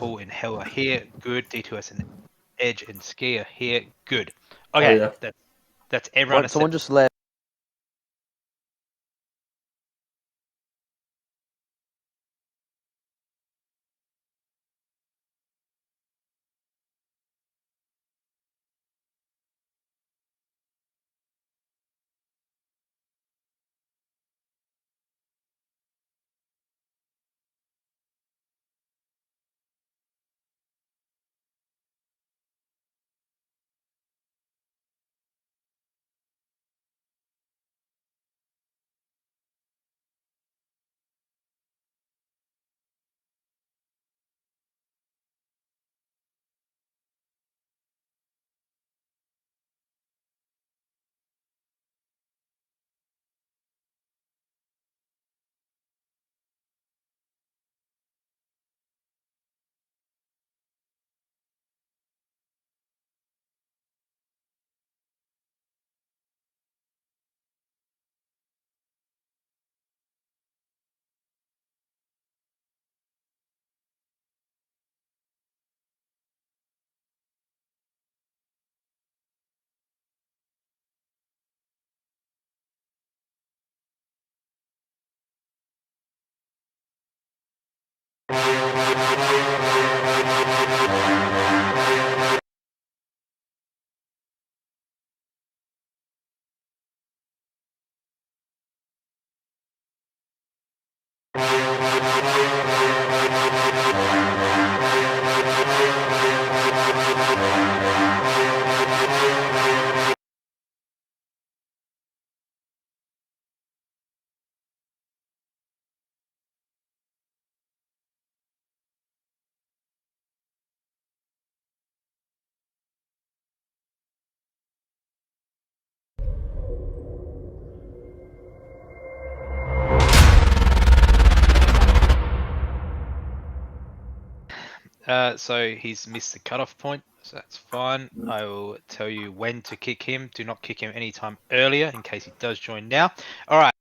Paul and Hell are here. Good. D2S and Edge and Ski are here. Good. Okay, yeah. that's everyone. Someone just left. So he's missed the cutoff point, so that's fine. I will tell you when to kick him. Do not kick him anytime earlier in case he does join now. All right.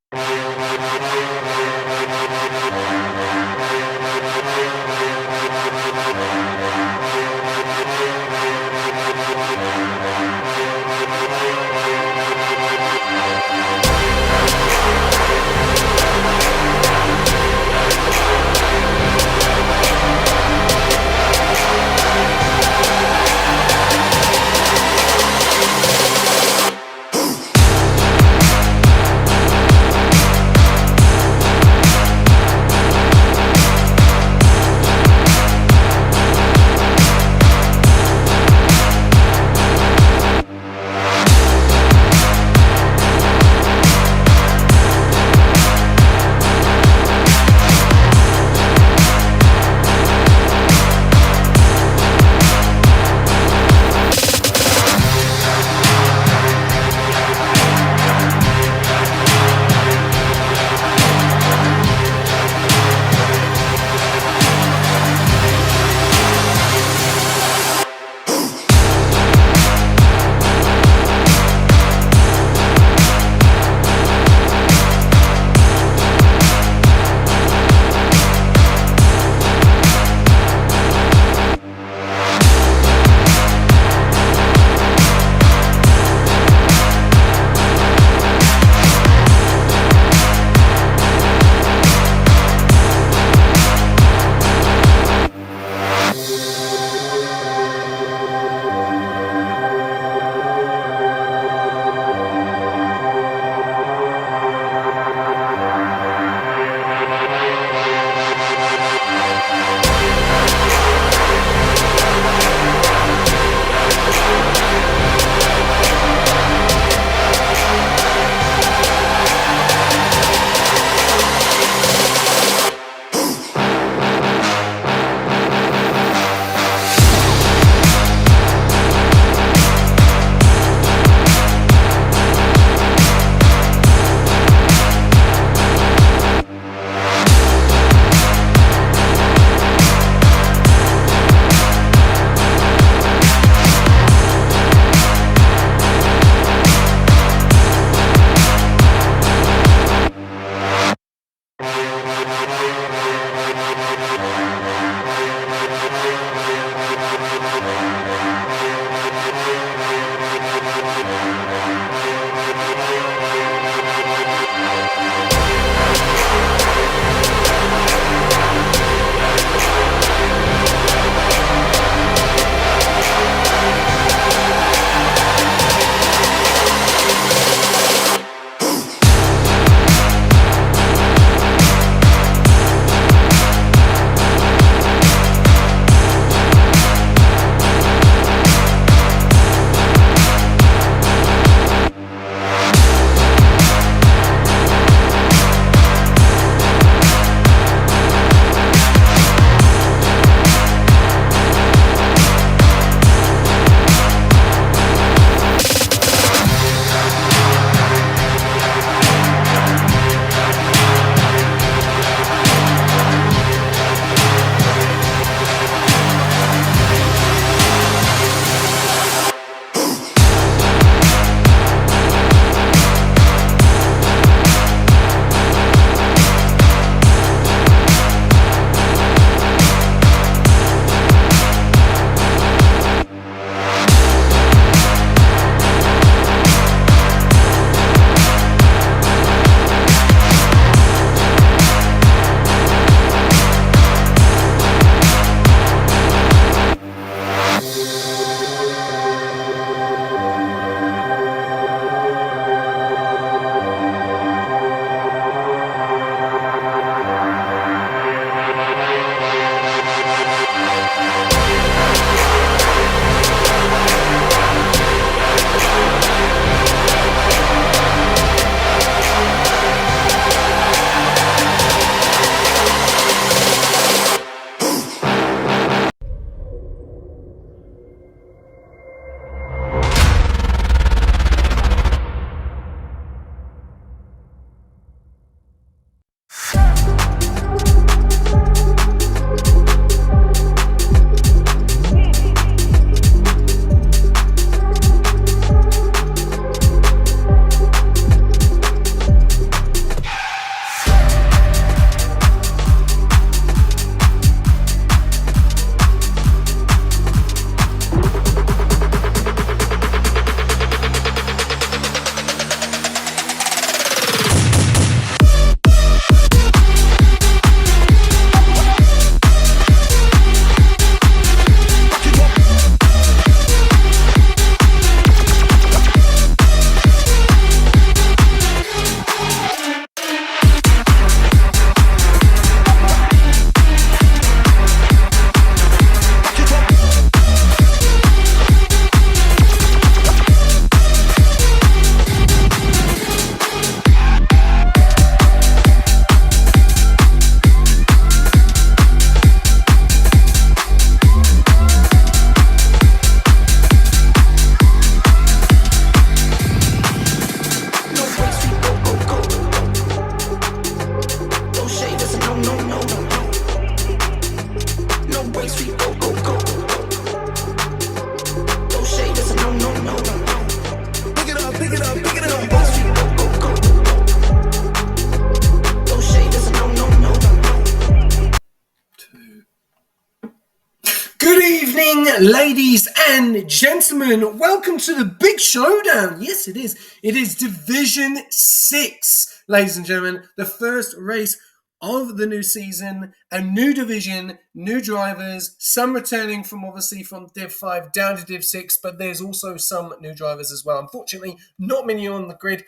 Ladies and gentlemen, welcome to the big showdown. Yes, it is. It is Division 6, ladies and gentlemen. The first race of the new season, a new division, new drivers, some returning from obviously from Div 5 down to Div 6, but there's also some new drivers as well. Unfortunately, not many on the grid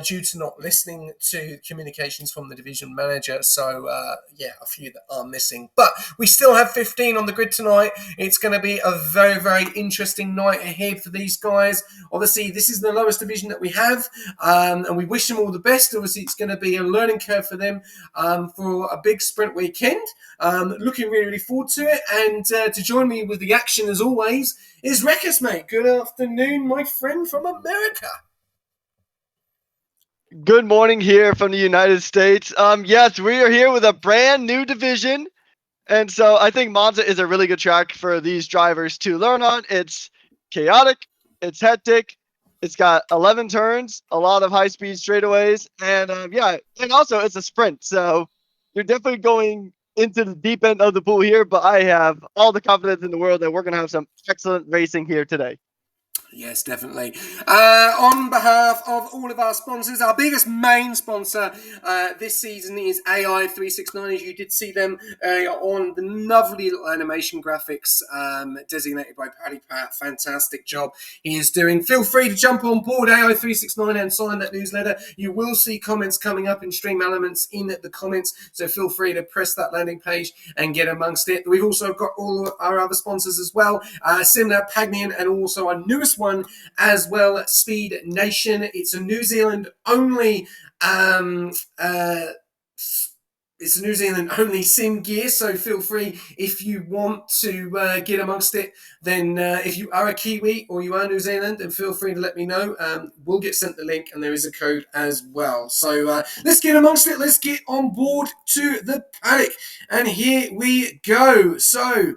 due to not listening to communications from the division manager. So, a few that are missing. But we still have 15 on the grid tonight. It's going to be a very, very interesting night ahead for these guys. Obviously, this is the lowest division that we have, and we wish them all the best. Obviously, it's going to be a learning curve for them for a big sprint weekend. Looking really, really forward to it. And to join me with the action, as always, is Rekus, mate. Good afternoon, my friend from America. Good morning here from the United States. Yes, we are here with a brand new division. And so I think Monza is a really good track for these drivers to learn on. It's chaotic, it's hectic, it's got 11 turns, a lot of high speed straightaways, and and also it's a sprint. So you're definitely going into the deep end of the pool here, but I have all the confidence in the world that we're going to have some excellent racing here today. Yes, definitely. On behalf of all of our sponsors, our biggest main sponsor this season is AI369. As you did see them on the lovely little animation graphics designated by Paddy Pat. Fantastic job he is doing. Feel free to jump on board AI369 and sign that newsletter. You will see comments coming up in Stream Elements in the comments, so feel free to press that landing page and get amongst it. We've also got all our other sponsors as well, Simla, Pagnian, and also our newest one as well, Speed Nation. It's a New Zealand only it's a New Zealand only sim gear, so feel free if you want to get amongst it. Then if you are a Kiwi or you are New Zealand, then feel free to let me know. We'll get sent the link and there is a code as well. So let's get amongst it. Let's get on board to the paddock. And here we go. So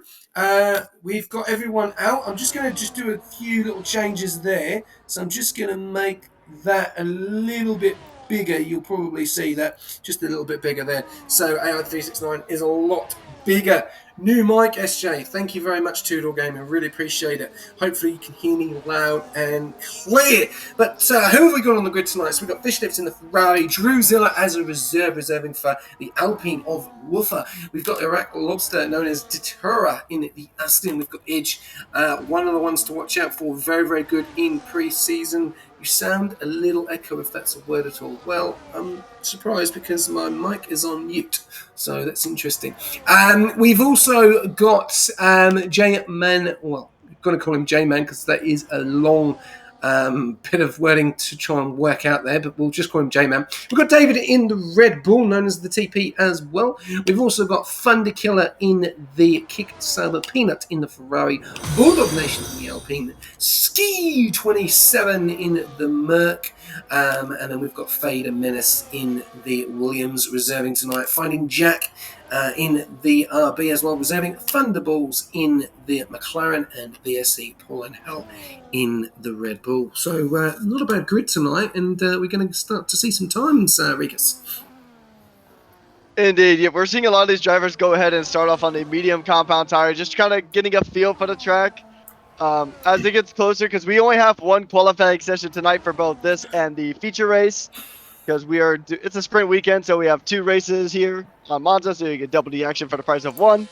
we've got everyone out. I'm just going to just do a few little changes there. So I'm just going to make that a little bit bigger. You'll probably see that just a little bit bigger there. So AI369 is a lot bigger. New mic, SJ. Thank you very much, Tudor Gaming. Really appreciate it. Hopefully you can hear me loud and clear. But who have we got on the grid tonight? So we've got Fishlifts in the Ferrari, Drew Zilla as a reserve, reserving for the Alpine of Woofer. We've got Iraq Lobster, known as Datura, in the Aston. We've got Edge, one of the ones to watch out for. Very, very good in pre-season. You sound a little echo, if that's a word at all. Well, I'm surprised because my mic is on mute, so that's interesting. We've also got J-Man, well, I'm going to call him J-Man because that is a long bit of wording to try and work out there, but we'll just call him J-Man. We've got David in the Red Bull, known as the TP as well. We've also got Thunder Killer in the Kick Saber, Peanut in the Ferrari, Bulldog Nation in the Alpine, Ski 27 in the Merc, and then we've got Fade and Menace in the Williams, reserving tonight. Finding Jack in the RB as well, reserving Thunderballs in the McLaren, and BSC Paul and Hell in the Red Bull. So not a bad grid tonight, and we're going to start to see some times, Rikus. Indeed, yeah, we're seeing a lot of these drivers go ahead and start off on a medium compound tire, just kind of getting a feel for the track. As it gets closer, because we only have one qualifying session tonight for both this and the feature race, because it's a sprint weekend, so we have two races here on Monza, so you get double the action for the price of one.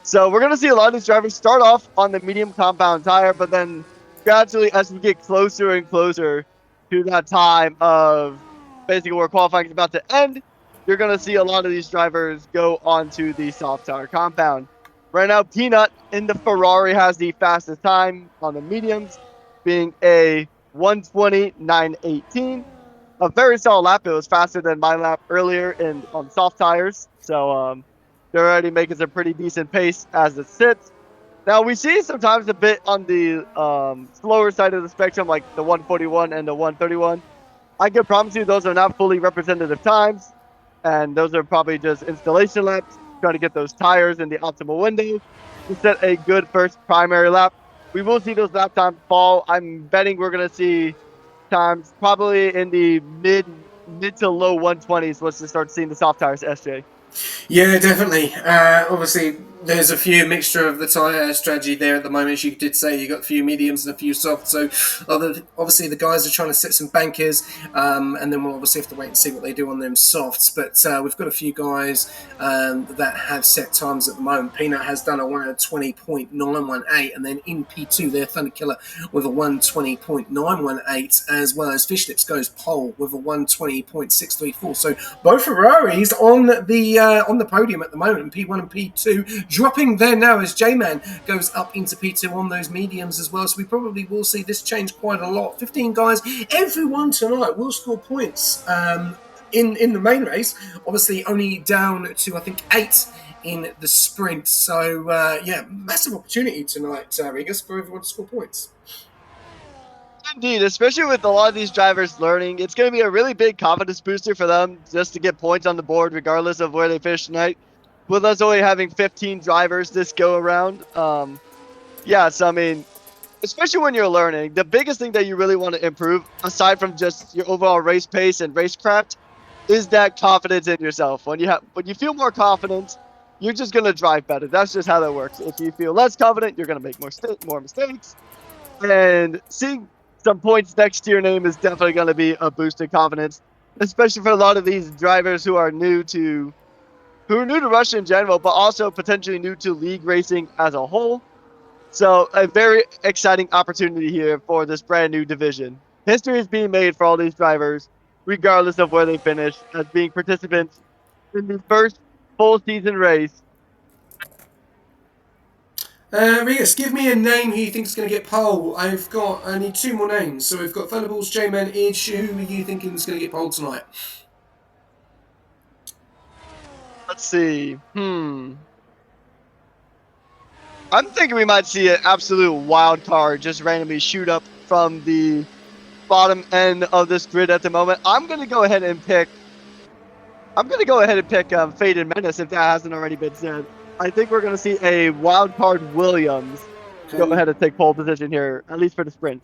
So we're going to see a lot of these drivers start off on the medium compound tire, but then gradually, as we get closer and closer to that time of basically where qualifying is about to end, you're going to see a lot of these drivers go onto the soft tire compound. Right now, Peanut in the Ferrari has the fastest time on the mediums, being a 1:20.918. A very solid lap. It was faster than my lap earlier on soft tires. So they're already making some pretty decent pace as it sits. Now, we see sometimes a bit on the slower side of the spectrum, like the 141 and the 131. I can promise you those are not fully representative times, and those are probably just installation laps, trying to get those tires in the optimal window to set a good first primary lap. We will see those lap times fall. I'm betting we're going to see times probably in the mid to low 120s once we start seeing the soft tires, SJ. Yeah, definitely. Obviously, There's a few mixture of the tyre strategy there at the moment. As you did say, you got a few mediums and a few softs. So obviously the guys are trying to set some bankers, and then we'll obviously have to wait and see what they do on them softs. But we've got a few guys that have set times at the moment. Peanut has done a 120.918, and then in P2 there, Thunder Killer with a 120.918, as well as Fish Lips goes pole with a 120.634. So both Ferraris on the podium at the moment, P1 and P2, dropping there now as J-Man goes up into P2 on those mediums as well. So we probably will see this change quite a lot. 15 guys, everyone tonight will score points in the main race. Obviously only down to, I think, 8 in the sprint. So, massive opportunity tonight, Regas, for everyone to score points. Indeed, especially with a lot of these drivers learning, it's going to be a really big confidence booster for them just to get points on the board regardless of where they finish tonight. With us only having 15 drivers this go around, so I mean, especially when you're learning, the biggest thing that you really want to improve, aside from just your overall race pace and racecraft, is that confidence in yourself. When you feel more confident, you're just going to drive better. That's just how that works. If you feel less confident, you're going to make more mistakes. And seeing some points next to your name is definitely going to be a boost in confidence, especially for a lot of these drivers who are new to Russia in general, but also potentially new to league racing as a whole. So a very exciting opportunity here for this brand new division. History is being made for all these drivers, regardless of where they finish, as being participants in the first full season race. Regas, give me a name who you think is going to get pole. I need 2 more names. So we've got Thunderballs, J-Man, Edge. Who are you thinking is going to get pole tonight? Let's see. I'm thinking we might see an absolute wild card just randomly shoot up from the bottom end of this grid at the moment. I'm gonna go ahead and pick Faded Menace if that hasn't already been said. I think we're gonna see a wild card Williams go ahead and take pole position here, at least for the sprint.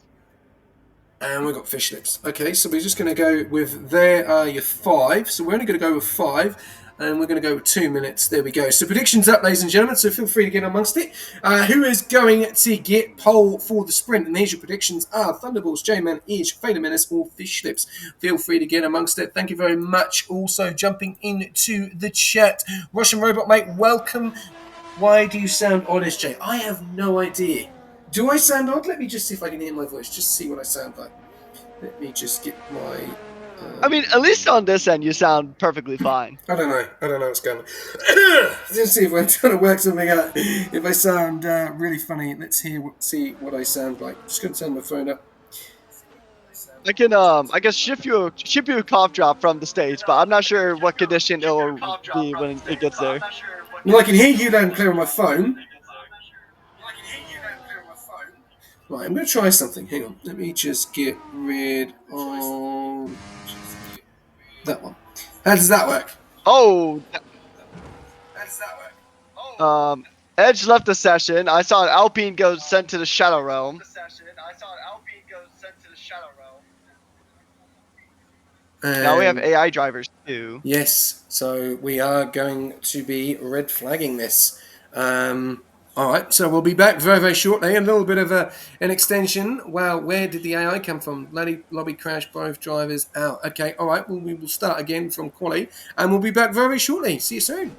And we've got Fish Lips. Okay, so we're just going to go with your 5. So we're only going to go with 5. And we're going to go with 2 minutes. There we go. So predictions up, ladies and gentlemen. So feel free to get amongst it. Who is going to get pole for the sprint? And here's your predictions are Thunderballs, J-Man, Edge, Fader Menace, or Fish Lips. Feel free to get amongst it. Thank you very much. Also jumping into the chat. Russian Robot Mate, welcome. Why do you sound odd, SJ? I have no idea. Do I sound odd? Let me just see if I can hear my voice. Just see what I sound like. Let me just get my... I mean, at least on this end, you sound perfectly fine. I don't know what's going on. Let's see if we're trying to work something out. If I sound really funny, let's see what I sound like. Just going to turn my phone up. I can ship you a cough drop from the stage, but I'm not sure what condition it will be when it gets there. Well, I can hear you loud and clear on my phone. Right, I'm going to try something. Hang on. Let me just get rid of that one. How does that work? Oh. How does that work? Edge left the session. I saw an Alpine go sent to the Shadow Realm. Now we have AI drivers too. Yes, so we are going to be red flagging this. All right, so we'll be back very, very shortly. A little bit of an extension. Wow, where did the AI come from? Lobby crash, both drivers out. Okay, all right, well, we will start again from quali, and we'll be back very shortly. See you soon.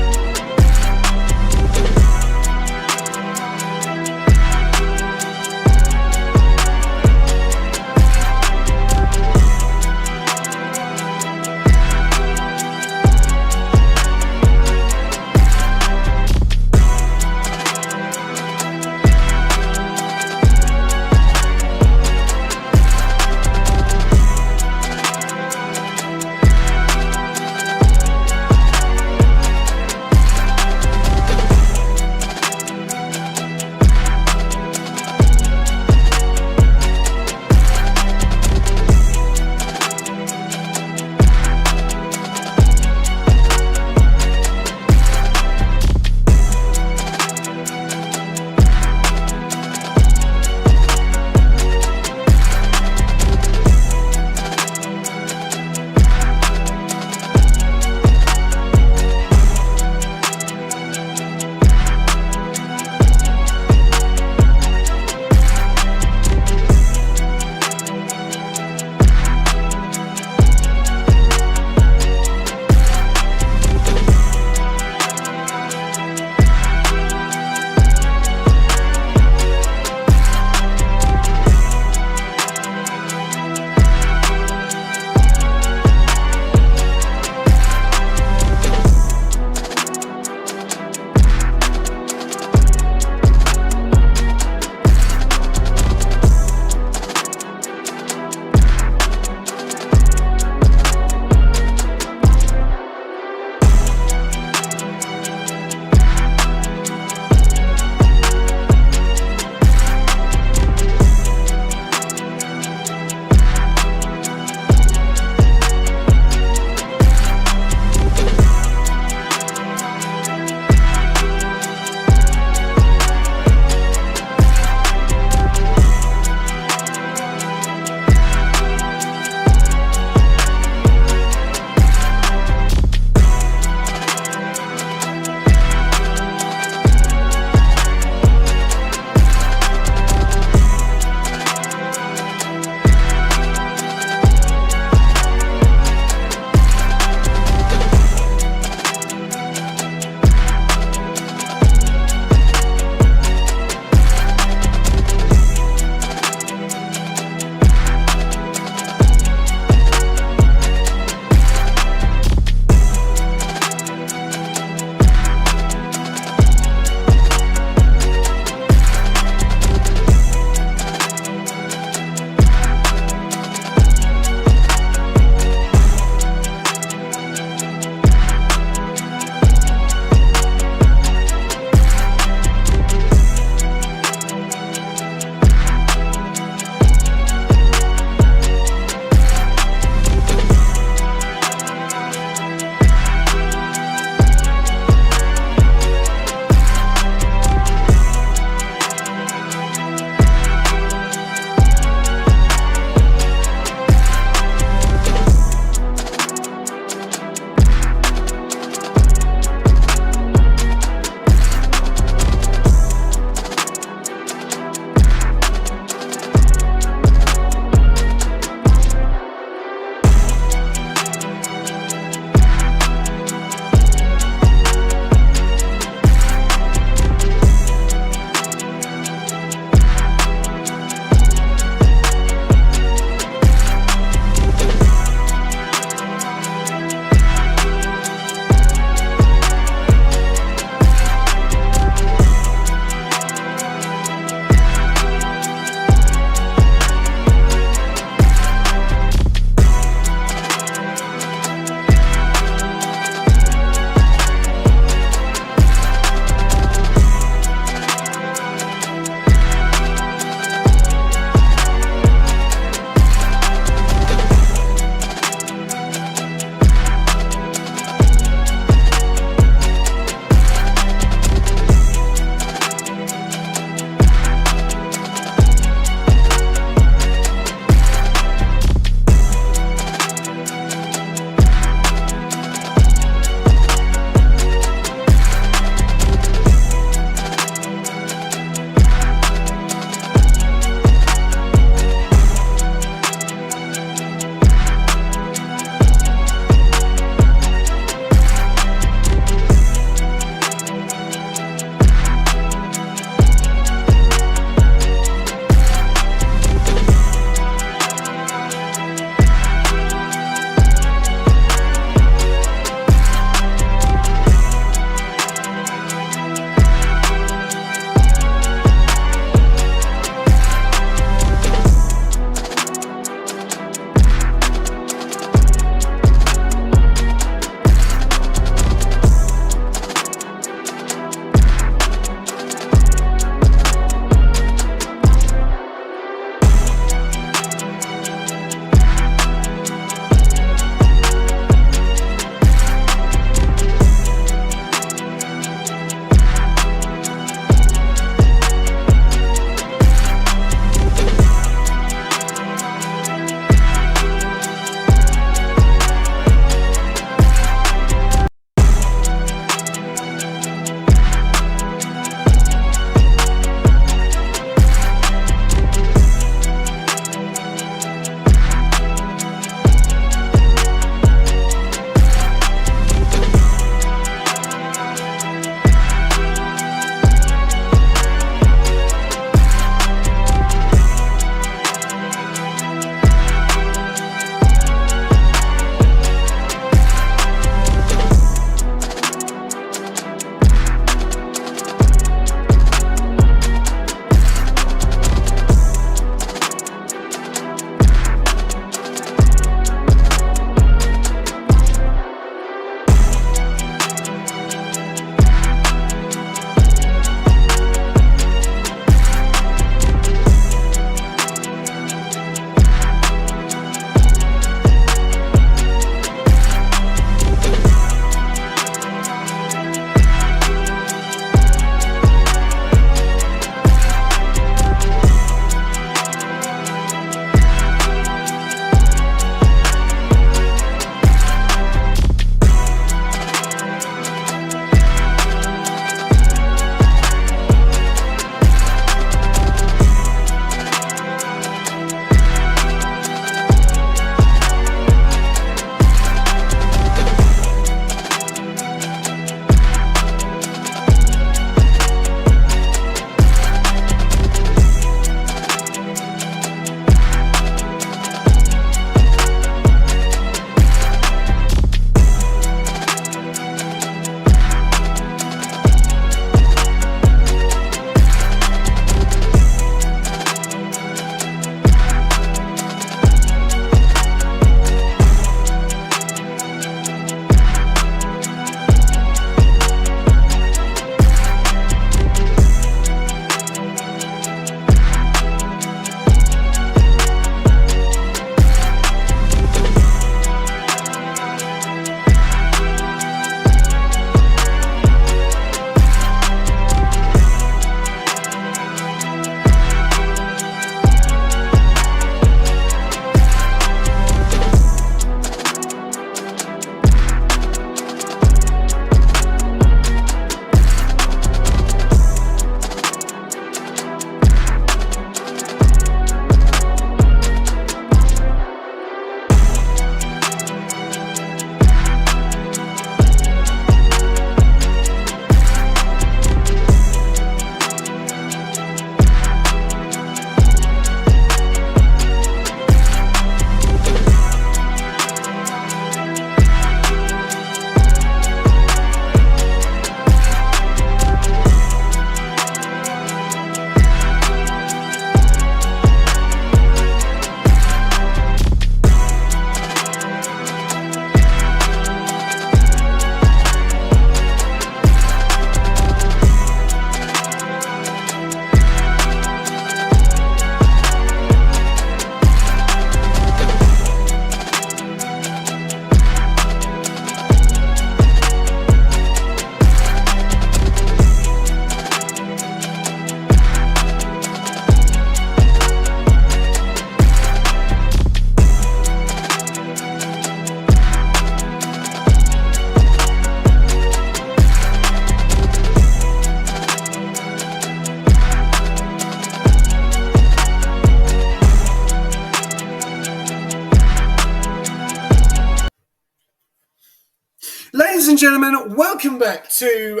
gentlemen, welcome back to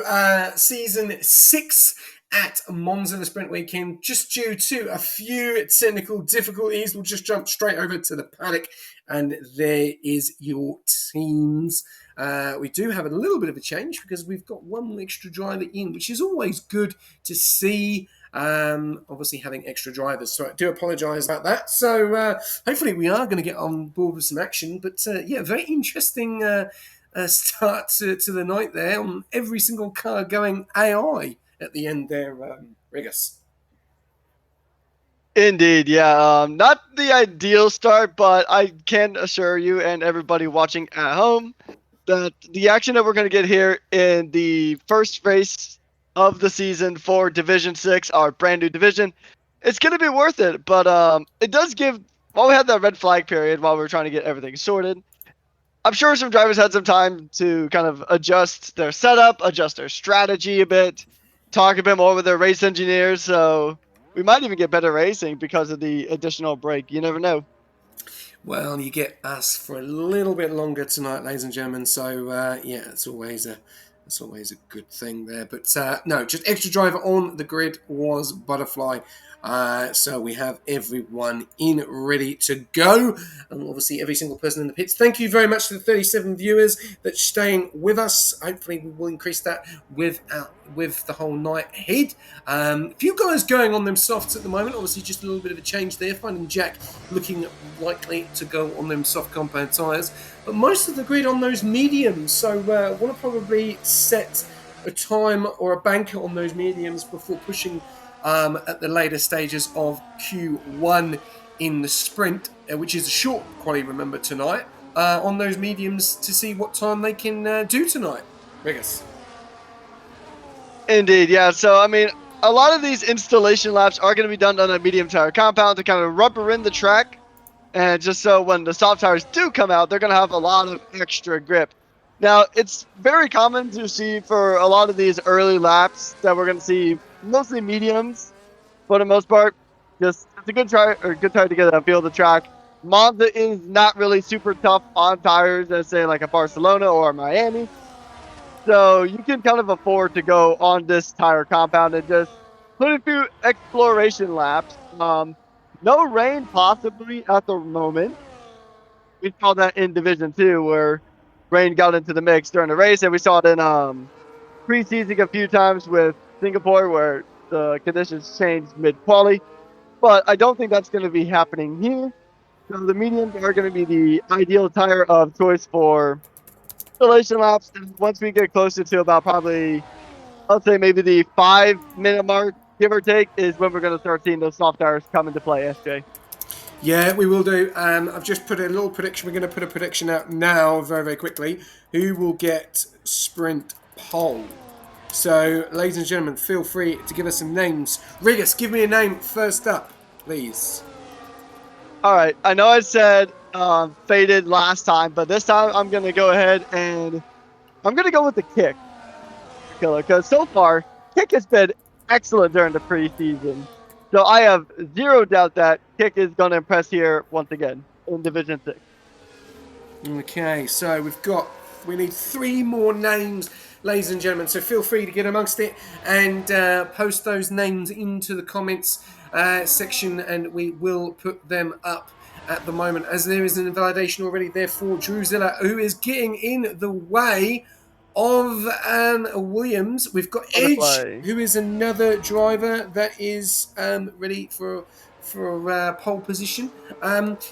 season 6 at Monza, the sprint weekend. Just due to a few technical difficulties, we'll just jump straight over to the paddock, and there is your teams. We do have a little bit of a change because we've got one extra driver in, which is always good to see. Obviously having extra drivers, so I do apologise about that. So hopefully we are going to get on board with some action. But yeah, very interesting start to the night there on every single car going AI at the end there, Rigus. Indeed, yeah. Not the ideal start, but I can assure you and everybody watching at home that the action that we're going to get here in the first race of the season for Division 6, our brand new division, it's going to be worth it. But it does give, while we had that red flag period while we were trying to get everything sorted, I'm sure some drivers had some time to kind of adjust their setup, adjust their strategy a bit, talk a bit more with their race engineers. So we might even get better racing because of the additional break. You never know. Well, you get us for a little bit longer tonight, ladies and gentlemen. So yeah, it's always a good thing there. But no, just extra driver on the grid was Butterfly. So we have everyone in ready to go. And obviously every single person in the pits. Thank you very much to the 37 viewers that's staying with us. Hopefully we will increase that with the whole night ahead. A few guys going on them softs at the moment. Obviously just a little bit of a change there. Finding Jack looking likely to go on them soft compound tyres. But most of the grid on those mediums. So I want to probably set a time or a banker on those mediums before pushing at the later stages of Q1 in the sprint, which is a short quali, remember, tonight, on those mediums to see what time they can do tonight. Rigus. Indeed, yeah. So, I mean, a lot of these installation laps are going to be done on a medium tire compound to kind of rubber in the track. And just so when the soft tires do come out, they're going to have a lot of extra grip. Now, it's very common to see for a lot of these early laps that we're going to see mostly mediums, for the most part. Just it's a good tire to get a feel of the track. Monza is not really super tough on tires as say like a Barcelona or Miami. So you can kind of afford to go on this tire compound and just put a few exploration laps. No rain possibly at the moment. We saw that in Division 2 where rain got into the mix during the race, and we saw it in preseason a few times with Singapore where the conditions changed mid-quali. But I don't think that's going to be happening here. So the mediums are going to be the ideal tire of choice for installation laps. And once we get closer to about probably, I'll say maybe the 5-minute mark, give or take, is when we're going to start seeing those soft tires come into play, SJ. Yeah, we will do. I've just put a little prediction. We're going to put a prediction out now very, very quickly. Who will get sprint pole? So, ladies and gentlemen, feel free to give us some names. Rigus, give me a name first up, please. All right. I know I said faded last time, but this time I'm going to go ahead and I'm going to go with the kick killer because so far, kick has been excellent during the preseason. So I have zero doubt that kick is going to impress here once again in Division 6. Okay, so we need 3 more names, ladies and gentlemen. So feel free to get amongst it and post those names into the comments section, and we will put them up at the moment, as there is an invalidation already there for Drusilla, who is getting in the way of Williams. We've got Edge, who is another driver that is ready for pole position.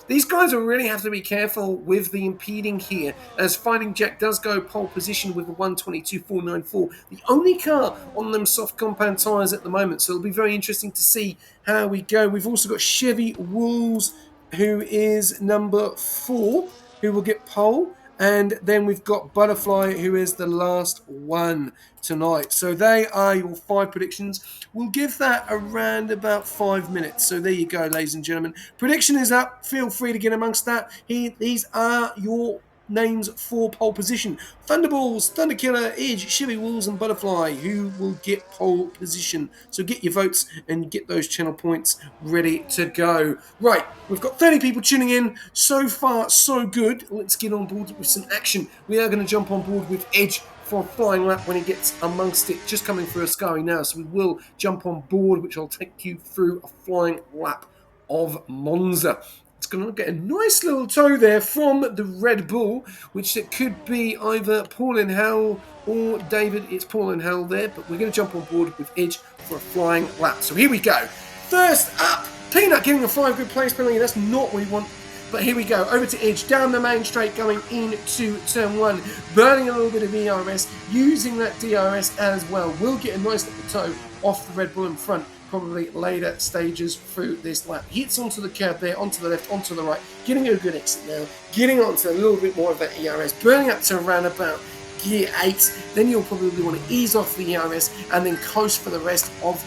These guys will really have to be careful with the impeding here, as Fighting Jack does go pole position with the 122.494, the only car on them soft compound tyres at the moment. So it'll be very interesting to see how we go. We've also got Chevy Wolves, who is number 4, who will get pole. And then we've got Butterfly, who is the last one tonight. So they are your 5 predictions. We'll give that around about 5 minutes. So there you go, ladies and gentlemen. Prediction is up. Feel free to get amongst that. These are your names for pole position. Thunderballs, Thunderkiller, Edge, Chevy Wolves, and Butterfly, who will get pole position. So get your votes and get those channel points ready to go. Right, we've got 30 people tuning in. So far, so good. Let's get on board with some action. We are going to jump on board with Edge for a flying lap when he gets amongst it, just coming through Ascari now. So we will jump on board, which I'll take you through a flying lap of Monza. It's going to get a nice little tow there from the Red Bull, which it could be either Paul and Hal or David. It's Paul and Hal there, but we're going to jump on board with Edge for a flying lap. So here we go. First up, Peanut getting a 5 good place penalty. That's not what we want. But here we go, over to Edge, down the main straight, going into turn 1, burning a little bit of ERS, using that DRS as well. We'll get a nice little tow off the Red Bull in front, probably later stages through this lap. Hits onto the curb there, onto the left, onto the right, getting a good exit now, getting onto a little bit more of that ERS, burning up to around about gear 8. Then you'll probably want to ease off the ERS and then coast for the rest of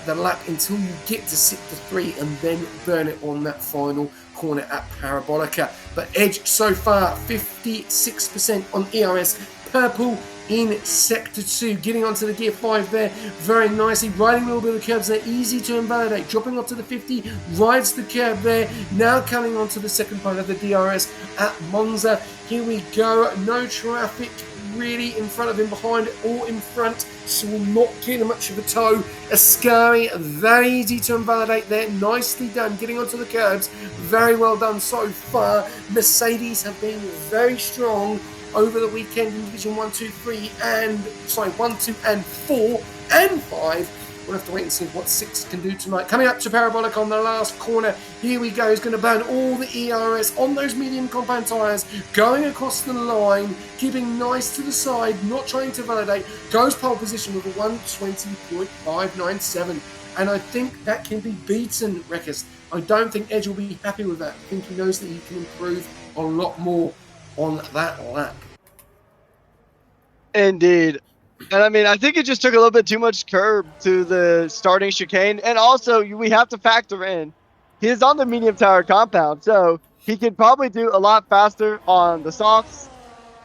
the lap until you get to sector 3 and then burn it on that final corner at Parabolica. But Edge so far 56% on ERS, purple in sector 2, getting onto the gear 5 there very nicely, riding a little bit of the curbs there, easy to invalidate, dropping off to the 50, rides the curb there, now coming onto the second part of the DRS at Monza. Here we go, no traffic really in front of him, behind or in front, so we'll not get much of a tow. Ascari, very easy to invalidate there, nicely done, getting onto the curbs, very well done so far. Mercedes have been very strong over the weekend in Division 1, 2, 3, 1, 2, and 4, and 5. We'll have to wait and see what 6 can do tonight. Coming up to Parabolic on the last corner. Here we go. He's going to burn all the ERS on those medium compound tyres. Going across the line. Keeping nice to the side. Not trying to validate. Goes pole position with a 120.597. And I think that can be beaten, Reckers. I don't think Edge will be happy with that. I think he knows that he can improve a lot more on that lap. Indeed. And I mean, I think it just took a little bit too much curb to the starting chicane. And also, we have to factor in, he's on the medium tire compound, so he could probably do a lot faster on the softs.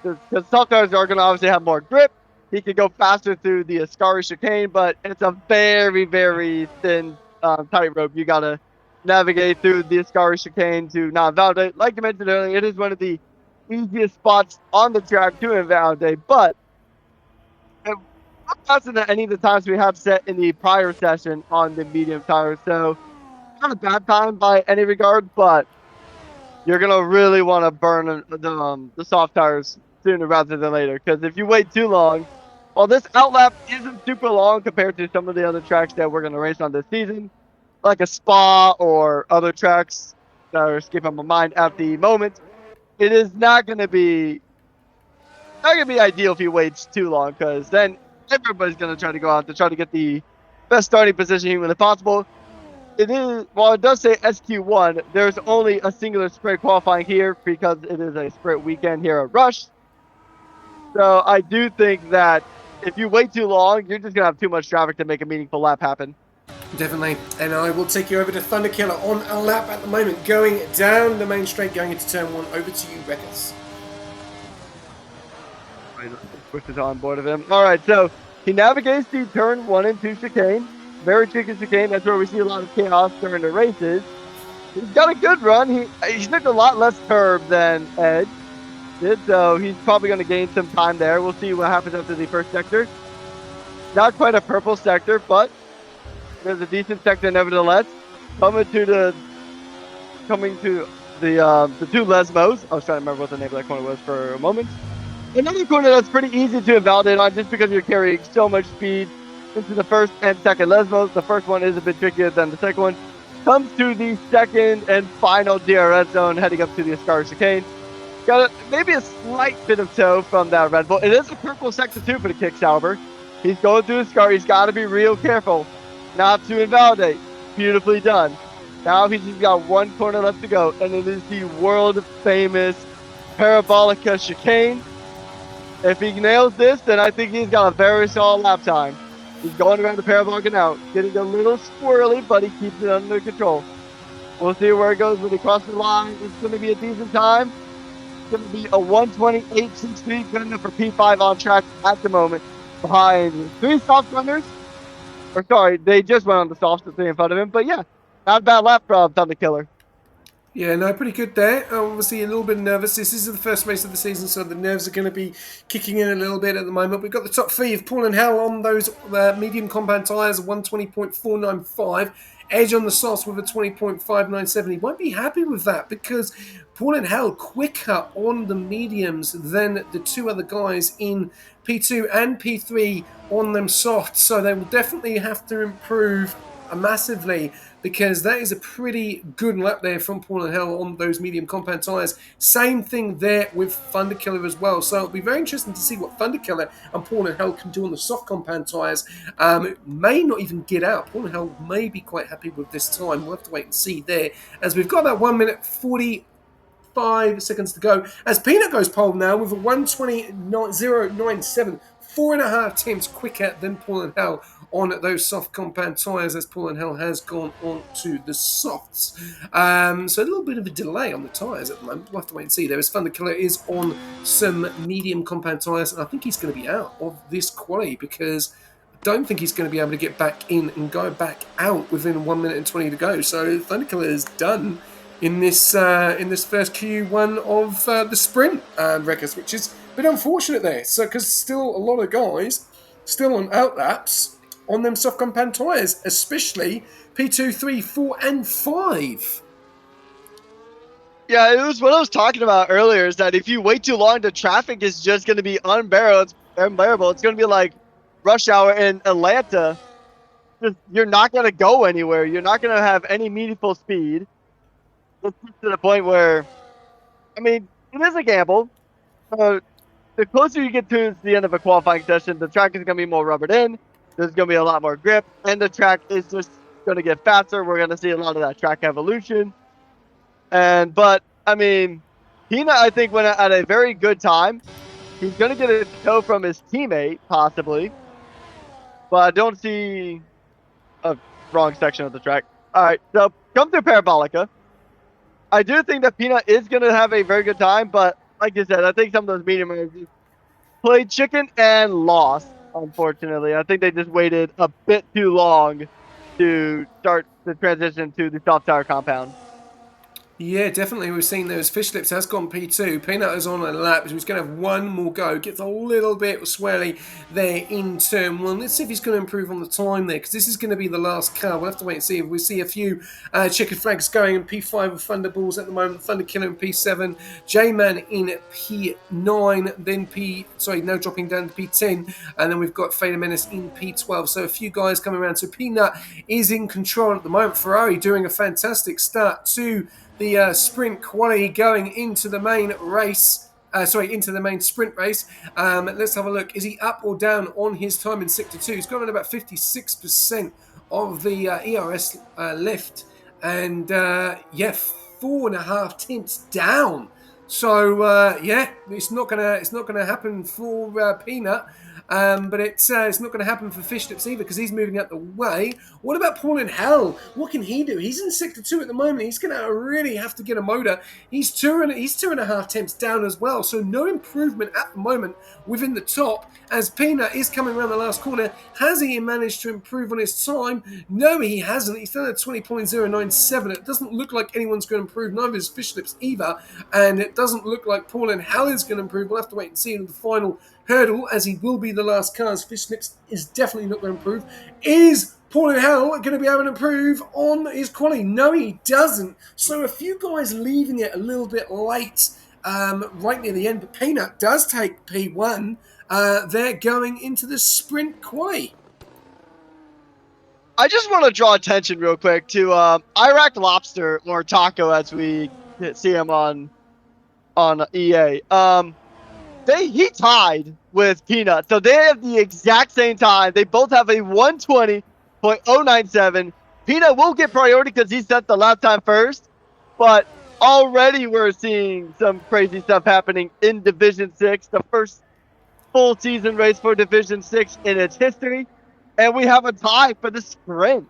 Because soft tires are going to obviously have more grip. He could go faster through the Ascari chicane, but it's a very, very thin tightrope. You got to navigate through the Ascari chicane to not invalidate. Like I mentioned earlier, it is one of the easiest spots on the track to invalidate, but faster than any of the times we have set in the prior session on the medium tires. So not a bad time by any regard, but you're gonna really want to burn the soft tires sooner rather than later. Because if you wait too long, well, this outlap isn't super long compared to some of the other tracks that we're gonna race on this season, like a Spa or other tracks that are escaping my mind at the moment. It is not gonna be ideal if he waits too long, because then everybody's going to try to go out to try to get the best starting position humanly possible. It is, while it does say SQ1, there's only a singular sprint qualifying here because it is a sprint weekend here at Rush. So I do think that if you wait too long, you're just going to have too much traffic to make a meaningful lap happen. Definitely. And I will take you over to Thunderkiller on a lap at the moment, going down the main straight, going into turn 1. Over to you, Reckers. Push is on board of him. All right, so he navigates the turn 1 and 2 chicane. Very tricky chicane. That's where we see a lot of chaos during the races. He's got a good run. He's took a lot less curb than Edge did, so he's probably going to gain some time there. We'll see what happens after the first sector. Not quite a purple sector, but there's a decent sector nevertheless. Coming to the two Lesmos. I was trying to remember what the name of that corner was for a moment. Another corner that's pretty easy to invalidate on just because you're carrying so much speed into the first and second Lesmos. The first one is a bit trickier than the second one. Comes to the second and final DRS zone heading up to the Ascari chicane. Got maybe a slight bit of tow from that Red Bull. It is a purple sector 2 for the kick Sauber. He's going through Ascari. He's got to be real careful not to invalidate. Beautifully done. Now he's just got one corner left to go, and it is the world famous Parabolica chicane. If he nails this, then I think he's got a very solid lap time. He's going around the Parabolica now, getting a little squirrely, but he keeps it under control. We'll see where it goes when he crosses the line. It's going to be a decent time. It's going to be a 128.63, good enough for P5 on track at the moment. Behind 3 soft runners. Or sorry, they just went on the soft, so 3 in front of him. But yeah, not a bad lap from Thunder Killer. Yeah, no, pretty good there. Obviously, a little bit nervous. This is the first race of the season, so the nerves are going to be kicking in a little bit at the moment. We've got the top three of Paul and Hal on those medium compound tyres, 120.495. Edge on the sauce with a 20.597. He won't be happy with that because Paul and Hal quicker on the mediums than the two other guys in P2 and P3 on them soft. So they will definitely have to improve massively because that is a pretty good lap there from Paul and Hell on those medium compound tyres. Same thing there with Thunder Killer as well. So it'll be very interesting to see what Thunder Killer and Paul and Hell can do on the soft compound tyres. It may not even get out. Paul and Hell may be quite happy with this time. We'll have to wait and see there as we've got about 1 minute 45 seconds to go. As Peanut goes pole now with a 1:20.097, 4.5 tenths quicker than Paul and Hell on those soft compound tyres as Paul and Hell has gone on to the softs. So a little bit of a delay on the tyres at the moment. We'll have to wait and see. There is Thunder Killer is on some medium compound tyres, and I think he's going to be out of this quali because I don't think he's going to be able to get back in and go back out within 1 minute and 20 to go. So Thunder Killer is done in this first Q1 of the sprint records, which is a bit unfortunate there. So because still a lot of guys still on outlaps on them soft compound tyres, especially P2, 3, 4, and 5. Yeah, it was what I was talking about earlier. Is that if you wait too long, the traffic is just going to be unbearable. It's going to be like rush hour in Atlanta. You're not going to go anywhere. You're not going to have any meaningful speed. It's to the point where, I mean, it is a gamble. The closer you get to the end of a qualifying session, the track is going to be more rubbered in. There's going to be a lot more grip, and the track is just going to get faster. We're going to see a lot of that track evolution. But I mean, Hina, I think, went at a very good time. He's going to get a tow from his teammate, possibly. But I don't see a wrong section of the track. All right, so come through Parabolica. I do think that Peanut is going to have a very good time, but like you said, I think some of those medium races played chicken and lost, unfortunately. I think they just waited a bit too long to start the transition to the soft tire compound. Yeah, definitely. We've seen those. Fish Lips has gone P2. Peanut is on a lap. So he's going to have one more go. Gets a little bit swirly there in turn one. Let's see if he's going to improve on the time there because this is going to be the last car. We'll have to wait and see if we see a few checkered flags going in P5 with Thunderballs at the moment. Thunder Killer in P7. J-Man in P9. Then now dropping down to P10. And then we've got Fader Menace in P12. So a few guys coming around. So Peanut is in control at the moment. Ferrari doing a fantastic start to the sprint quality going into the main race. Into the main sprint race. Let's have a look. Is he up or down on his time in Sector 2? He's got on about 56% of the ERS left. And 4.5 tenths down. So it's not gonna happen for Peanut. But it's not going to happen for Fish Lips either because he's moving out the way. What about Paul in Hell? What can he do? He's in Sector 2 at the moment. He's going to really have to get a motor. He's 2.5 tenths down as well. So no improvement at the moment within the top as Peanut is coming around the last corner. Has he managed to improve on his time? No, he hasn't. He's done a 20.097. It doesn't look like anyone's going to improve. Neither is Fish Lips either. And it doesn't look like Paul in Hell is going to improve. We'll have to wait and see in the final hurdle as he will be the last car. Fish Lips is definitely not going to improve. Is Paul in Hell going to be able to improve on his quality? No, he doesn't. So a few guys leaving it a little bit late right near the end. But Peanut does take P1. They're going into the sprint quali. I just want to draw attention real quick to Iraq Lobster, or Taco as we see him on EA. He tied with Peanut, so they have the exact same time. They both have a 120.097. Peanut will get priority because he set the lap time first, but already we're seeing some crazy stuff happening in Division 6, the first full season race for Division 6 in its history, and we have a tie for the sprint.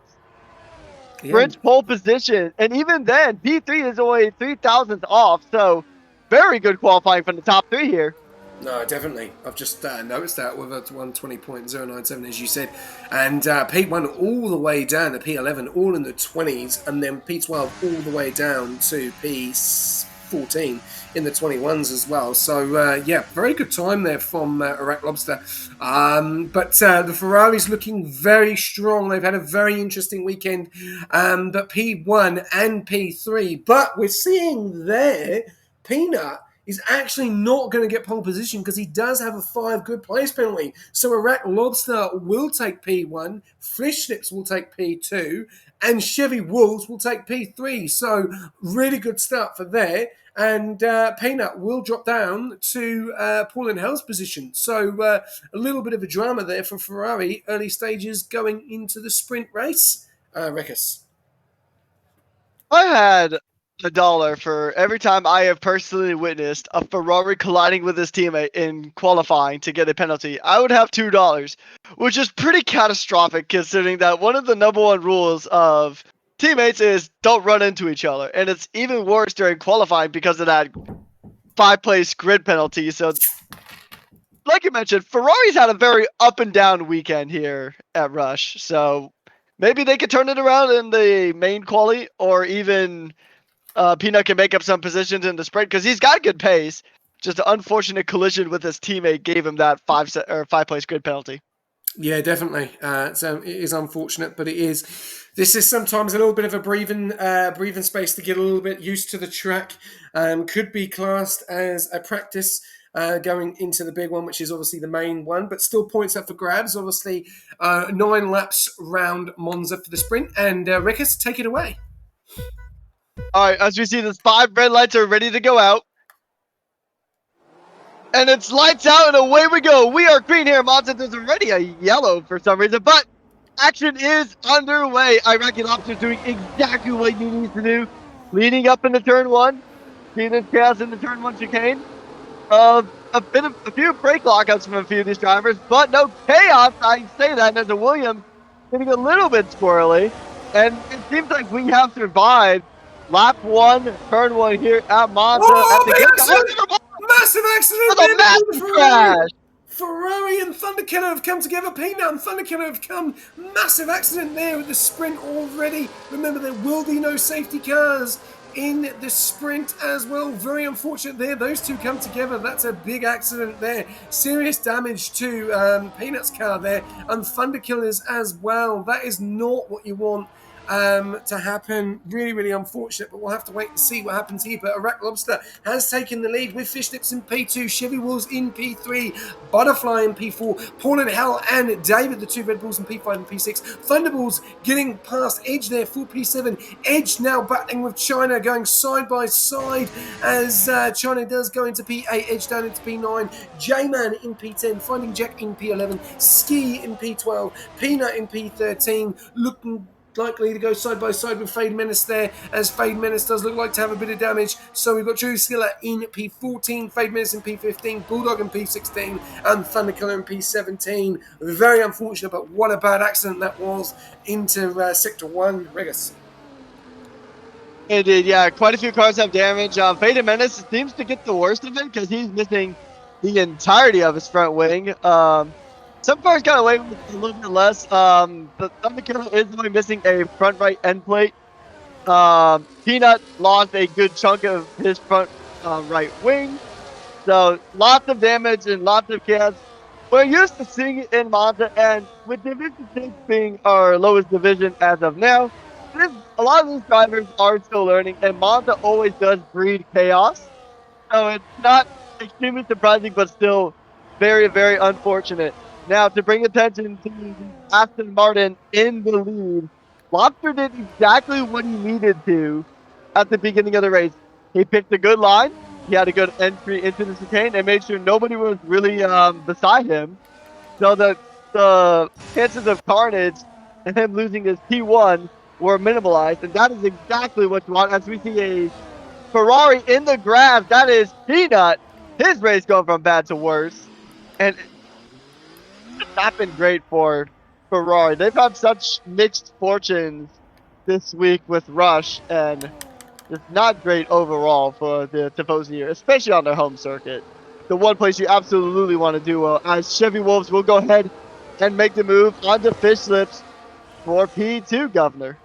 Sprint pole position, and even then, P3 is only 3 thousandths off, so very good qualifying from the top three here. No, definitely. I've just noticed that with a 120.097, as you said. And P1 all the way down to P11, all in the 20s, and then P12 all the way down to P14 in the 21s as well. So, yeah, very good time there from Iraq Lobster. But the Ferrari's looking very strong. They've had a very interesting weekend, but P1 and P3. But we're seeing there, Peanut is actually not going to get pole position because he does have a 5 good place penalty. So Iraq Lobster will take P1, Fish Slips will take P2, and Chevy Wolves will take P3. So really good start for there. And Peanut will drop down to Paul and Hell's position. So a little bit of a drama there for Ferrari, early stages going into the sprint race. Rekus. I had $1 for every time I have personally witnessed a Ferrari colliding with his teammate in qualifying to get a penalty. I would have $2, which is pretty catastrophic considering that one of the number one rules of teammates is don't run into each other. And it's even worse during qualifying because of that 5-place grid penalty. So, like you mentioned, Ferrari's had a very up and down weekend here at Rush. So maybe they could turn it around in the main quali, or even Peanut can make up some positions in the sprint because he's got good pace. Just an unfortunate collision with his teammate gave him that 5-place grid penalty. Yeah, definitely. So it is unfortunate, but it is. This is sometimes a little bit of a breathing space to get a little bit used to the track. Could be classed as a practice going into the big one, which is obviously the main one, but still points up for grabs. Obviously, 9 laps round Monza for the sprint. And Rekus, take it away. All right, as we see, the 5 red lights are ready to go out. And it's lights out and away we go. We are green here. Monza, there's already a yellow for some reason, but action is underway. Iraqi Lobster's doing exactly what he needs to do. Leading up into turn 1. See this chaos in the turn 1 chicane. A few brake lockouts from a few of these drivers, but no chaos. I say that as a Williams getting a little bit squirrely. And it seems like we have survived lap 1, turn 1 here at Monza. Oh, at the accident! Massive accident! a massive crash! Ferrari and Thunderkiller have come together. Peanut and Thunderkiller have come. Massive accident there with the sprint already. Remember, there will be no safety cars in the sprint as well. Very unfortunate there. Those two come together. That's a big accident there. Serious damage to Peanut's car there and Thunderkiller's as well. That is not what you want to happen. Really, really unfortunate, but we'll have to wait and see what happens here. But Iraq Lobster has taken the lead with Fish Lips in P2, Chevy Wolves in P3, Butterfly in P4, Paul and Hell and David, the 2 Red Bulls in P5 and P6. Thunderballs getting past Edge there for P7. Edge now battling with China, going side by side as China does go into P8, Edge down into P9, J-Man in P10, finding Jack in P11, Ski in P12, Peanut in P13, looking likely to go side by side with Fade Menace there, as Fade Menace does look like to have a bit of damage. So we've got Drew Skiller in P14, Fade Menace in P15, Bulldog in P16, and Thunderkiller in P17. Very unfortunate, but what a bad accident that was into Sector 1. Regus. It did, yeah. Quite a few cars have damage. Fade Menace seems to get the worst of it because he's missing the entirety of his front wing. Some cars got away with a little bit less. The Thunderkiller is only missing a front right end plate. Peanut lost a good chunk of his front right wing. So lots of damage and lots of chaos. We're used to seeing it in Monza, and with Division 6 being our lowest division as of now, a lot of these drivers are still learning, and Monza always does breed chaos. So it's not extremely surprising, but still very, very unfortunate. Now, to bring attention to Aston Martin in the lead, Lobster did exactly what he needed to at the beginning of the race. He picked a good line. He had a good entry into the chicane and made sure nobody was really beside him. So that the chances of carnage and him losing his P1 were minimalized. And that is exactly what you want. As we see a Ferrari in the grab, that is Peanut. His race going from bad to worse. And it's not been great for Ferrari. They've had such mixed fortunes this week with Rush, and it's not great overall for the Tifosi here, especially on their home circuit. the one place you absolutely want to do well, as Chevy Wolves will go ahead and make the move onto Fish Lips for P2, Governor.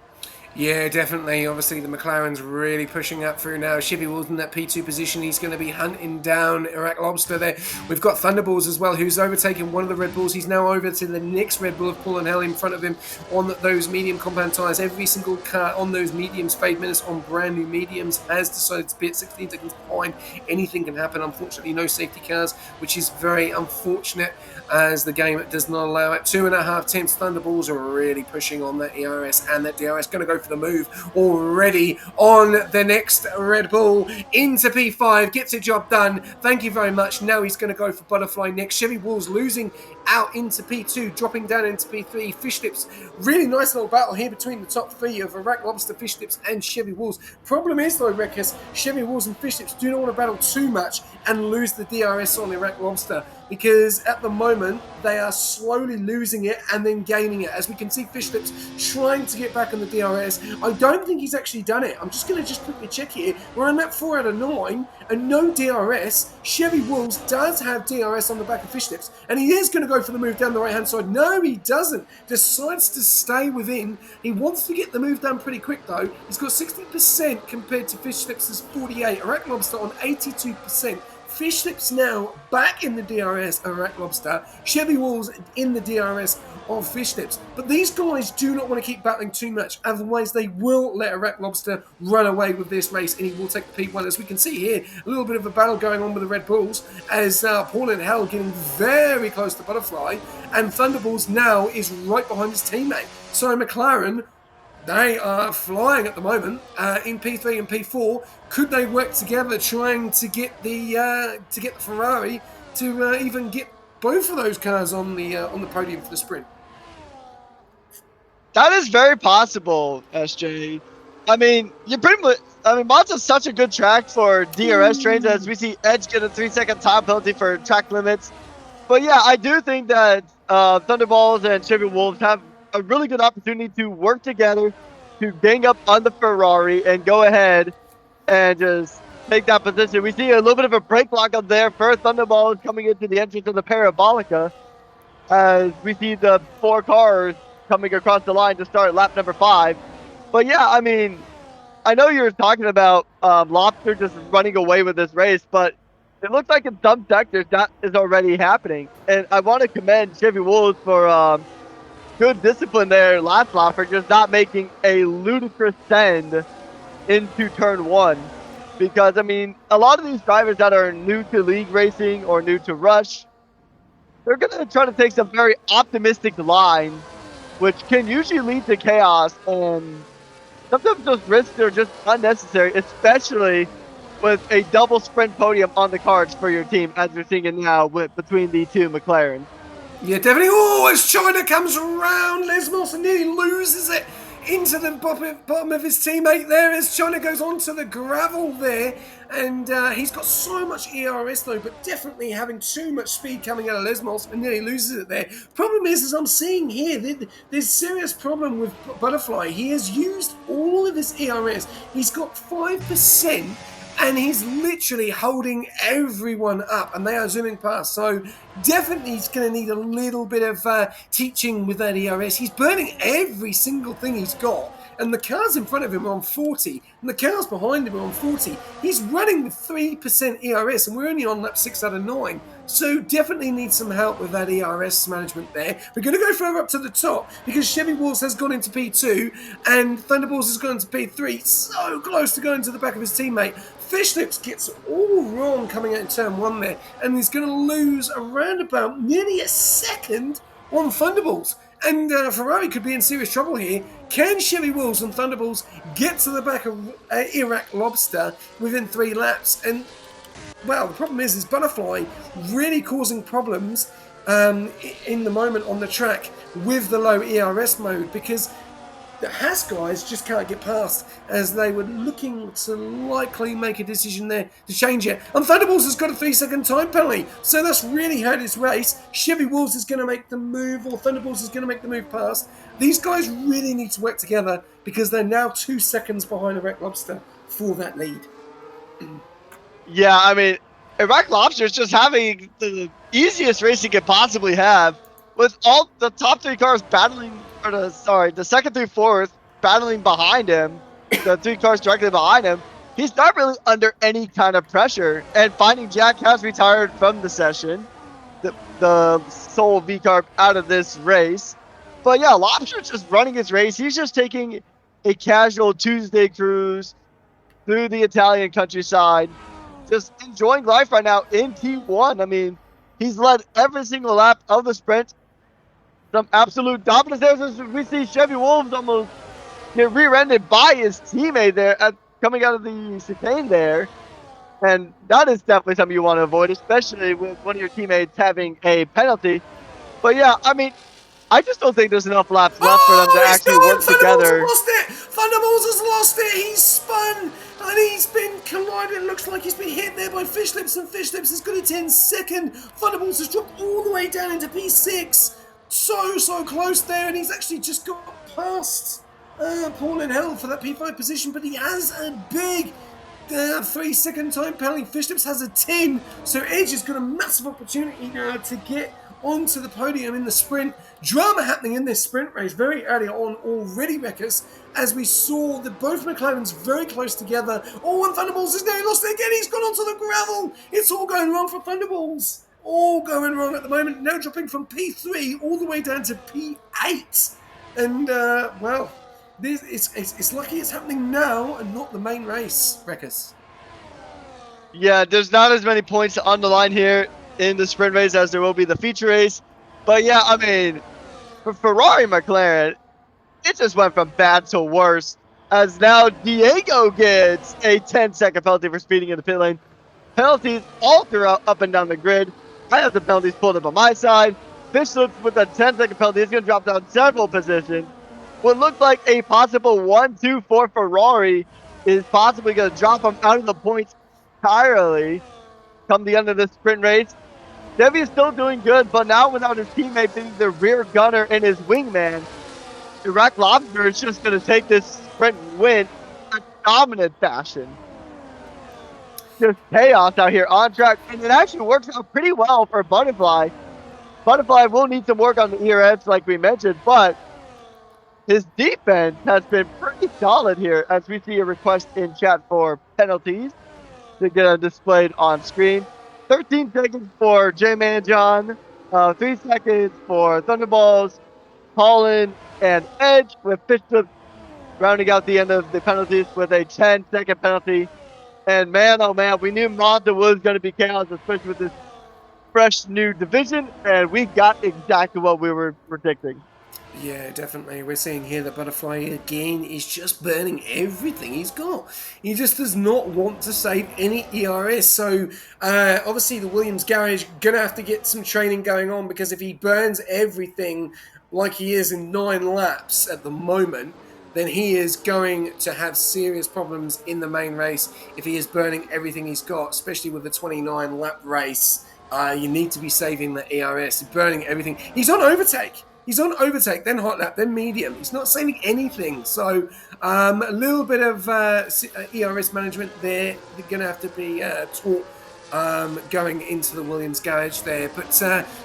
Yeah, definitely. Obviously, the McLaren's really pushing up through now. Shibby Wolf in that P2 position. He's going to be hunting down Iraq Lobster there. We've got Thunderballs as well, who's overtaken one of the Red Bulls. He's now over to the next Red Bull of Paul and Hell in front of him on those medium compound tyres. Every single car on those mediums, Fade Menace on brand new mediums, has decided to be at 16 seconds behind. Anything can happen. Unfortunately, no safety cars, which is very unfortunate as the game does not allow it. 2.5 tenths. Thunderballs are really pushing on that ERS, and that DRS going to go for the move already on the next Red Bull into P5. Gets the job done. Thank you very much. Now he's going to go for Butterfly next. Chevy Wolves losing out into P2, dropping down into P3. Fish Lips, really nice little battle here between the top three of Iraq Lobster, Fish Lips, and Chevy Wolves. Problem is, though, Rekus, Chevy Wolves and Fish Lips do not want to battle too much and lose the DRS on Iraq Lobster, because at the moment they are slowly losing it and then gaining it. As we can see, Fish Lips trying to get back on the DRS. I don't think he's actually done it. I'm just going to quickly check here. We're on that 4 out of 9 and no DRS. Chevy Wolves does have DRS on the back of Fish Lips, and he is going to go for the move down the right hand side. No, he doesn't. Decides to stay within. He wants to get the move done pretty quick though. He's got 60% compared to Fish Lips' 48. Iraq Lobster on 82%. Fish Lips now back in the DRS of Iraq Lobster. Chevy Wolves in the DRS of Fish Lips. But these guys do not want to keep battling too much. Otherwise, they will let Iraq Lobster run away with this race, and he will take the P1. As we can see here, a little bit of a battle going on with the Red Bulls, as Paul and Hell getting very close to Butterfly, and Thunderballs now is right behind his teammate. So McLaren, they are flying at the moment in P3 and P4. Could they work together trying to get the Ferrari to even get both of those cars on the podium for the sprint? That is very possible, SJ. I mean, Monza's such a good track for DRS trains, as we see Edge get a 3-second time penalty for track limits. But yeah, I do think that Thunderballs and Chevy Wolves have a really good opportunity to work together to gang up on the Ferrari and go ahead and just take that position. We see a little bit of a break lock up there for Thunderballs coming into the entrance of the Parabolica, as we see the 4 cars coming across the line to start lap number 5. But yeah, I mean, I know you're talking about Lobster just running away with this race, but it looks like in some sectors that is already happening. And I want to commend Chevy Wolves for good discipline there last lap for just not making a ludicrous send into turn 1. Because, I mean, a lot of these drivers that are new to league racing or new to Rush, they're going to try to take some very optimistic lines, which can usually lead to chaos. And sometimes those risks are just unnecessary, especially with a double sprint podium on the cards for your team, as we're seeing it now between the 2 McLarens. Yeah, definitely. Oh, as China comes around, Lesmos nearly loses it into the bottom of his teammate there, as China goes onto the gravel there. And he's got so much ERS though, but definitely having too much speed coming out of Lesmos and nearly loses it there. Problem is, as I'm seeing here, there's serious problem with Butterfly. He has used all of his ERS. He's got 5%. And he's literally holding everyone up, and they are zooming past. So definitely he's going to need a little bit of teaching with that ERS. He's burning every single thing he's got. And the cars in front of him are on 40, and the cars behind him are on 40. He's running with 3% ERS, and we're only on lap 6 out of 9. So definitely need some help with that ERS management there. We're going to go further up to the top, because Chevy Wolves has gone into P2, and Thunderballs has gone into P3. So close to going to the back of his teammate. Fish Lips gets all wrong coming out in turn 1 there, and he's going to lose around about nearly a second on Thunderballs. And Ferrari could be in serious trouble here. Can Chevy Wolves and Thunderballs get to the back of Iraq Lobster within 3 laps? And, well, the problem is Butterfly really causing problems in the moment on the track with the low ERS mode, because the Haas guys just can't get past, as they were looking to likely make a decision there to change it. And Thunderballs has got a 3-second time penalty, so that's really hurt his race. Chevy Wolves is going to make the move, or Thunderballs is going to make the move past. These guys really need to work together, because they're now 2 seconds behind Iraq Lobster for that lead. Yeah, I mean, Iraq Lobster's just having the easiest race he could possibly have, with all the top 3 cars battling, or the second through fourth battling behind him, the 3 cars directly behind him. He's not really under any kind of pressure, and finding Jack has retired from the session, the sole V carb out of this race. But yeah, Lobster's just running his race. He's just taking a casual Tuesday cruise through the Italian countryside, just enjoying life right now in T1. I mean, he's led every single lap of the sprint. Some absolute dominance there. As we see Chevy Wolves almost get rear-ended by his teammate there coming out of the chicane there. And that is definitely something you want to avoid, especially with one of your teammates having a penalty. But yeah, I mean, I just don't think there's enough laps left for them to It's actually gone! work Thunderbolts have together. lost it! Thunderbolts has lost it! He's spun! And he's been collided. It looks like he's been hit there by Fish Lips, and Fish Lips has got it in second. Thunderbolts has dropped all the way down into P6. So close there, and he's actually just got past Paul in Hell for that P5 position, but he has a big 3-second time penalty. Fish Lips has a 10, so Edge has got a massive opportunity now to get onto the podium in the sprint. Drama happening in this sprint race very early on already, Wreckers, as we saw the both McLarens very close together. Oh, and Thunderbolts has nearly lost it again. He's gone onto the gravel. It's all going wrong for Thunderbolts. All going wrong at the moment. Now dropping from P3 all the way down to P8. And, well, it's lucky it's happening now and not the main race, Wreckers. Yeah, there's not as many points on the line here in the sprint race as there will be the feature race. But yeah, I mean, for Ferrari McLaren, it just went from bad to worse, as now Diego gets a 10-second penalty for speeding in the pit lane. Penalties all throughout up and down the grid. I have the penalties pulled up on my side. Fish Lips with a 10-second penalty is going to drop down several positions. What looked like a possible 1-2 for Ferrari is possibly going to drop him out of the points entirely come the end of this sprint race. Chevy is still doing good, but now without his teammate being the rear gunner and his wingman, Iraq Lobster is just going to take this sprint win in a dominant fashion. Just chaos out here on track, and it actually works out pretty well for Butterfly. Butterfly will need some work on the ERS, like we mentioned, but his defense has been pretty solid here, as we see a request in chat for penalties to get displayed on screen. 13 seconds for J-Man John, 3 seconds for Thunderballs, Colin, and Edge, with Fish Lips rounding out the end of the penalties with a 10-second penalty. And man, oh man, we knew Monza was going to be chaos, especially with this fresh new division, and we got exactly what we were predicting. Yeah, definitely. We're seeing here that Butterfly again is just burning everything he's got. He just does not want to save any ERS. So obviously the Williams garage gonna have to get some training going on, because if he burns everything like he is in 9 laps at the moment, then he is going to have serious problems in the main race if he is burning everything he's got, especially with the 29 lap race. You need to be saving the ERS, burning everything. He's on overtake. He's on overtake, then hot lap, then medium. He's not saving anything. So a little bit of ERS management there. They're going to have to be taught going into the Williams garage there. But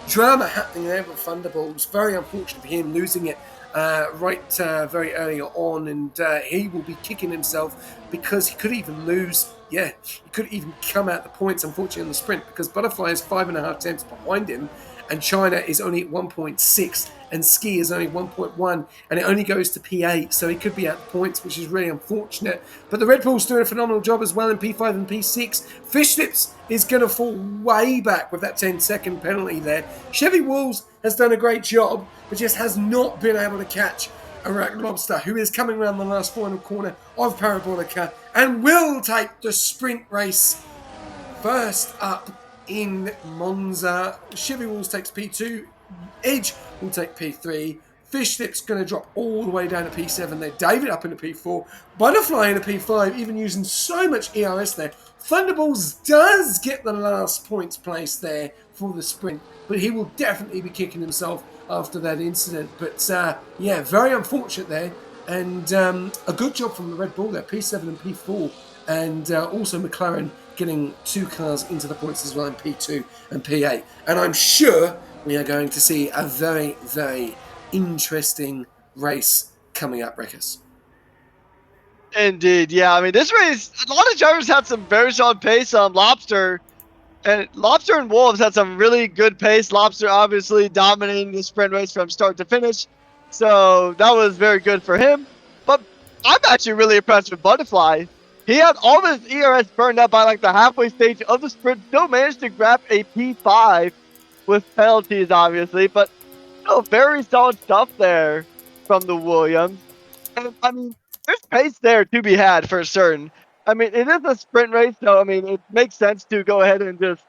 drama happening there with Thunderbolts. Very unfortunate for him losing it very early on. And he will be kicking himself, because he could even lose. Yeah, he could even come out the points, unfortunately, in the sprint, because Butterfly is 5.5 tenths behind him, and China is only at 1.6, and Ski is only 1.1, and it only goes to P8, so he could be out the points, which is really unfortunate. But the Red Bull's doing a phenomenal job as well in P5 and P6. Fish Lips is going to fall way back with that 10-second penalty there. Chevy Wolves has done a great job, but just has not been able to catch Iraq Lobster, who is coming around the last final corner of Parabolica and will take the sprint race. First up in Monza, Chevy Wolves takes P2, Edge will take P3, Fish Lips going to drop all the way down to P7 there, David up into P4, Butterfly into P5, even using so much ERS there. Thunderballs does get the last points place there for the sprint, but he will definitely be kicking himself after that incident. But yeah, very unfortunate there, and a good job from the Red Bull there, P7 and P4, and also McLaren getting 2 cars into the points as well in P2 and P8. And I'm sure we are going to see a very, very interesting race coming up, Rickers. Indeed, yeah. I mean, this race, a lot of drivers had some very strong pace. Lobster and Wolves had some really good pace. Lobster obviously dominating the sprint race from start to finish, so that was very good for him. But I'm actually really impressed with Butterfly. He had all of his ERS burned up by like the halfway stage of the sprint. Still managed to grab a P5 with penalties, obviously, but still very solid stuff there from the Williams. And I mean, there's pace there to be had for certain. I mean, it is a sprint race, so I mean, it makes sense to go ahead and just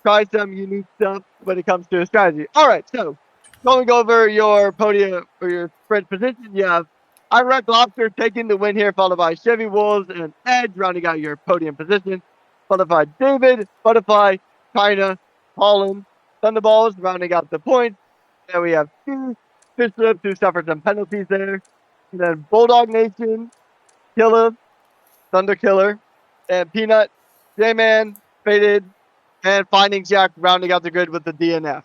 try some unique stuff when it comes to a strategy. All right, so going over your podium or your sprint position, you have Iraq Lobster taking the win here, followed by Chevy Wolves and Edge rounding out your podium position, followed by David, Butterfly, China, Holland, Thunderballs rounding out the points. Then we have two Fishlips who suffered some penalties there. And then Bulldog Nation, Killer, Thunder Killer, and Peanut, J-Man, Faded, and Finding Jack rounding out the grid with the DNF.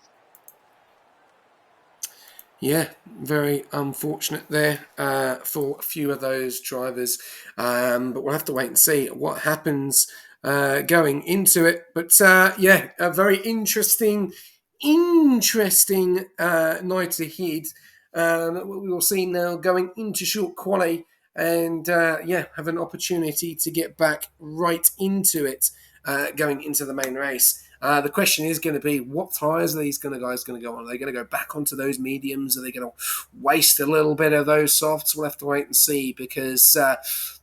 Yeah, very unfortunate there for a few of those drivers. But we'll have to wait and see what happens going into it. But yeah, a very interesting night ahead. We will see now going into short quali and yeah, have an opportunity to get back right into it going into the main race. The question is going to be, what tyres are these guys going to go on? Are they going to go back onto those mediums? Are they going to waste a little bit of those softs? We'll have to wait and see, because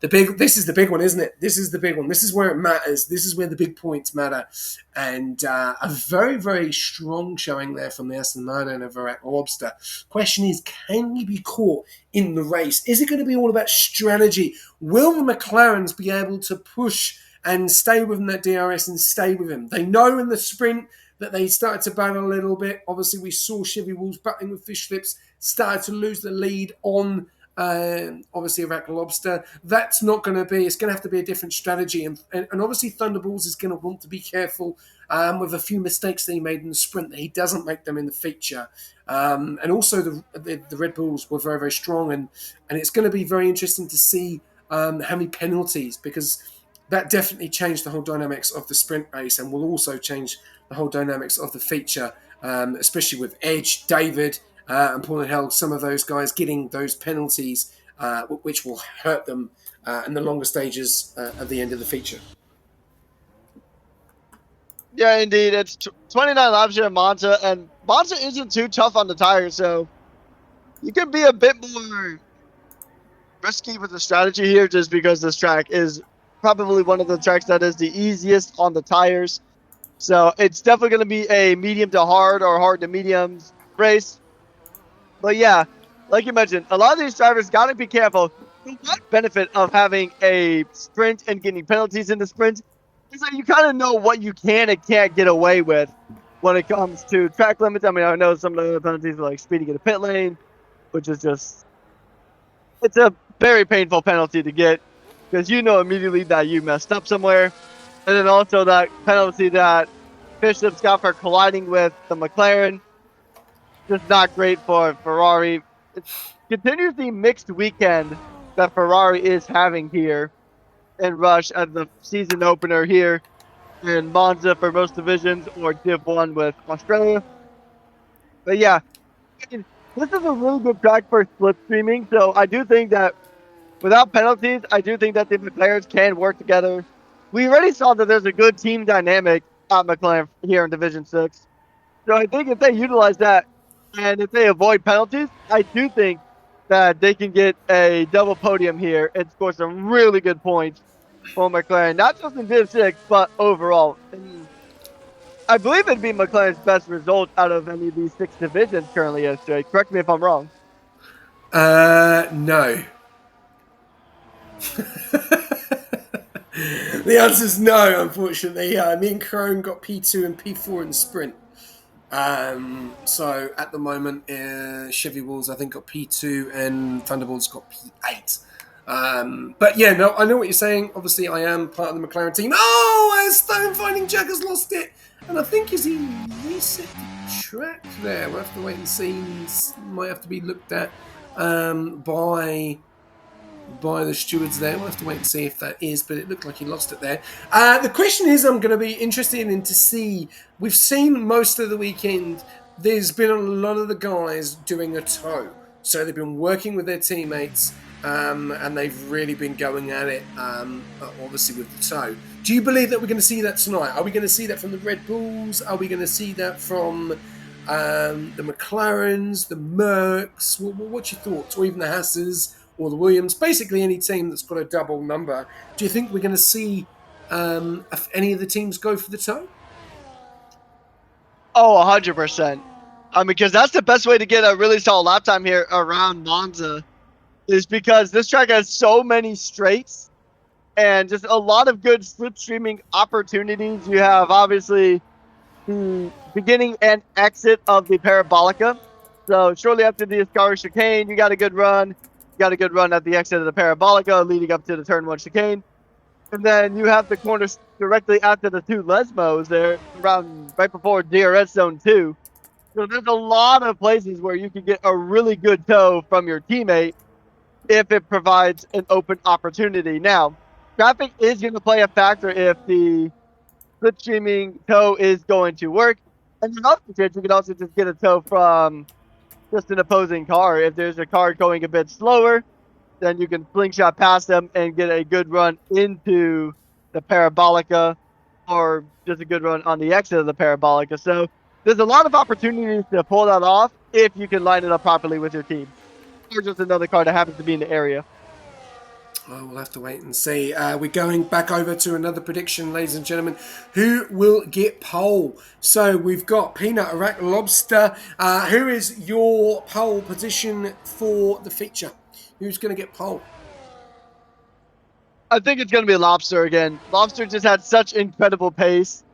this is the big one, isn't it? This is the big one. This is where it matters. This is where the big points matter. And a very, very strong showing there from the Aston Martin of Iraq Lobster. Question is, can he be caught in the race? Is it going to be all about strategy? Will the McLarens be able to push and stay with him, that DRS, and stay with him? They know in the sprint that they started to battle a little bit. Obviously, we saw Chevy Wolves battling with Fish Flips, started to lose the lead on obviously Iraq Lobster. That's not going to be, it's going to have to be a different strategy. And obviously Thunderballs is going to want to be careful with a few mistakes that he made in the sprint, that he doesn't make them in the feature. And also the Red Bulls were very, very strong. And it's going to be very interesting to see how many penalties, because that definitely changed the whole dynamics of the sprint race, and will also change the whole dynamics of the feature, especially with Edge, David, and Paul and Held, some of those guys getting those penalties, which will hurt them in the longer stages at the end of the feature. Yeah, indeed. It's 29 laps here in Monza, and Monza isn't too tough on the tires, so you can be a bit more risky with the strategy here, just because this track is probably one of the tracks that is the easiest on the tires. So it's definitely going to be a medium to hard or hard to mediums race. But yeah, like you mentioned, a lot of these drivers got to be careful. The one benefit of having a sprint and getting penalties in the sprint is that you kind of know what you can and can't get away with when it comes to track limits. I mean, I know some of the penalties are like speeding in the pit lane, which is just, it's a very painful penalty to get, because you know immediately that you messed up somewhere. And then also that penalty that Bishop's got for colliding with the McLaren, just not great for Ferrari. It continues the mixed weekend that Ferrari is having here in Rush as the season opener here in Monza for most divisions, or Div 1 with Australia. But yeah, this is a really good track for slipstreaming, so I do think that without penalties, I do think that the McLarens can work together. We already saw that there's a good team dynamic at McLaren here in Division 6. So I think if they utilize that, and if they avoid penalties, I do think that they can get a double podium here and score some really good points for McLaren, not just in Div 6, but overall. And I believe it'd be McLaren's best result out of any of these 6 divisions currently yesterday. Correct me if I'm wrong. No. The answer is no, unfortunately. Me and Crone got P2 and P4 in the sprint. So at the moment, Chevy Wolves, I think, got P2 and Thunderbolts got P8. But yeah, no, I know what you're saying. Obviously, I am part of the McLaren team. Oh, Stone Finding Jack has lost it. And I think, is he reset the track there? We'll have to wait and see. Might have to be looked at by the stewards there. We'll have to wait and see if that is, but it looked like he lost it there. The question is, I'm going to be interested in to see. We've seen most of the weekend, there's been a lot of the guys doing a tow. So they've been working with their teammates and they've really been going at it, obviously, with the tow. Do you believe that we're going to see that tonight? Are we going to see that from the Red Bulls? Are we going to see that from the McLarens, the Mercs? What's your thoughts? Or even the Hasses? Or the Williams, basically any team that's got a double number. Do you think we're going to see any of the teams go for the tow? Oh, 100%. Because that's the best way to get a really solid lap time here around Monza, is because this track has so many straights and just a lot of good slipstreaming opportunities. You have obviously the beginning and exit of the Parabolica. So shortly after the Ascari chicane, you got a good run. You got a good run at the exit of the Parabolica leading up to the turn 1 chicane. And then you have the corners directly after the 2 Lesmos there around right before DRS zone 2. So there's a lot of places where you can get a really good tow from your teammate if it provides an open opportunity. Now, traffic is going to play a factor if the slipstreaming tow is going to work. And in other cases, you can also just get a tow from just an opposing car. If there's a car going a bit slower, then you can slingshot past them and get a good run into the Parabolica or just a good run on the exit of the Parabolica. So there's a lot of opportunities to pull that off if you can line it up properly with your team. Or just another car that happens to be in the area. Well, we'll have to wait and see. We're going back over to another prediction, ladies and gentlemen. Who will get pole? So we've got Peanut, Iraq, Lobster. Who is your pole position for the feature? Who's going to get pole? I think it's going to be Lobster again. Lobster just had such incredible pace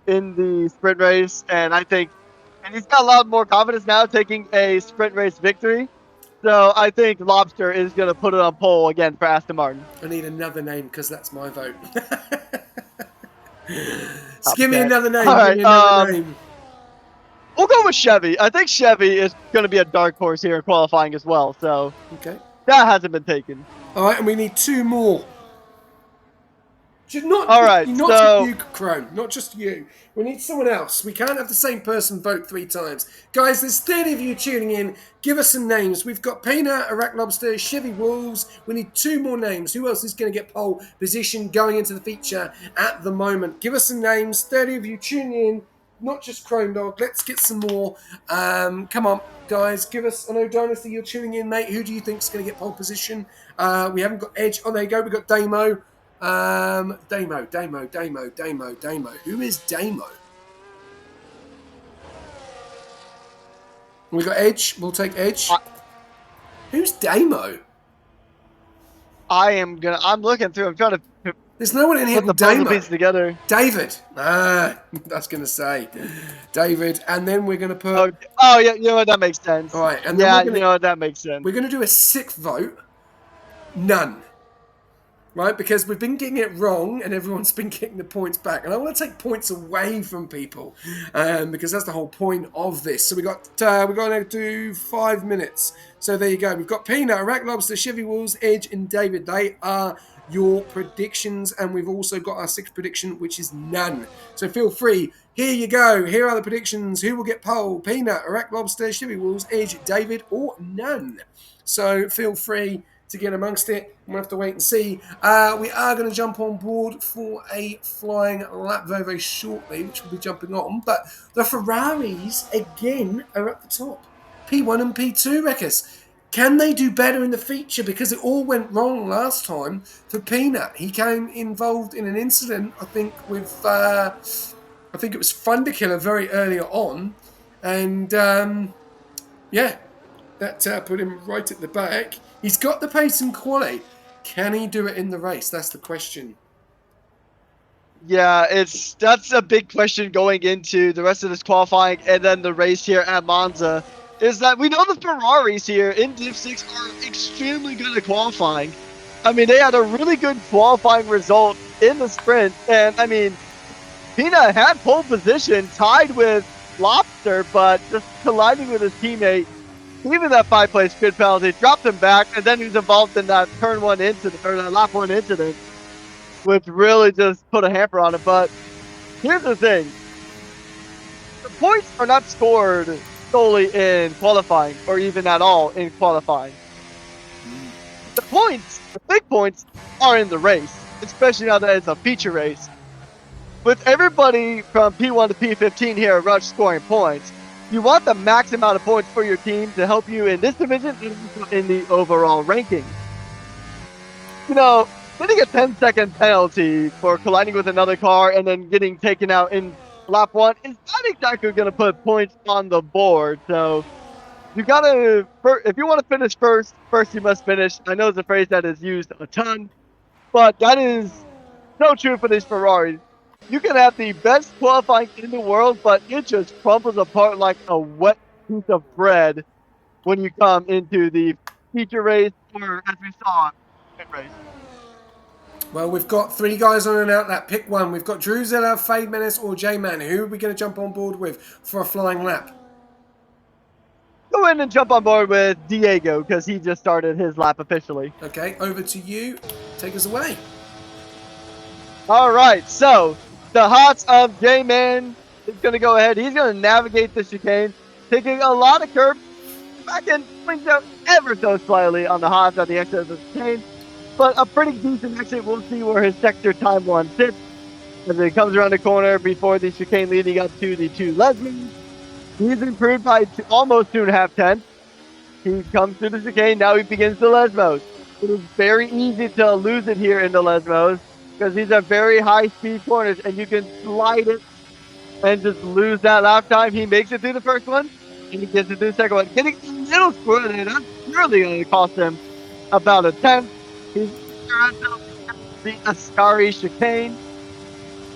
in the sprint race, and he's got a lot more confidence now taking a sprint race victory. So I think Lobster is going to put it on pole again for Aston Martin. I need another name because that's my vote. So give me another name. All right, give me another name. We'll go with Chevy. I think Chevy is going to be a dark horse here in qualifying as well. So okay, that hasn't been taken. All right, and we need 2 more. Not just you, Crone. Not just you. We need someone else. We can't have the same person vote 3 times. Guys, there's 30 of you tuning in. Give us some names. We've got Peanut, Iraq Lobster, Chevy Wolves. We need 2 more names. Who else is going to get pole position going into the feature at the moment? Give us some names. 30 of you tuning in. Not just Chrome Dog. Let's get some more. Come on, guys. Give us. I know, Dynasty, you're tuning in, mate. Who do you think is going to get pole position? We haven't got Edge. Oh, there you go. We've got Damo. Damo. Who is Damo? We got Edge. We'll take Edge. Who's Damo? I'm looking through. I'm trying to. There's no one in here put the Damo. pieces together. David. That's gonna say David, and then we're gonna put. Oh yeah, you know what? That makes sense. All right, and yeah, then you know what? That makes sense. We're gonna do a 6th vote. None. Right, because we've been getting it wrong and everyone's been getting the points back. And I want to take points away from people because that's the whole point of this. So we're going to do 5 minutes. So there you go. We've got Peanut, Iraq Lobster, Chevy Wolves, Edge and David. They are your predictions. And we've also got our 6th prediction, which is none. So feel free. Here you go. Here are the predictions. Who will get pole? Peanut, Iraq Lobster, Chevy Wolves, Edge, David or none. So feel free to get amongst it. We'll have to wait and see. We are going to jump on board for a flying lap very, very shortly, which we'll be jumping on. But the Ferraris, again, are at the top. P1 and P2, Wreckers. Can they do better in the feature? Because it all went wrong last time for Peanut. He came involved in an incident, I think, with... I think it was Thunderkiller very early on. And, yeah, that put him right at the back. He's got the pace and quality. Can he do it in the race? That's the question. Yeah, that's a big question going into the rest of this qualifying and then the race here at Monza. Is that we know the Ferraris here in Div 6 are extremely good at qualifying. I mean, they had a really good qualifying result in the sprint. And I mean, Pina had pole position tied with Lobster, but just colliding with his teammate, even that 5-place grid penalty, dropped him back, and then he was involved in that turn 1 incident, or that lap 1 incident, which really just put a hamper on it. But here's the thing. The points are not scored solely in qualifying, or even at all in qualifying. The points, the big points, are in the race, especially now that it's a feature race. With everybody from P1 to P15 here at Rush scoring points, you want the max amount of points for your team to help you in this division and in the overall ranking. You know, getting a 10-second penalty for colliding with another car and then getting taken out in lap 1 is not exactly going to put points on the board. So you gotta, if you want to finish first you must finish. I know it's a phrase that is used a ton, but that is so true for these Ferraris. You can have the best qualifying in the world, but it just crumbles apart like a wet piece of bread when you come into the feature race, or as we saw, pit race. Well, we've got 3 guys on and out that. Pick one. We've got Drew Zilla, Fade Menace, or J-Man. Who are we going to jump on board with for a flying lap? Go in and jump on board with Diego because he just started his lap officially. Okay, over to you. Take us away. All right, so the Hots of J-Man is going to go ahead. He's going to navigate the chicane, taking a lot of curves, back and swings out ever so slightly on the Hots at the exit of the chicane, but a pretty decent exit. We'll see where his sector time 1 sits as it comes around the corner before the chicane leading up to the 2 Lesmans. He's improved by almost 2.5 tenths. He comes through the chicane. Now he begins the Lesmos. It is very easy to lose it here in the Lesmos because these are very high-speed corners, and you can slide it and just lose that lap time. He makes it through the first one, and he gets it through the second one. Getting a little square there, that's really going to cost him about a tenth. He's the Ascari chicane.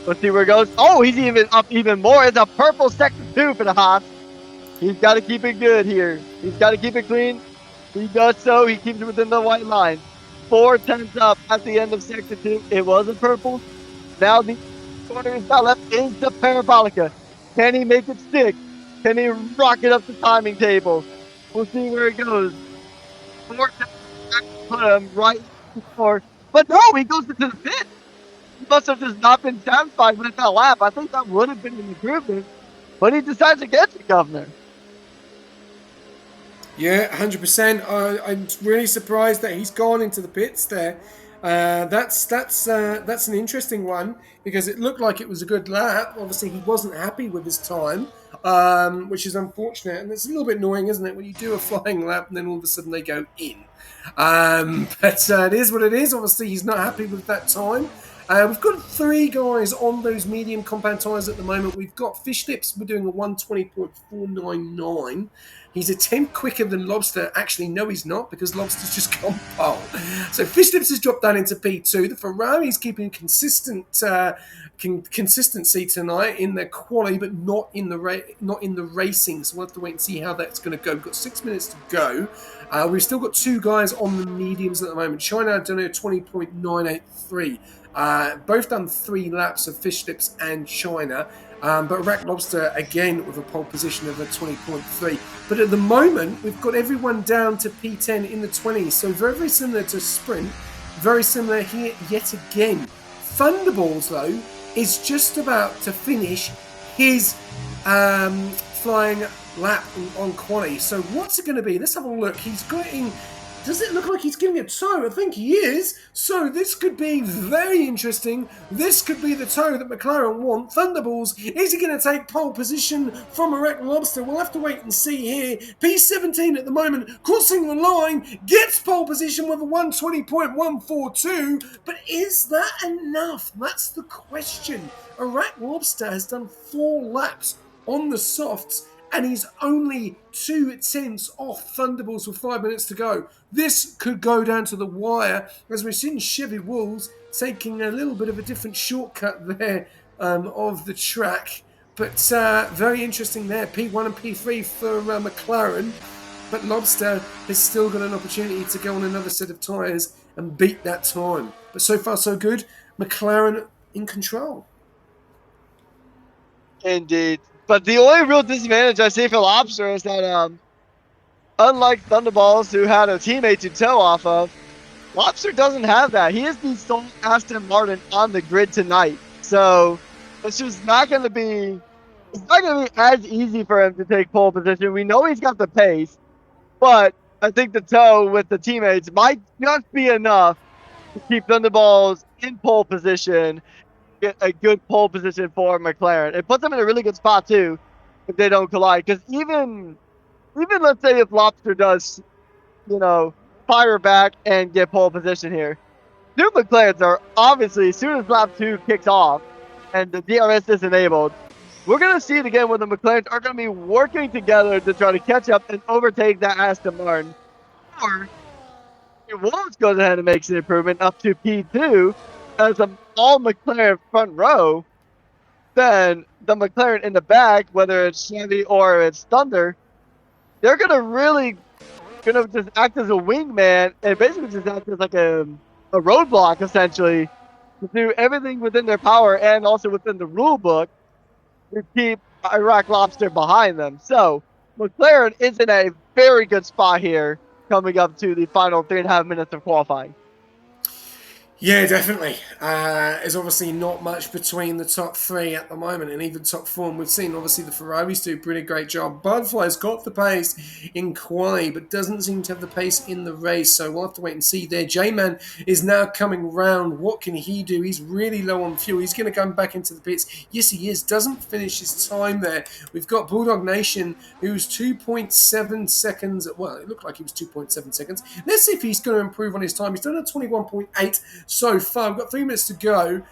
Let's see where it goes. Oh, he's even up even more. It's a purple sector 2 for the Haas. He's got to keep it good here. He's got to keep it clean. He does so. He keeps it within the white line. 4 tenths up at the end of sector 2. It was a purple. Now the corner is not left is the Parabolica. Can he make it stick? Can he rocket up the timing table? We'll see where it goes. 4 tenths put him right before. But no, he goes into the pit. He must have just not been satisfied with that lap. I think that would have been an improvement. But he decides against it, Governor. Yeah, 100%. I'm really surprised that he's gone into the pits there. That's an interesting one because it looked like it was a good lap. Obviously, he wasn't happy with his time, which is unfortunate. And it's a little bit annoying, isn't it, when you do a flying lap and then all of a sudden they go in. But it is what it is. Obviously, he's not happy with that time. We've got 3 guys on those medium compound tyres at the moment. We've got Fish Lips. We're doing a 120.499. He's a tenth quicker than Lobster. Actually, no, he's not, because Lobster's just gone pole. So Fish Lips has dropped down into P2. The Ferrari's keeping consistency tonight in the quali, but not in the racing. So we'll have to wait and see how that's going to go. We've got 6 minutes to go. We've still got 2 guys on the mediums at the moment. China done a 20.983. Both done 3 laps of Fish Lips and China. But Rack Lobster, again, with a pole position of a 20.3. But at the moment, we've got everyone down to P10 in the 20s. So very, very similar to Sprint. Very similar here yet again. Thunderballs, though, is just about to finish his flying lap on quali. So what's it going to be? Let's have a look. He's getting... Does it look like he's getting a tow? I think he is. So this could be very interesting. This could be the tow that McLaren want. Thunderballs, is he going to take pole position from Rack Lobster? We'll have to wait and see here. P17 at the moment, crossing the line, gets pole position with a 120.142. But is that enough? That's the question. Rack Lobster has done 4 laps on the softs, and he's only 2 tenths off Thunderballs with 5 minutes to go. This could go down to the wire, as we've seen Chevy Wolves taking a little bit of a different shortcut there of the track. But very interesting there. P1 and P3 for McLaren. but Lobster has still got an opportunity to go on another set of tyres and beat that time. But so far, so good. McLaren in control. Indeed. But the only real disadvantage I see for Lobster is that, unlike Thunderballs, who had a teammate to tow off of, Lobster doesn't have that. He is the sole Aston Martin on the grid tonight. So it's just not going to be. It's not going to be as easy for him to take pole position. We know he's got the pace, but I think the tow with the teammates might just be enough to keep Thunderballs in pole position, get a good pole position for McLaren. It puts them in a really good spot too if they don't collide. Because even let's say if Lobster does, fire back and get pole position here, two McLarens are obviously, as soon as lap 2 kicks off and the DRS is enabled, we're going to see it again where the McLarens are going to be working together to try to catch up and overtake that Aston Martin. Or if Wolves goes ahead and makes an improvement up to P2 as an all McLaren front row, then the McLaren in the back, whether it's Chevy or it's Thunder, they're going to really just act as a wingman and basically just act as like a roadblock essentially to do everything within their power and also within the rule book to keep Iraq Lobster behind them. So McLaren is in a very good spot here coming up to the final 3.5 minutes of qualifying. Yeah, definitely. There's obviously not much between the top 3 at the moment, and even top 4. And we've seen obviously the Ferraris do a pretty great job. Butterfly's got the pace in quali, but doesn't seem to have the pace in the race. So we'll have to wait and see there. J-Man is now coming round. What can he do? He's really low on fuel. He's going to come back into the pits. Yes, he is. Doesn't finish his time there. We've got Bulldog Nation, who's 2.7 seconds. Well, it looked like he was 2.7 seconds. Let's see if he's going to improve on his time. He's done a 21.8 so far. We've got 3 minutes to go.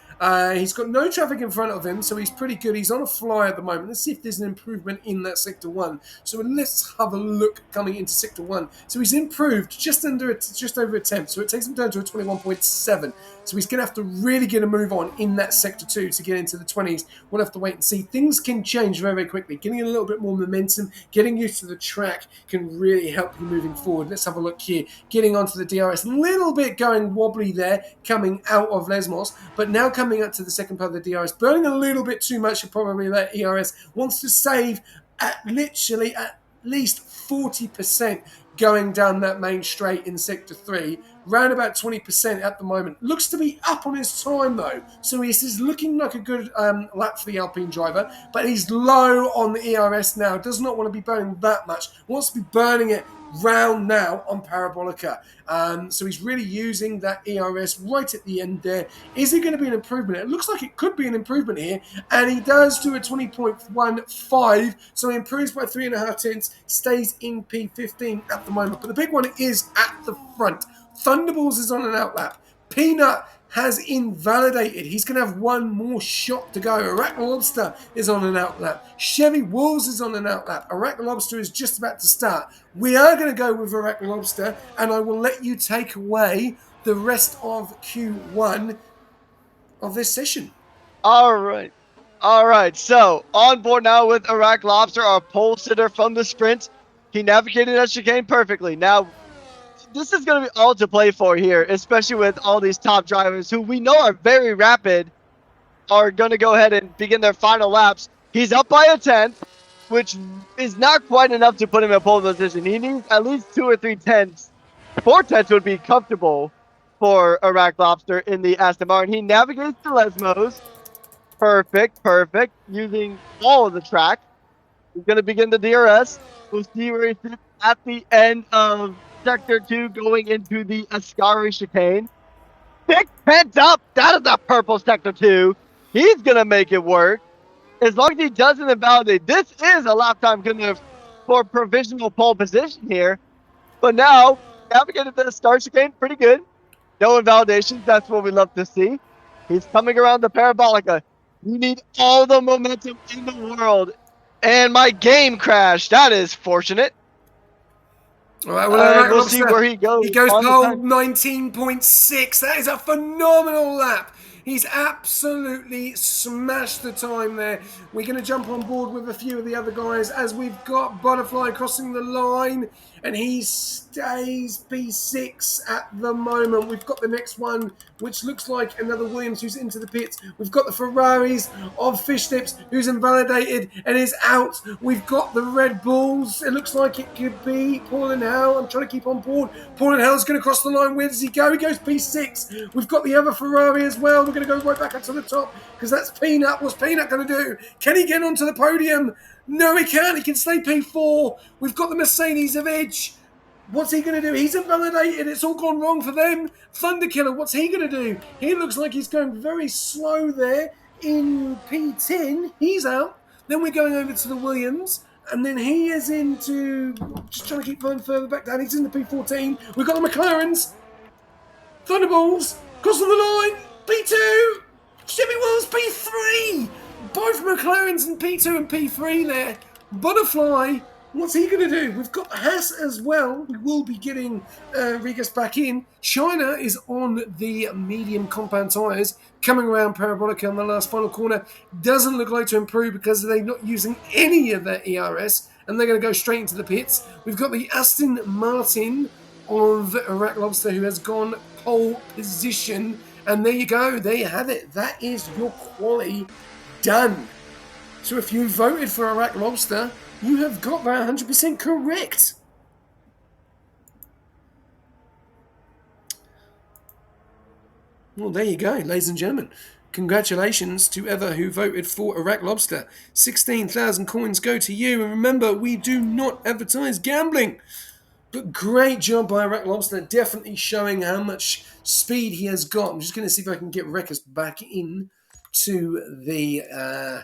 He's got no traffic in front of him, so he's pretty good. He's on a fly at the moment. Let's see if there's an improvement in that Sector 1. So let's have a look coming into Sector 1. So he's improved just over a tenth. So it takes him down to a 21.7. So he's going to have to really get a move on in that Sector 2 to get into the 20s. We'll have to wait and see. Things can change very, very quickly. Getting a little bit more momentum, getting used to the track can really help you moving forward. Let's have a look here. Getting onto the DRS. A little bit going wobbly there coming out of Lesmos, but now coming up to the second part of the DRS, burning a little bit too much, probably that ERS wants to save at least 40% going down that main straight in Sector 3. Round about 20% at the moment. Looks to be up on his time though. So he's looking like a good lap for the Alpine driver, but he's low on the ERS now. Does not want to be burning that much. Wants to be burning it round now on Parabolica. So he's really using that ERS right at the end there. Is it going to be an improvement? It looks like it could be an improvement here. And he does do a 20.15. So he improves by 3.5 tenths. Stays in P15 at the moment. But the big one is at the front. Thunderballs is on an outlap. Peanut has invalidated. He's going to have one more shot to go. Iraq Lobster is on an outlap. Chevy Wolves is on an outlap. Iraq Lobster is just about to start. We are going to go with Iraq Lobster, and I will let you take away the rest of Q1 of this session. All right. So on board now with Iraq Lobster, our pole sitter from the sprint. He navigated that chicane perfectly. Now, this is going to be all to play for here, especially with all these top drivers who we know are very rapid, are going to go ahead and begin their final laps. He's up by a tenth, which is not quite enough to put him in pole position. He needs at least 2 or 3 tenths. 4 tenths would be comfortable for Iraq Lobster in the Aston Martin. He navigates the Lesmos. Perfect. Using all of the track. He's going to begin the DRS. We'll see where he sits at the end of Sector 2 going into the Ascari chicane. 6 tenths up. That is a purple Sector 2. He's going to make it work. As long as he doesn't invalidate. This is a lap time for provisional pole position here. But now, navigated the start chicane pretty good. No invalidations. That's what we love to see. He's coming around the Parabolica. You need all the momentum in the world. And my game crashed. That is fortunate. All right, well, we'll see where he goes. He goes pole 19.6. That is a phenomenal lap. He's absolutely smashed the time there. We're going to jump on board with a few of the other guys as we've got Butterfly crossing the line, and he stays P6 at the moment. We've got the next one, which looks like another Williams who's into the pits. We've got the Ferraris of Fishtips who's invalidated and is out. We've got the Red Bulls. It looks like it could be Paul and Hal. I'm trying to keep on board. Paul and Hal's going to cross the line. Where does he go? He goes P6. We've got the other Ferrari as well. We're going to go right back up to the top because that's Peanut. What's Peanut going to do? Can he get onto the podium? No, he can't. He can stay P4. We've got the Mercedes of Edge. What's he going to do? He's invalidated. It's all gone wrong for them. Thunderkiller, what's he going to do? He looks like he's going very slow there in P10. He's out. Then we're going over to the Williams. And then he is into... Just trying to keep going further back down. He's in the P14. We've got the McLarens. Thunderbolts. Crossing the line. P2. Chevy Wells P3. Both McLarens in P2 and P3 there. Butterfly. What's he going to do? We've got Haas as well. We will be getting Rigas back in. China is on the medium compound tyres, coming around Parabolica on the last final corner. Doesn't look like to improve because they're not using any of their ERS, and they're going to go straight into the pits. We've got the Aston Martin of Iraq Lobster, who has gone pole position. And there you go. There you have it. That is your quali done. So if you voted for Iraq Lobster, you have got that 100% correct. Well, there you go, ladies and gentlemen. Congratulations to ever who voted for Iraq Lobster. 16,000 coins go to you. And remember, we do not advertise gambling. But great job by Iraq Lobster. Definitely showing how much speed he has got. I'm just going to see if I can get Rekus back in to the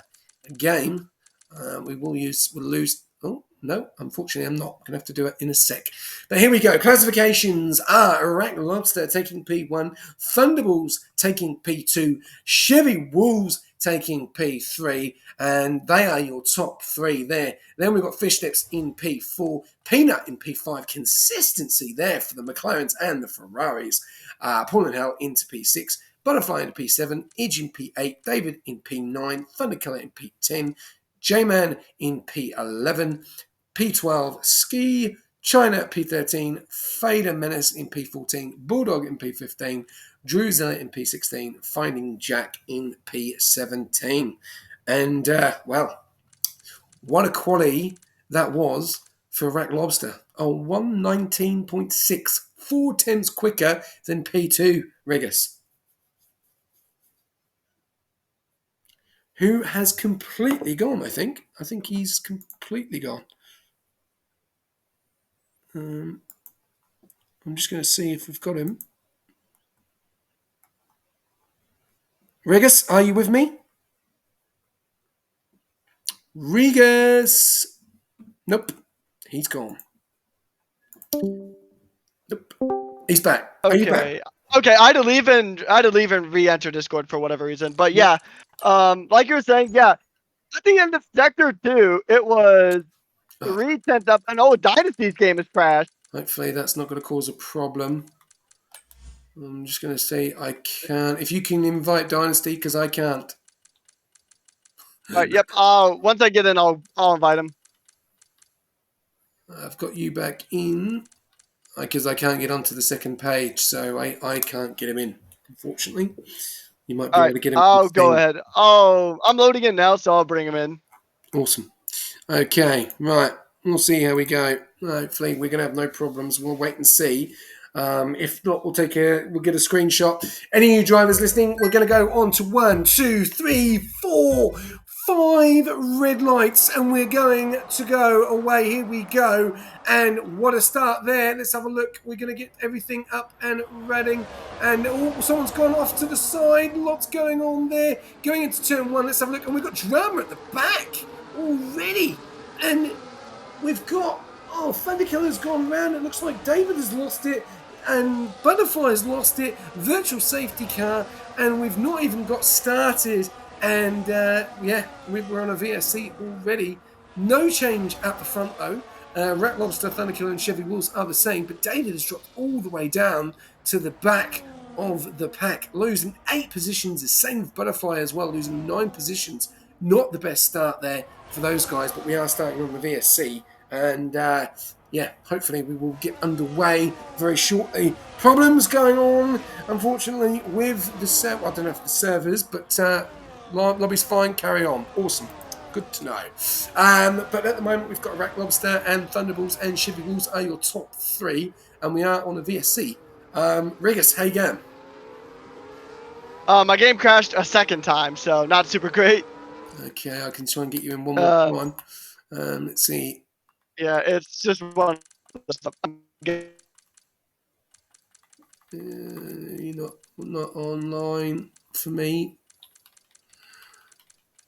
game. We'll lose. Oh, no, unfortunately, I'm not. Going to have to do it in a sec. But here we go. Classifications are Iraq Lobster taking P1, Thunderballs taking P2, Chevy Wolves taking P3, and they are your top three there. Then we've got Fish Steps in P4, Peanut in P5. Consistency there for the McLarens and the Ferraris. Paul and Hal into P6. Butterfly into P7, Edge in P8, David in P9, Thunderkiller in P10, J-Man in P11, P12, Ski, China P13, Fader Menace in P14, Bulldog in P15, Druzilla in P16, Finding Jack in P17. And, well, what a quality that was for Iraq Lobster. A 119.6, 4 tenths quicker than P2, Regus. Who has completely gone, I think. I think he's completely gone. I'm just going to see if we've got him. Regus, are you with me? Regus! Nope. He's gone. Nope. He's back. Okay. Are you back? Okay, I had to leave and re-enter Discord for whatever reason. But yeah, like you were saying, yeah, at the end of Sector 2, it was 3 tenths up. And Dynasty's game is crashed. Hopefully that's not going to cause a problem. I'm just going to say I can't. If you can invite Dynasty, because I can't. All right, yep. Once I get in, I'll invite him. I've got you back in. Because I can't get onto the second page, so I can't get him in, unfortunately. You might be able to get him in. I'll go ahead. Oh, I'm loading in now, so I'll bring him in. Awesome. Okay, right. We'll see how we go. Hopefully, we're going to have no problems. We'll wait and see. If not, we'll get a screenshot. Any of you drivers listening, we're going to go on to 1, 2, 3, 4, 5 red lights, and we're going to go away. Here we go. And what a start there. Let's have a look. We're going to get everything up and running. And someone's gone off to the side. Lots going on there. Going into turn 1. Let's have a look. And we've got drama at the back already. And we've got... Oh, Thunderkiller's gone round. It looks like David has lost it. And Butterfly's lost it. Virtual safety car. And we've not even got started. And, yeah, we're on a VSC already. No change at the front, though. Rat Lobster, Thunderkiller, and Chevy Wolves are the same. But David has dropped all the way down to the back of the pack, losing 8 positions. The same with Butterfly as well, losing 9 positions. Not the best start there for those guys, but we are starting on the VSC. And hopefully we will get underway very shortly. Problems going on, unfortunately, with the I don't know if the servers, but lobby's fine. Carry on. Awesome. Good to know. But at the moment, we've got Rack Lobster and Thunderballs and Shivy Wolves are your top 3, and we are on a VSC. Regus, how you going? My game crashed a second time, so not super great. Okay, I can try and get you in one more time. Let's see. Yeah, it's just one. You're not online for me.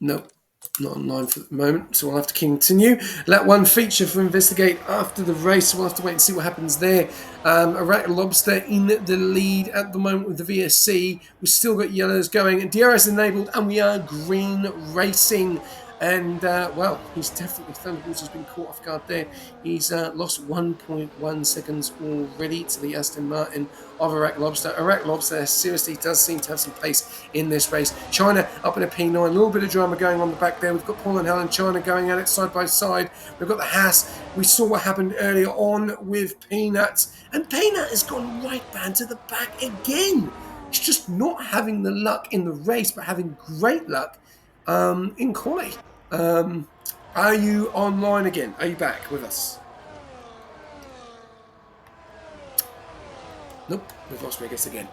Nope. Not online for the moment, so we'll have to continue. Let one feature for Investigate after the race. We'll have to wait and see what happens there. Iraq Lobster in the lead at the moment with the VSC. We've still got yellows going, and DRS enabled, and we are green racing. And, he's definitely, Thunderbolts has been caught off guard there. He's lost 1.1 seconds already to the Aston Martin of Iraq Lobster. Iraq Lobster seriously does seem to have some pace in this race. China up in a P9, a little bit of drama going on the back there. We've got Paul and Helen China going at it side by side. We've got the Haas. We saw what happened earlier on with Peanuts. And Peanut has gone right band to the back again. He's just not having the luck in the race, but having great luck in quali. Are you online again? Are you back with us? Nope, we've lost Regus again.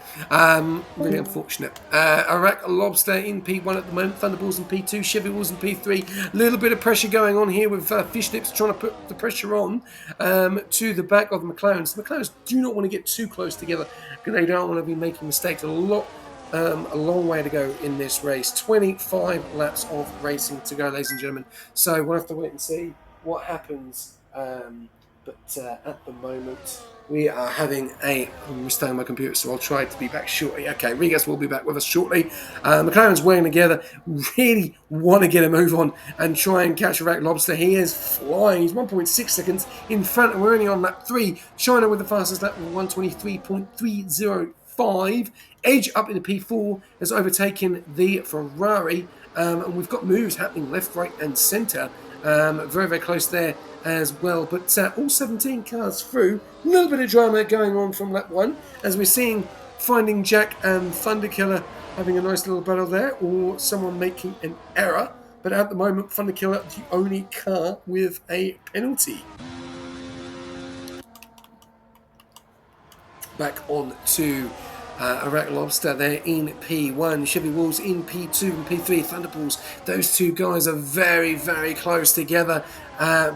Really unfortunate. Iraq Lobster in P1 at the moment, Thunderballs in P2, Chevy Wolves in P3. A little bit of pressure going on here with Fish Lips trying to put the pressure on to the back of the McLarens. The McLarens do not want to get too close together because they don't want to be making mistakes. A long way to go in this race. 25 laps of racing to go, ladies and gentlemen. So we'll have to wait and see what happens. But at the moment, we are having I'm restarting my computer, so I'll try to be back shortly. Okay, Regas will be back with us shortly. McLaren's working together. Really want to get a move on and try and catch a Rack Lobster. He is flying. He's 1.6 seconds in front, and we're only on lap 3. China with the fastest lap of 1:23.305. Edge up in the P4 has overtaken the Ferrari, and we've got moves happening left, right, and centre. Very, very close there as well. But all 17 cars through. A little bit of drama going on from lap 1, as we're seeing Finding Jack and Thunderkiller having a nice little battle there, or someone making an error. But at the moment, Thunderkiller, the only car with a penalty. Back on to Iraq Lobster there in P1, Chevy Wolves in P2 and P3, Thunderballs. Those two guys are very, very close together.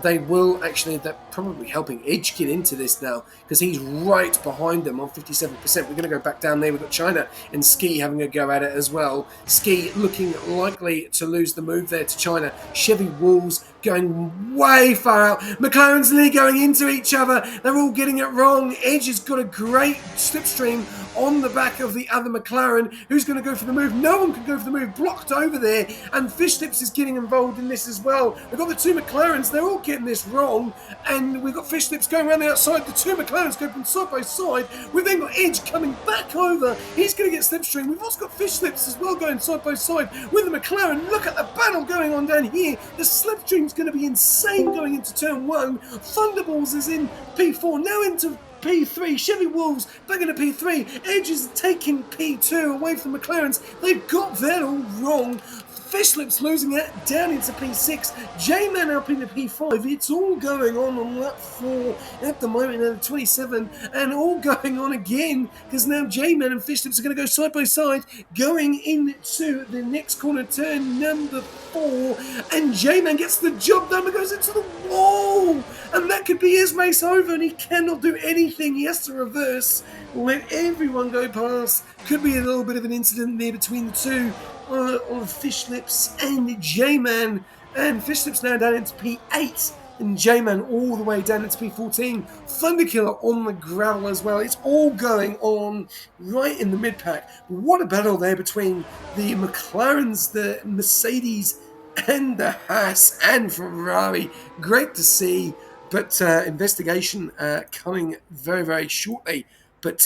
They will actually, they're probably helping Edge get into this now because he's right behind them on 57%. We're going to go back down there. We've got China and Ski having a go at it as well. Ski looking likely to lose the move there to China. Chevy Wolves going way far out. McLaren's nearly going into each other. They're all getting it wrong. Edge has got a great slipstream on the back of the other McLaren. Who's going to go for the move? No one can go for the move. Blocked over there. And Fish Lips is getting involved in this as well. We've got the two McLarens. They're all getting this wrong. And we've got Fish Lips going around the outside. The two McLarens go from side by side. We've then got Edge coming back over. He's going to get slipstream. We've also got Fish Lips as well going side by side with the McLaren. Look at the battle going on down here. The slipstream's going to be insane going into turn 1. Thunderballs is in P4. Now into P3, Chevy Wolves back into P3. Edge is taking P2 away from the McLarens. They've got that all wrong. Fish Lips losing it down into P6. J-Man up into P5. It's all going on lap 4 at the moment at 27, and all going on again because now J-Man and Fish Lips are going to go side by side going into the next corner, turn number 4, and J-Man gets the job done but goes into the wall, and that could be his race over, and he cannot do anything. He has to reverse, let everyone go past. Could be a little bit of an incident there between the two of Fish Lips and J-Man, and Fish Lips now down into P8 and J-Man all the way down into P14. Thunderkiller on the gravel as well. It's all going on right in the mid-pack. What a battle there between the McLarens, the Mercedes and the Haas and Ferrari. Great to see, but investigation coming very, very shortly. But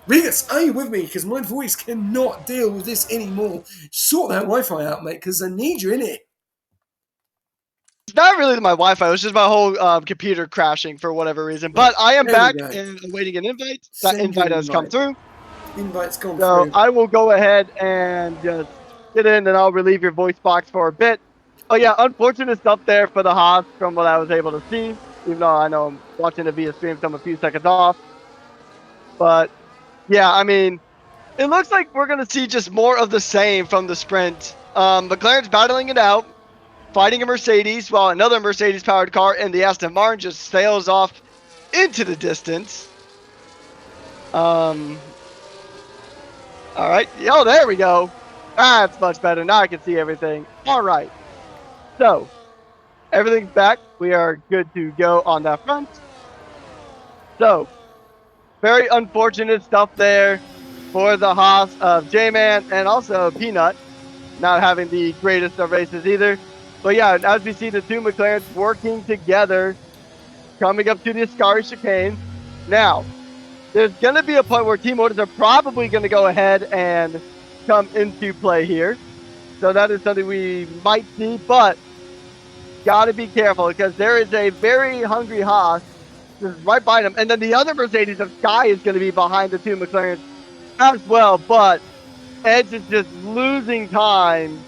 Regus, are you with me? Because my voice cannot deal with this anymore. Sort that Wi-Fi out, mate, because I need you in it. It's not really my Wi-Fi. It was just my whole computer crashing for whatever reason. But I am back and awaiting an invite. That invite has come through. Invite's gone So through. I will go ahead and just get in, and I'll relieve your voice box for a bit. Oh yeah, unfortunate stuff there for the Haas from what I was able to see. Even though I know I'm watching it via stream, so I'm a few seconds off. But yeah, I mean, it looks like we're gonna see just more of the same from the sprint. McLaren's battling it out, fighting a Mercedes, while another Mercedes-powered car and the Aston Martin just sails off into the distance. All right. Oh, there we go. That's much better. Now I can see everything. All right. So, everything's back. We are good to go on that front. So, very unfortunate stuff there for the Haas of J-Man and also Peanut not having the greatest of races either. But yeah, as we see the two McLarens working together, coming up to the Ascari chicane. Now, there's going to be a point where team orders are probably going to go ahead and come into play here. So that is something we might see, but got to be careful because there is a very hungry Haas just right by them. And then the other Mercedes of Sky is going to be behind the two McLarens as well. But Edge is just losing time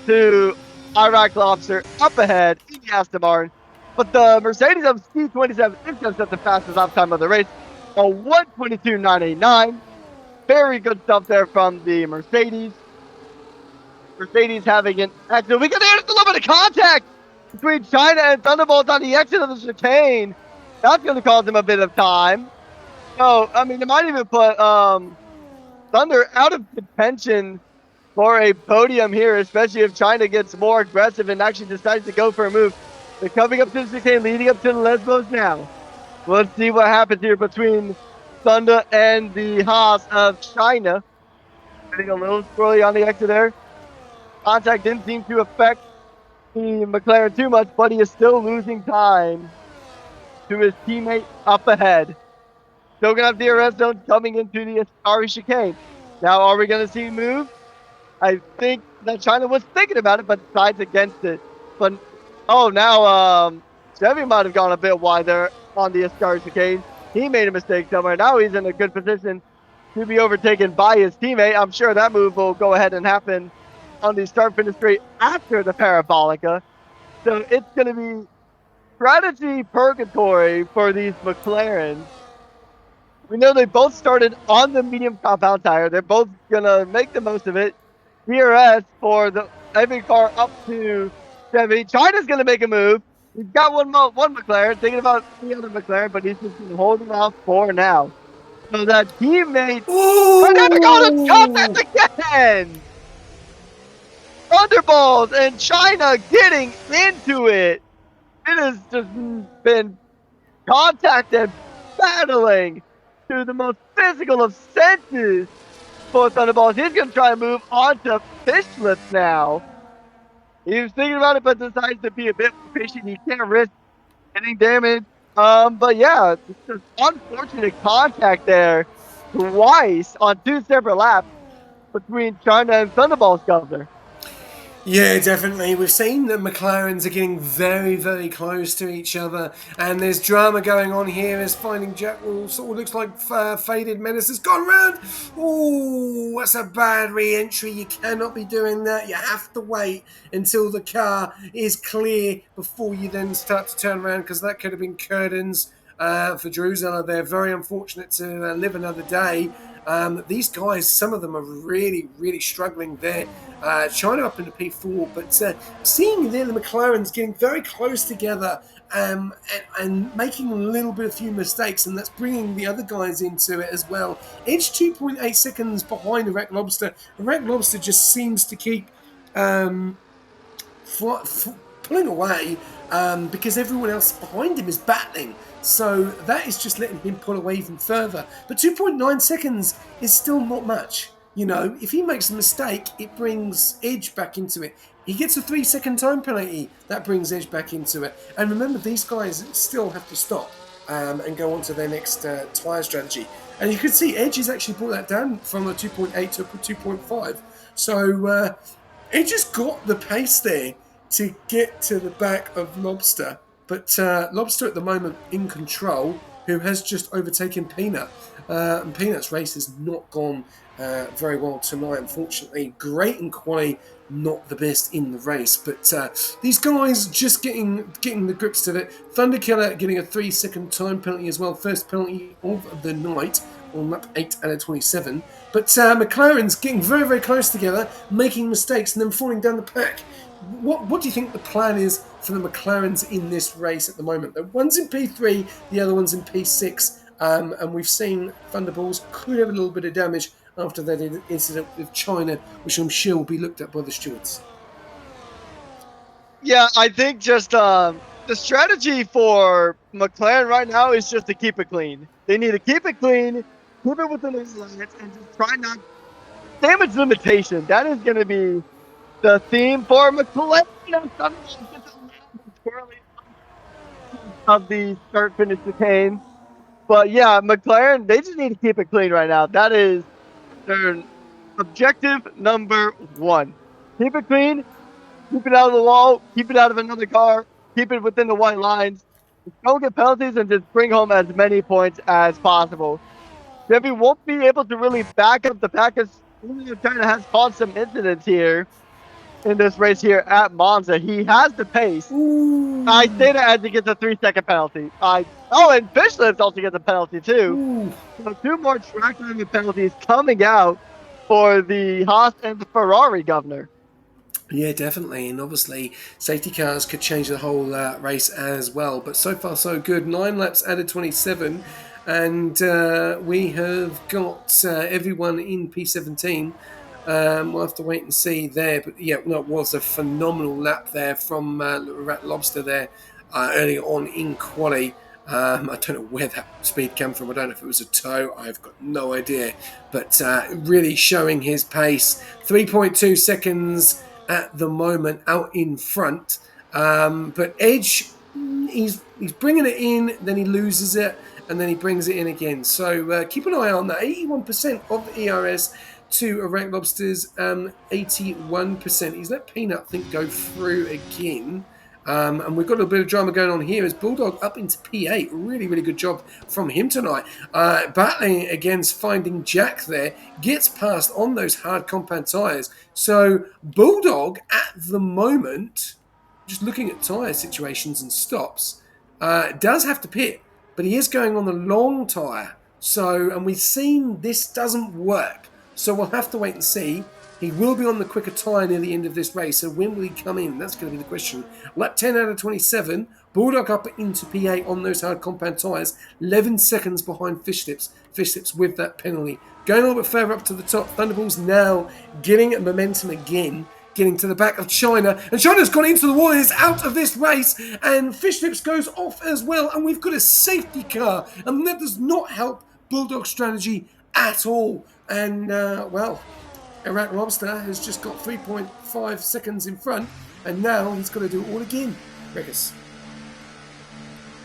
to Iraq Lobster up ahead in the Aston Martin. But the Mercedes of C27 is going to set the fastest lap time of the race, a 1:22.989. Very good stuff there from the Mercedes. Mercedes having an accident. We can hear a little bit of contact between China and Thunderbolts on the exit of the chicane. That's going to cause them a bit of time. So, I mean, they might even put Thunder out of contention for a podium here, especially if China gets more aggressive and actually decides to go for a move. They're coming up to the chicane, leading up to the Lesbos now. Let's see what happens here between Thunder and the Haas of China. Getting a little squirrely on the exit there. Contact didn't seem to affect the McLaren too much, but he is still losing time to his teammate up ahead. Still going to have DRS zones coming into the Ascari chicane. Now, are we going to see move? I think that China was thinking about it, but decides against it. But, oh, now Chevy might have gone a bit wider on the Ascari chicane. He made a mistake somewhere. Now he's in a good position to be overtaken by his teammate. I'm sure that move will go ahead and happen on the start-finish straight after the Parabolica. So it's going to be strategy purgatory for these McLarens. We know they both started on the medium compound tire. They're both going to make the most of it. DRS for the every car up to 70. China's going to make a move. He's got one McLaren, thinking about the other McLaren, but he's just going to hold him off for now. So that teammate are never going to contact again. Thunderbolts and China getting into it. It has just been contact and battling to the most physical of senses for Thunderbolts. He's going to try and move on to Fishlets now. He was thinking about it, but decides to be a bit more patient. He can't risk getting damage. But yeah, it's just unfortunate contact there twice on two separate laps between China and Thunderbolts, Governor. Yeah, definitely. We've seen that McLarens are getting very, very close to each other, and there's drama going on here as Finding Jack will sort of looks like Faded Menace has gone round. Oh, that's a bad re-entry. You cannot be doing that. You have to wait until the car is clear before you then start to turn around, because that could have been curtains for Drusilla. They're very unfortunate to live another day. These guys, some of them are really, really struggling there. China up into P4, but seeing there the McLarens getting very close together and making a little bit of few mistakes, and that's bringing the other guys into it as well. Edge 2.8 seconds behind Iraq Lobster. Iraq Lobster just seems to keep pulling away because everyone else behind him is battling. So that is just letting him pull away even further. But 2.9 seconds is still not much. You know, if he makes a mistake, it brings Edge back into it. He gets a 3-second time penalty. That brings Edge back into it. And remember, these guys still have to stop. and go on to their next tyre strategy. And you can see Edge has actually brought that down from a 2.8 to a 2.5. So Edge has got the pace there to get to the back of Lobster. But Lobster at the moment in control, who has just overtaken Peanut. And Peanut's race has not gone very well tonight, unfortunately. Great in quali, not the best in the race. But these guys just getting the grips to it. Thunderkiller getting a 3-second time penalty as well. First penalty of the night on lap 8 out of 27. But McLaren's getting very, very close together, making mistakes and then falling down the pack. What do you think the plan is for the McLarens in this race at the moment? The one's in P3, the other one's in P6, and we've seen Thunderballs could have a little bit of damage after that incident with China, which I'm sure will be looked at by the stewards. Yeah, I think just the strategy for McLaren right now is just to keep it clean. They need to keep it clean, keep it within his limits, and just try not damage limitation. That is going to be the theme for McLaren. Of the start finish chicane. But yeah, McLaren, they just need to keep it clean right now. That is their objective number one. Keep it clean, keep it out of the wall, keep it out of another car, keep it within the white lines. Don't get penalties and just bring home as many points as possible. Chevy won't be able to really back up the pack as China has caused some incidents here in this race here at Monza. He has the pace. Ooh. I say that as he gets a 3-second penalty. And Fishlips also gets a penalty too. Ooh. So 2 more track limit penalties coming out for the Haas and the Ferrari governor. Yeah, definitely. And obviously, safety cars could change the whole race as well. But so far, so good. 9 laps out of 27. And we have got everyone in P17. We'll have to wait and see there. But yeah, no, it was a phenomenal lap there from Rat Lobster there early on in quali. I don't know where that speed came from. I don't know if it was a toe. I've got no idea. But really showing his pace. 3.2 seconds at the moment out in front. But Edge, he's bringing it in, then he loses it, and then he brings it in again. So keep an eye on that. 81% of the ERS to Iraq Lobster's 81%. He's let Peanut, I think, go through again. And we've got a bit of drama going on here as Bulldog up into P8. Really, really good job from him tonight. Battling against Finding Jack there. Gets past on those hard compound tyres. So Bulldog at the moment, just looking at tyre situations and stops, does have to pit. But he is going on the long tyre. So, and we've seen this doesn't work. So we'll have to wait and see. He will be on the quicker tyre near the end of this race, so when will he come in? That's going to be the question. Lap 10 out of 27, Bulldog up into P8 on those hard compound tyres, 11 seconds behind Fishlips. Fishlips with that penalty. Going a little bit further up to the top, Thunderballs now getting momentum again, getting to the back of China, and China's gone into the wall and is out of this race, and Fishlips goes off as well, and we've got a safety car, and that does not help Bulldog strategy at all. And, well, Iraq Lobster has just got 3.5 seconds in front, and now he's got to do it all again. Regus.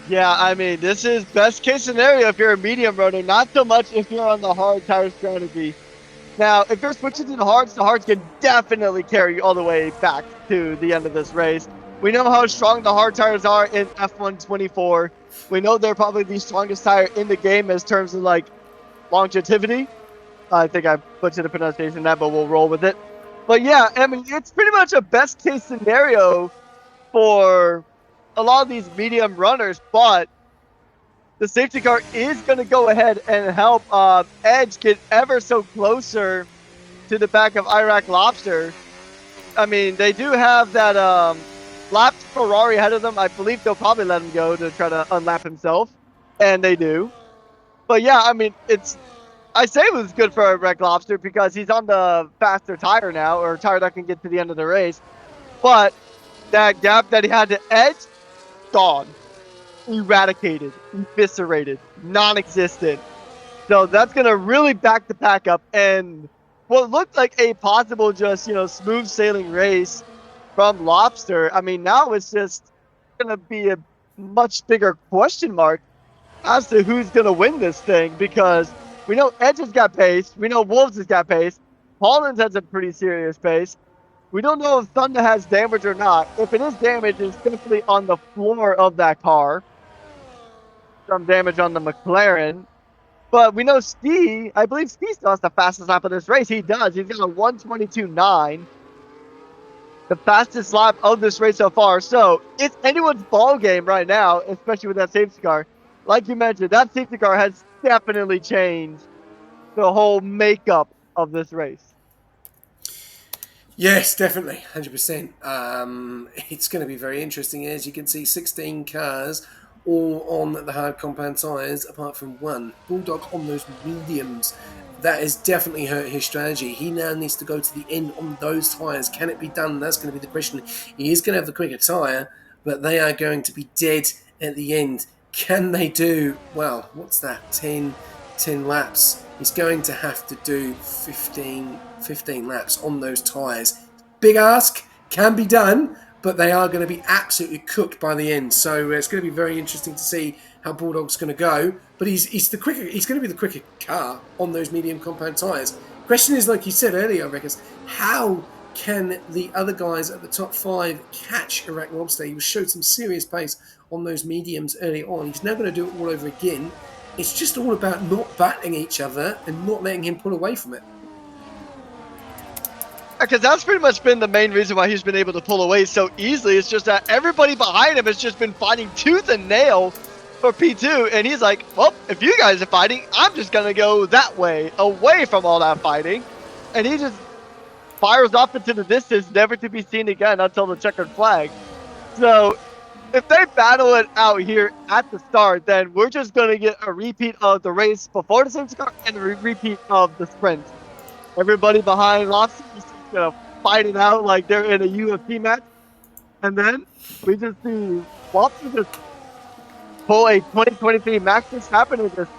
Yeah, I mean, this is best case scenario if you're a medium runner, not so much if you're on the hard tire strategy. Now, if you're switching to the hards can definitely carry you all the way back to the end of this race. We know how strong the hard tires are in F124. We know they're probably the strongest tire in the game as terms of like longevity. I think I butchered the pronunciation of that, but we'll roll with it. But yeah, I mean, it's pretty much a best case scenario for a lot of these medium runners, but the safety car is going to go ahead and help Edge get ever so closer to the back of Iraq Lobster. I mean, they do have that lapped Ferrari ahead of them. I believe they'll probably let him go to try to unlap himself, and they do. But yeah, I mean, I say it was good for Red Lobster because he's on the faster tire now, or tire that can get to the end of the race. But that gap that he had to Edge, gone. Eradicated, eviscerated, non-existent. So that's going to really back the pack up. And what looked like a possible just, smooth sailing race from Lobster, I mean, now it's just going to be a much bigger question mark as to who's going to win this thing because we know Edge has got pace. We know Wolves has got pace. Collins has a pretty serious pace. We don't know if Thunder has damage or not. If it is damage, it's definitely on the floor of that car. Some damage on the McLaren. But we know Ski, I believe Ski still has the fastest lap of this race. He does. He's got a 122.9, the fastest lap of this race so far. So it's anyone's ball game right now, especially with that safety car. Like you mentioned, that safety car has definitely changed the whole makeup of this race. Yes, definitely, 100%. It's going to be very interesting. As you can see, 16 cars all on the hard compound tyres, apart from one. Bulldog on those mediums. That has definitely hurt his strategy. He now needs to go to the end on those tyres. Can it be done? That's going to be the question. He is going to have the quicker tyre, but they are going to be dead at the end. Can they do, well, what's that, 10 laps? He's going to have to do 15 laps on those tyres. Big ask, can be done, but they are going to be absolutely cooked by the end. So it's going to be very interesting to see how Bulldog's going to go. But he's the quicker. He's going to be the quicker car on those medium compound tyres. Question is, like you said earlier, Reckers, how can the other guys at the top 5 catch Iraq Lobster? He showed some serious pace on those mediums early on. He's now going to do it all over again. It's just all about not battling each other and not letting him pull away from it. Because that's pretty much been the main reason why he's been able to pull away so easily. It's just that everybody behind him has just been fighting tooth and nail for P2. And he's like, well, if you guys are fighting, I'm just going to go that way, away from all that fighting. And he just fires off into the distance, never to be seen again until the checkered flag. So if they battle it out here at the start, then we're just going to get a repeat of the race before the safety car and a repeat of the sprint. Everybody behind Lobster is just going to fight it out like they're in a UFC match. And then we just see Lobster just pull a 2023 Max Verstappen and just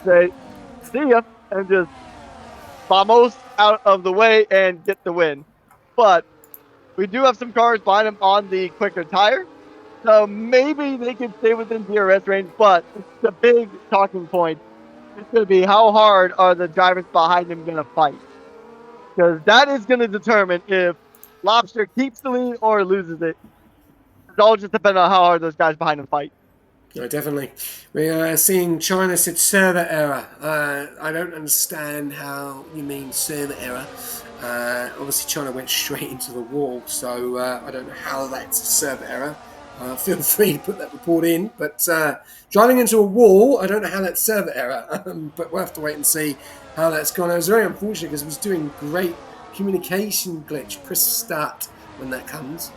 say, see ya, and just vamos out of the way and get the win. But we do have some cars behind him on the quicker tire. So maybe they can stay within DRS range, but it's the big talking point. It's going to be how hard are the drivers behind him going to fight? Because that is going to determine if Lobster keeps the lead or loses it. It's all just depends on how hard those guys behind him fight. No, definitely. We are seeing China said server error. I don't understand how you mean server error. Obviously, China went straight into the wall, so I don't know how that's a server error. Feel free to put that report in. But driving into a wall, I don't know how that's server error. But we'll have to wait and see how that's gone. It was very unfortunate because it was doing great communication glitch. Press start when that comes.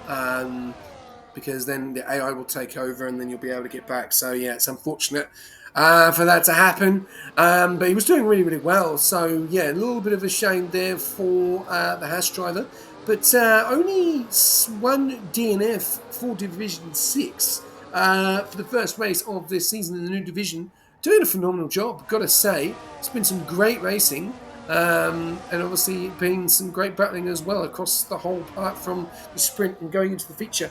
Because then the AI will take over and then you'll be able to get back. So, yeah, it's unfortunate for that to happen. But he was doing really, really well. So, yeah, a little bit of a shame there for the Haas driver. But only one DNF for Division 6 for the first race of this season in the new division. Doing a phenomenal job, got to say. It's been some great racing. And obviously been some great battling as well across the whole part from the sprint and going into the feature.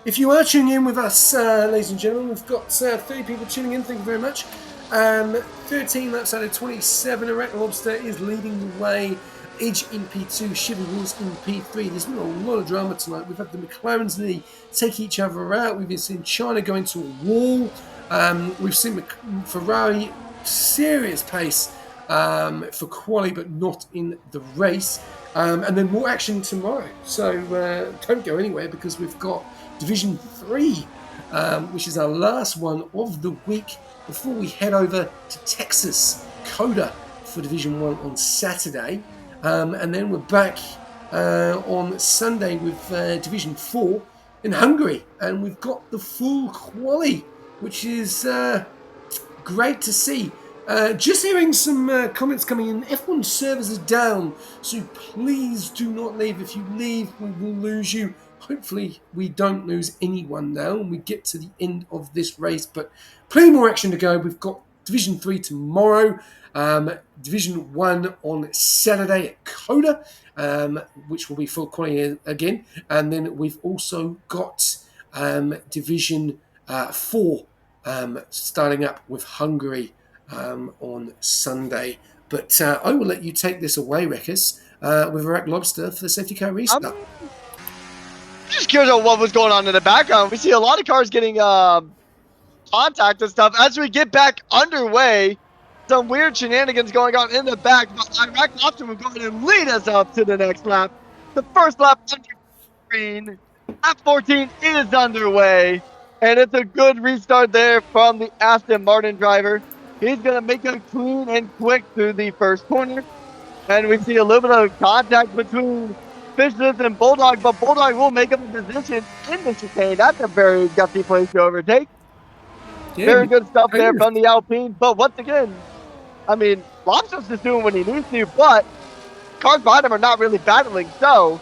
If you are tuning in with us, ladies and gentlemen, we've got 30 people tuning in. Thank you very much. 13 laps out of 27. Iraq Lobster is leading the way. Edge in P2, Chevy Wolves in P3. There's been a lot of drama tonight. We've had the McLarens nearly take each other out. We've seen China go into a wall. We've seen Ferrari serious pace for quali, but not in the race. And then more action tomorrow. So don't go anywhere because we've got Division 3, which is our last one of the week before we head over to Texas, Coda, for Division 1 on Saturday. And then we're back on Sunday with Division 4 in Hungary. And we've got the full quali, which is great to see. Just hearing some comments coming in. F1 servers are down, so please do not leave. If you leave, we will lose you. Hopefully, we don't lose anyone now and we get to the end of this race. But plenty more action to go. We've got Division 3 tomorrow, Division 1 on Saturday at Coda, which will be full quality again. And then we've also got Division 4 starting up with Hungary on Sunday. But I will let you take this away, Reckers, with Iraq Lobster for the safety car I'm restart. just curious on what was going on in the background. We see a lot of cars getting contact and stuff. As we get back underway, some weird shenanigans going on in the back. But Iraq Lobster will go ahead and lead us up to the next lap. The first lap under green. Lap 14 is underway. And it's a good restart there from the Aston Martin driver. He's going to make a clean and quick through the first corner. And we see a little bit of contact between Fishless and Bulldog, but Bulldog will make up a position in the chicane. That's a very gutsy place to overtake. Yeah, Very good stuff there kind of- from the Alpine. But once again, I mean, Lobster's just doing what he needs to, but cars behind him are not really battling. So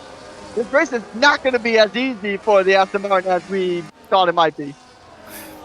this race is not going to be as easy for the Aston Martin as we thought it might be.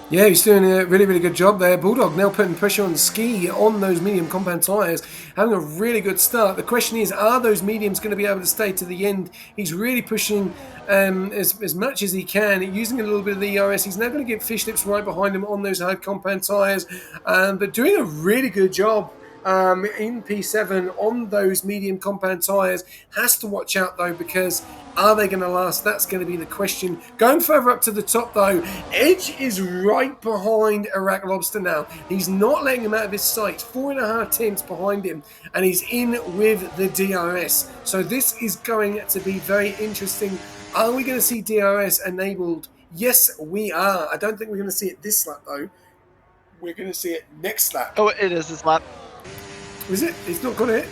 Yeah, he's doing a really, really good job there. Bulldog now putting pressure on Ski on those medium compound tyres, having a really good start. The question is, are those mediums going to be able to stay to the end? He's really pushing as much as he can, using a little bit of the ERS. He's now going to get fish lips right behind him on those hard compound tyres, but doing a really good job. In P7 on those medium compound tyres. Has to watch out though, because are they going to last? That's going to be the question. Going further up to the top though, Edge is right behind Iraq Lobster now. He's not letting him out of his sight. 4.5 tenths behind him, and he's in with the DRS. So this is going to be very interesting. Are we going to see DRS enabled? Yes, we are. I don't think we're going to see it this lap though. We're going to see it next lap. Oh, it is this lap. Is it? It's not got it?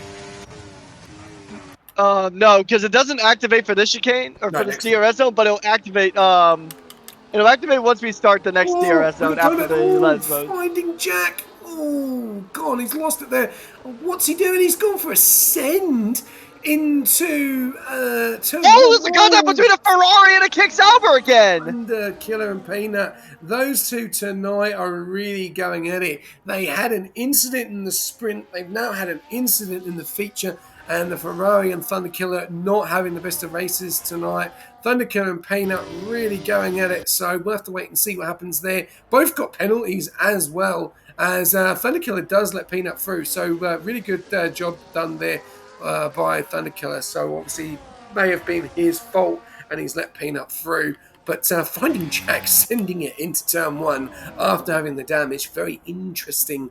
No, because it doesn't activate for this chicane or No, for this next DRS zone, but it'll activate. It'll activate once we start the next DRS zone after the Les mode. Finding Jack. Oh, God, he's lost it there. What's he doing? He's gone for a send into turn Oh, there's a contact between a Ferrari and a Kick Sauber again. And Killer and Peanut. Those two tonight are really going at it. They had an incident in the sprint. They've now had an incident in the feature. And the Ferrari and Thunder Killer not having the best of races tonight. Thunder Killer and Peanut really going at it. So we'll have to wait and see what happens there. Both got penalties as well, as Thunder Killer does let Peanut through. So really good job done there by Thunder Killer. So obviously may have been his fault and he's let Peanut through. But Finding Jack sending it into turn one after having the damage. Very interesting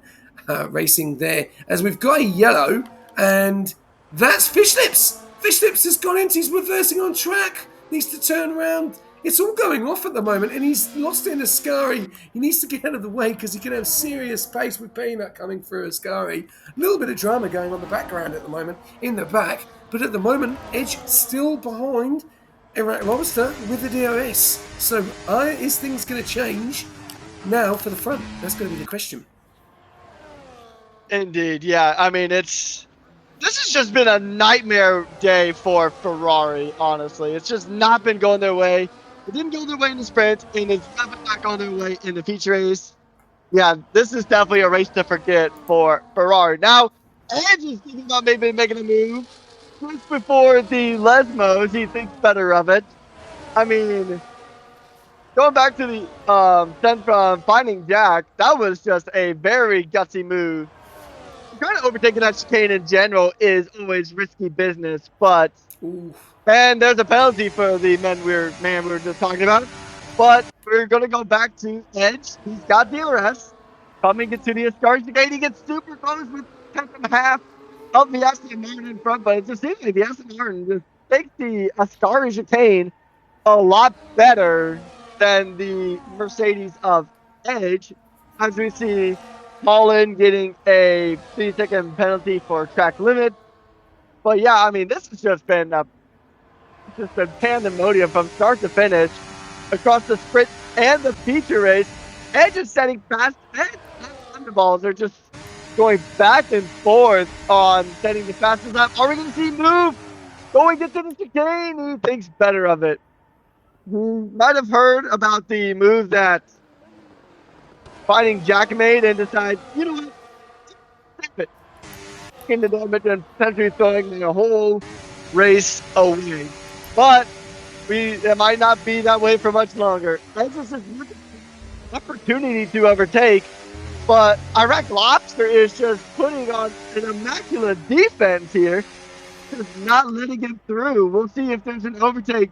racing there. As we've got a yellow, and that's Fish Lips. Fish Lips has gone into, he's reversing on track. Needs to turn around. It's all going off at the moment, and he's lost it in Ascari. He needs to get out of the way because he can have serious pace with Peanut coming through Ascari. A little bit of drama going on the background at the moment, in the back. But at the moment, Edge still behind Iraq Lobster with the DRS. So is things going to change now for the front? That's going to be the question. Indeed, yeah. I mean, this has just been a nightmare day for Ferrari, honestly. It's just not been going their way. It didn't go their way in the sprint, and it's definitely not going their way in the feature race. Yeah, this is definitely a race to forget for Ferrari. Now, Edge is thinking about maybe making a move. Just before the Lesmos, he thinks better of it. I mean, going back to the send from Finding Jack, that was just a very gutsy move. Trying to overtake that chicane in general is always risky business, but and there's a penalty for the man we were just talking about. But we're gonna go back to Edge. He's got DRS coming into the Ascari chicane. He gets super close with 10.5 of the Aston Martin in front, but it just seems like the Aston Martin just takes the Ascari chicane a lot better than the Mercedes of Edge, as we see Holland getting a 3-second penalty for track limit. But yeah, I mean, this has just been pandemonium from start to finish across the sprint and the feature race. Edge is setting fast, and Thunderballs are just going back and forth on setting the fastest lap. Are we going to see move going into the chicane? He thinks better of it. He might have heard about the move that Finding Jack made and decide, you know what, stop it. Into damage and potentially throwing the whole race away. But it might not be that way for much longer. Edge is just opportunity to overtake. But Iraq Lobster is just putting on an immaculate defense here, just not letting him through. We'll see if there's an overtake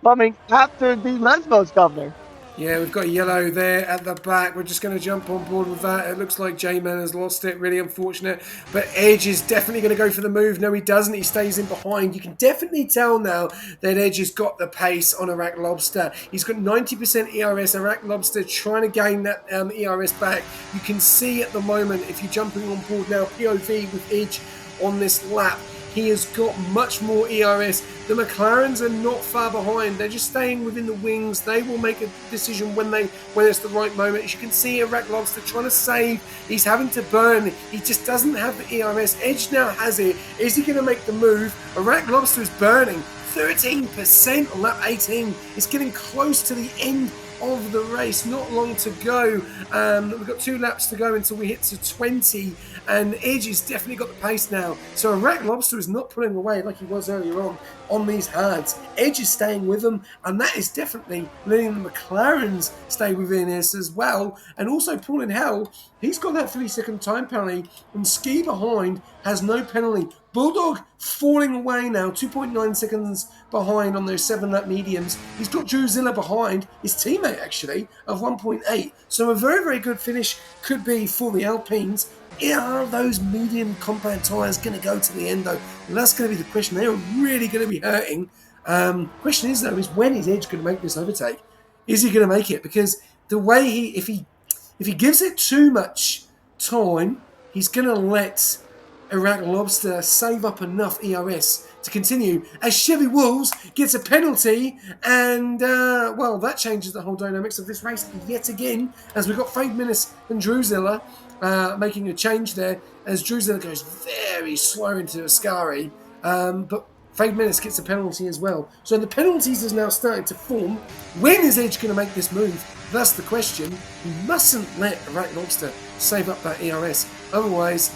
coming after the Lesbos governor. Yeah, we've got yellow there at the back. We're just going to jump on board with that. It looks like J-Man has lost it. Really unfortunate. But Edge is definitely going to go for the move. No, he doesn't. He stays in behind. You can definitely tell now that Edge has got the pace on Iraq Lobster. He's got 90% ERS. Iraq Lobster trying to gain that ERS back. You can see at the moment, if you're jumping on board now, POV with Edge on this lap, he has got much more ERS. The McLarens are not far behind. They're just staying within the wings. They will make a decision when it's the right moment. As you can see, Iraq Lobster trying to save. He's having to burn. He just doesn't have the ERS. Edge now has it. Is he going to make the move? Iraq Lobster is burning 13% on lap 18. It's getting close to the end of the race. Not long to go. We've got 2 laps to go until we hit to 20, and Edge has definitely got the pace now. So Iraq Lobster is not pulling away like he was earlier on these hards. Edge is staying with them, and that is definitely letting the McLarens stay within this as well. And also Paul in Hell, he's got that 3-second time penalty, and Ski behind has no penalty. Bulldog falling away now, 2.9 seconds behind on those 7-lap mediums. He's got Drewzilla behind, his teammate actually, of 1.8. So a very, very good finish could be for the Alpines. Are those medium compound tyres going to go to the end though? Well, that's going to be the question. They are really going to be hurting. Question is though, is when is Edge going to make this overtake? Is he going to make it? Because the way if he gives it too much time, he's going to let Iraq Lobster save up enough ERS to continue as Chevy Wolves gets a penalty, and well, that changes the whole dynamics of this race yet again, as we've got Fade Menace and Drewzilla making a change there, as Drewzilla goes very slow into Ascari, but Fade Menace gets a penalty as well. So the penalties is now starting to form. When is Edge going to make this move? That's the question. You mustn't let Iraq Lobster save up that ERS, otherwise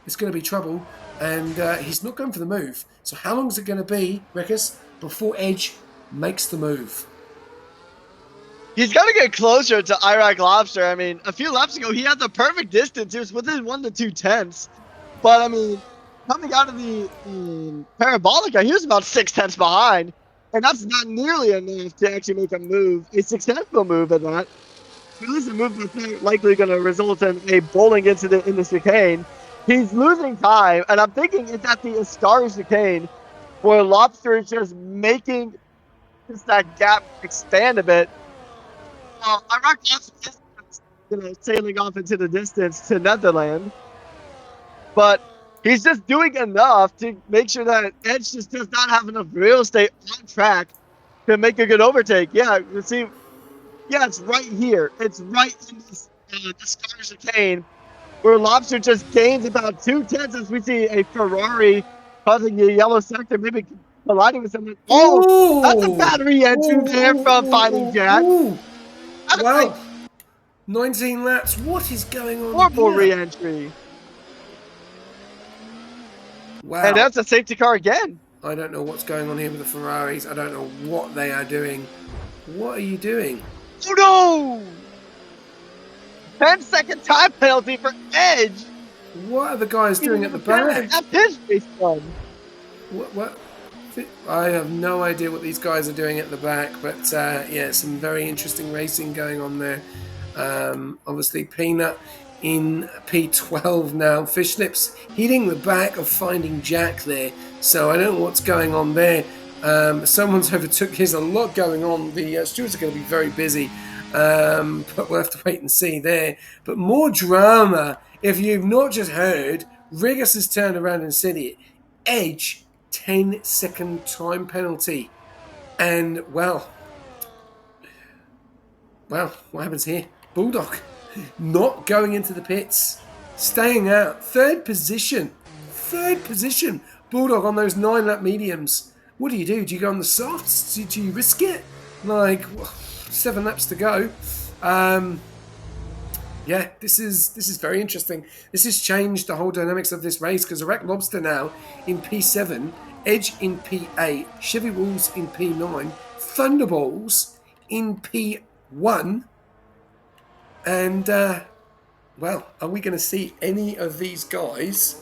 it's going to be trouble, and he's not going for the move. So how long is it going to be, Rekus, before Edge makes the move? He's got to get closer to Iraq Lobster. I mean, a few laps ago, he had the perfect distance. He was within 1 to 2 tenths. But, I mean, coming out of the Parabolica, he was about 6 tenths behind. And that's not nearly enough to actually make a move, a successful move at that. It is a move that's likely going to result in a bowling incident in the chicane. He's losing time, and I'm thinking it's at the Ascari chicane where Lobster is just making just that gap expand a bit. Iraq Lobster is sailing off into the distance to Netherlands, but he's just doing enough to make sure that Edge just does not have enough real estate on track to make a good overtake. Yeah, you see, yeah, it's right here. It's right in this Ascari chicane, where Lobster just gains about 2 tenths as we see a Ferrari causing the yellow sector, maybe colliding with someone. Oh, that's a bad re-entry there from Fighting Jack. Wow. 19 laps. What is going on Horrible here? re-entry. Wow. And that's a safety car again. I don't know what's going on here with the Ferraris. I don't know what they are doing. What are you doing? Oh no! 10-second time penalty for Edge. What are the guys doing at the back? That's his race fun. What? I have no idea what these guys are doing at the back, but yeah, some very interesting racing going on there. Obviously, Peanut in P12 now. Fishlips hitting the back of Finding Jack there, so I don't know what's going on there. Someone's overtook. There's a lot going on. The stewards are going to be very busy, but we'll have to wait and see there. But more drama. If you've not just heard, Rigas has turned around and said it. Edge 10-second time penalty. And, well, what happens here? Bulldog not going into the pits, staying out. Third position. Bulldog on those 9-lap mediums. What do? Do you go on the softs? Do you risk it? Like, 7 laps to go. Yeah, this is very interesting. This has changed the whole dynamics of this race, because Iraq Lobster now in P7, Edge in P8, Chevy Wolves in P9, Thunderballs in P1, And, well, are we going to see any of these guys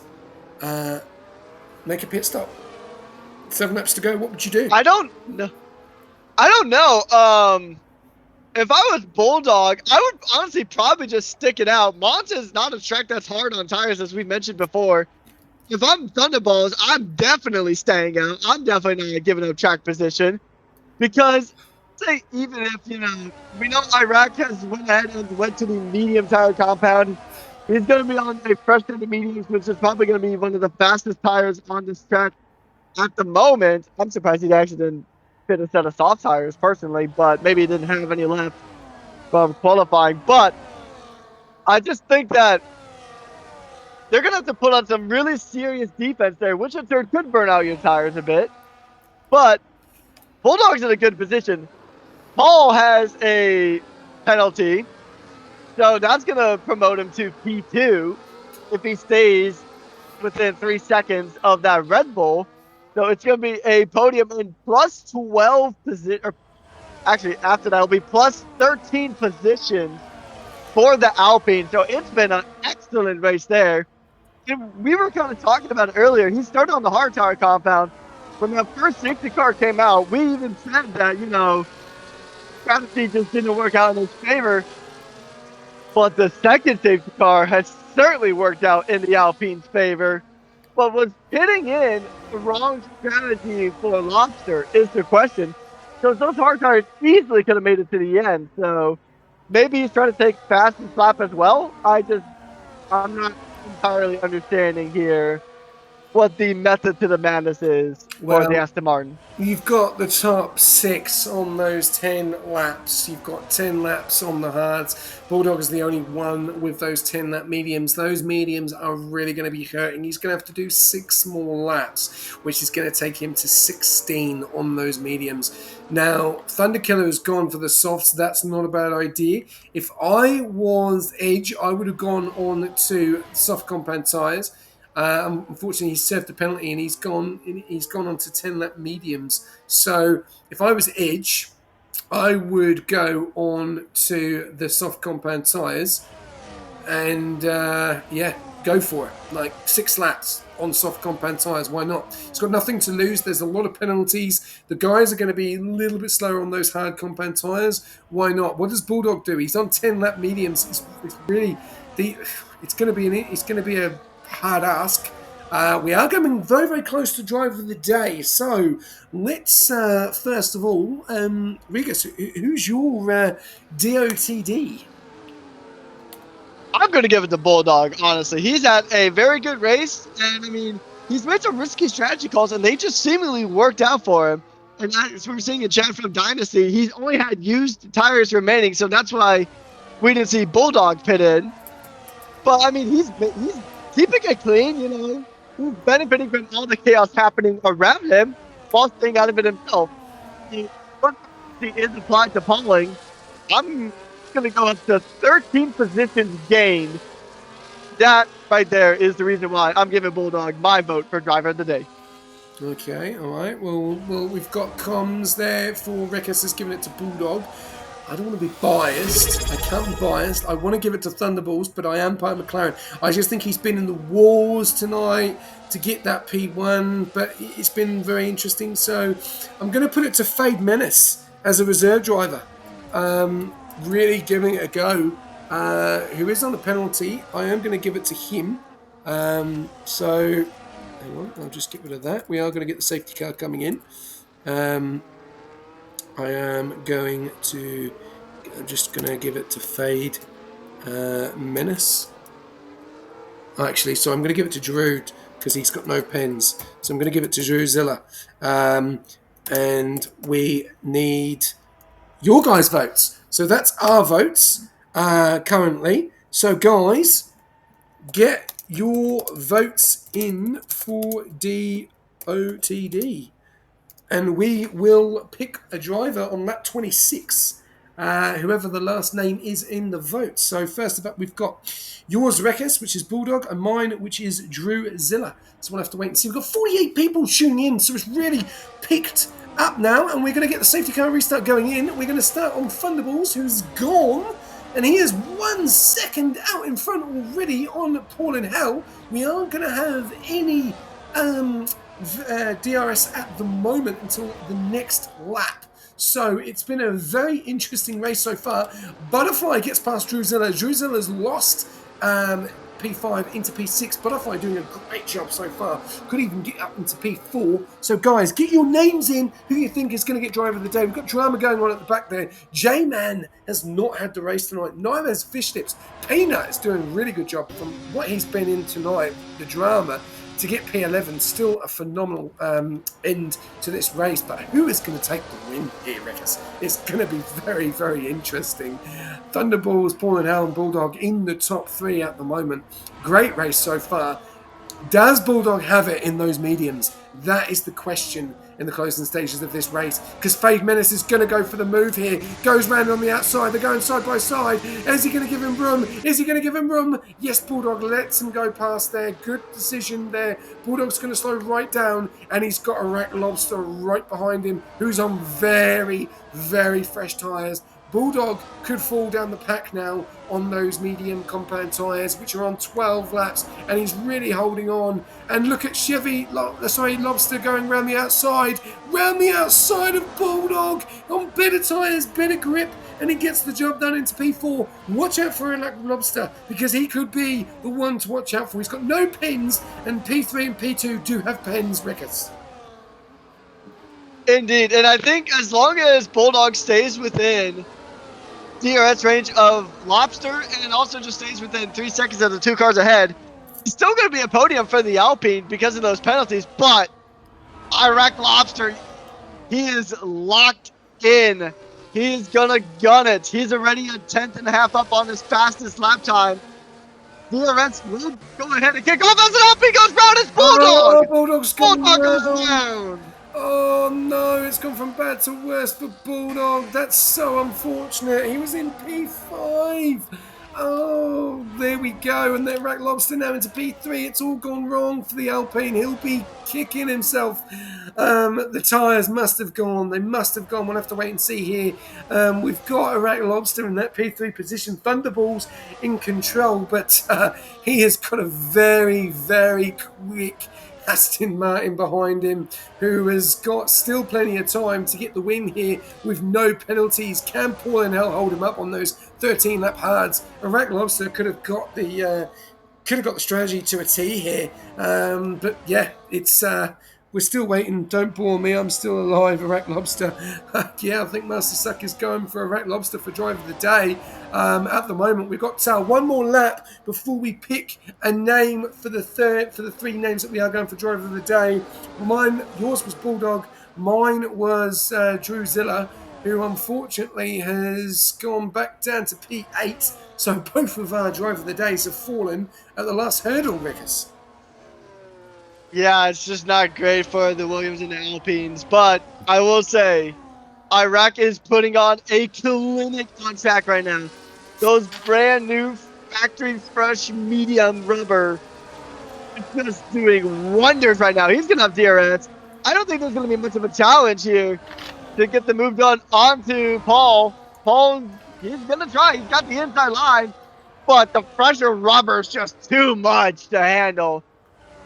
make a pit stop? 7 laps to go. What would you do? I don't know. I don't know. If I was Bulldog, I would honestly probably just stick it out. Monza is not a track that's hard on tires, as we mentioned before. If I'm Thunderballs, I'm definitely staying out. I'm definitely not giving up track position because, say, even if we know Iraq has went ahead and went to the medium tire compound, he's going to be on a fresh set of mediums, which is probably going to be one of the fastest tires on this track at the moment. I'm surprised he actually didn't fit a set of soft tires personally, but maybe he didn't have any left from qualifying. But I just think that they're going to have to put on some really serious defense there, which in turn could burn out your tires a bit. But Bulldog's in a good position. Paul has a penalty, so that's going to promote him to P2 if he stays within 3 seconds of that Red Bull. So it's going to be a podium in plus 12 position. Actually, after that, it'll be plus 13 positions for the Alpine. So it's been an excellent race there. And we were kind of talking about it earlier. He started on the hard tire compound. When that first safety car came out, we even said that, strategy just didn't work out in his favor. But the second safety car has certainly worked out in the Alpine's favor. But was pitting in the wrong strategy for Lobster is the question. So those hard tires easily could have made it to the end. So maybe he's trying to take fast and slap as well. I'm not entirely understanding here what the method to the madness is for the Aston Martin. You've got the top 6 on those 10 laps. You've got 10 laps on the hards. Bulldog is the only one with those 10 lap mediums. Those mediums are really going to be hurting. He's going to have to do 6 more laps, which is going to take him to 16 on those mediums. Now, Thunderkiller has gone for the softs. That's not a bad idea. If I was Edge, I would have gone on to soft compound tyres. Unfortunately, he served the penalty and he's gone on to 10 lap mediums. So if I was Edge, I would go on to the soft compound tyres and go for it. Like 6 laps on soft compound tyres. Why not? He's got nothing to lose. There's a lot of penalties. The guys are going to be a little bit slower on those hard compound tyres. Why not? What does Bulldog do? He's on 10 lap mediums. It's really it's going to be a hard ask. We are coming very, very close to driver of the day. So let's first of all, Rigas, who's your DOTD? I'm going to give it to Bulldog, honestly. He's had a very good race, and I mean, he's made some risky strategy calls, and they just seemingly worked out for him. And as we were seeing in chat from Dynasty, he's only had used tires remaining, so that's why we didn't see Bulldog pit in. But I mean, he's keeping it clean, He's benefiting from all the chaos happening around him while staying out of it himself. He is applied to Pauling. I'm going to go up to 13 positions gained. That right there is the reason why I'm giving Bulldog my vote for driver of the day. Okay, all right. Well, we've got comms there for Rekas has given it to Bulldog. I don't want to be biased. I can't be biased. I want to give it to Thunderballs, but I am part of McLaren. I just think he's been in the wars tonight to get that P1, but it's been very interesting. So I'm going to put it to Fade Menace as a reserve driver. Really giving it a go. Who is on a penalty. I am going to give it to him. So hang on, I'll just get rid of that. We are going to get the safety car coming in. I am just going to give it to Fade Menace. Actually, so I'm going to give it to Drew because he's got no pens. So I'm going to give it to Drew Zilla. And we need your guys' votes. So that's our votes currently. So guys, get your votes in for DOTD. And we will pick a driver on lap 26, whoever the last name is in the vote. So first of all, we've got yours, Rekas, which is Bulldog, and mine, which is Drew Zilla. So we'll have to wait and see. We've got 48 people tuning in, so it's really picked up now, and we're going to get the safety car restart going in. We're going to start on Thunderballs, who's gone. and he is 1 second out in front already on Paul and Hell. We aren't going to have any DRS at the moment until the next lap. So it's been a very interesting race so far. Butterfly gets past Druzilla. Druzilla's lost P5 into P6. Butterfly doing a great job so far. Could even get up into P4. So guys, get your names in. Who you think is going to get driver of the day? We've got drama going on at the back there. J-Man has not had the race tonight. Neither has Fish Lips. Peanut is doing a really good job from what he's been in tonight. The drama. To get P11, still a phenomenal end to this race. But who is going to take the win here, Rickers? It's going to be very, very interesting. Thunderballs, Paul and Hal and Bulldog in the top 3 at the moment. Great race so far. Does Bulldog have it in those mediums? That is the question in the closing stages of this race, because Fade Menace is going to go for the move here. Goes round on the outside. They're going side by side. Is he going to give him room? Is he going to give him room? Yes, Bulldog lets him go past there. Good decision there. Bulldog's going to slow right down, and he's got a Rack Lobster right behind him, who's on very, very fresh tyres. Bulldog could fall down the pack now on those medium compound tyres, which are on 12 laps, and he's really holding on. And look at Lobster going round the outside of Bulldog on better tyres, better grip, and he gets the job done into P4. Watch out for Lobster, because he could be the one to watch out for. He's got no pins, and P3 and P2 do have pins, Rickers. Indeed, and I think as long as Bulldog stays within DRS range of Lobster and also just stays within 3 seconds of the 2 cars ahead, he's still going to be a podium for the Alpine because of those penalties. But Iraq Lobster, he is locked in. He's going to gun it. He's already a 10th and a half up on his fastest lap time. DRS will go ahead and kick off as an Alpine goes round. It's Bulldog! Bulldog goes down! Oh no, it's gone from bad to worse for Bulldog. That's so unfortunate. He was in P5. Oh, there we go. And then Rack Lobster now into P3. It's all gone wrong for the Alpine. He'll be kicking himself. The tyres must have gone. They must have gone. We'll have to wait and see here. We've got a Rack Lobster in that P3 position. Thunderballs in control, but he has got a very, very quick Aston Martin behind him, who has got still plenty of time to get the win here with no penalties. Can Paul and Hell hold him up on those 13 lap hards? Iraq Lobster could have got the strategy to a T here, but yeah, it's we're still waiting. Don't bore me, I'm still alive. Iraq Lobster. Yeah, I think Master Suck is going for Iraq Lobster for driver of the day. At the moment, we've got one more lap before we pick a name for the 3 names that we are going for driver of the day. Yours was Bulldog. Mine was Druzilla, who unfortunately has gone back down to P8. So both of our driver of the days have fallen at the last hurdle, Rickers. Yeah, it's just not great for the Williams and the Alpines. But I will say, Iraq is putting on a clinic on track right now. Those brand new factory fresh medium rubber is just doing wonders right now. He's going to have DRS. I don't think there's going to be much of a challenge here to get the move done onto Paul. Paul, he's going to try. He's got the inside line. But the fresher rubber is just too much to handle.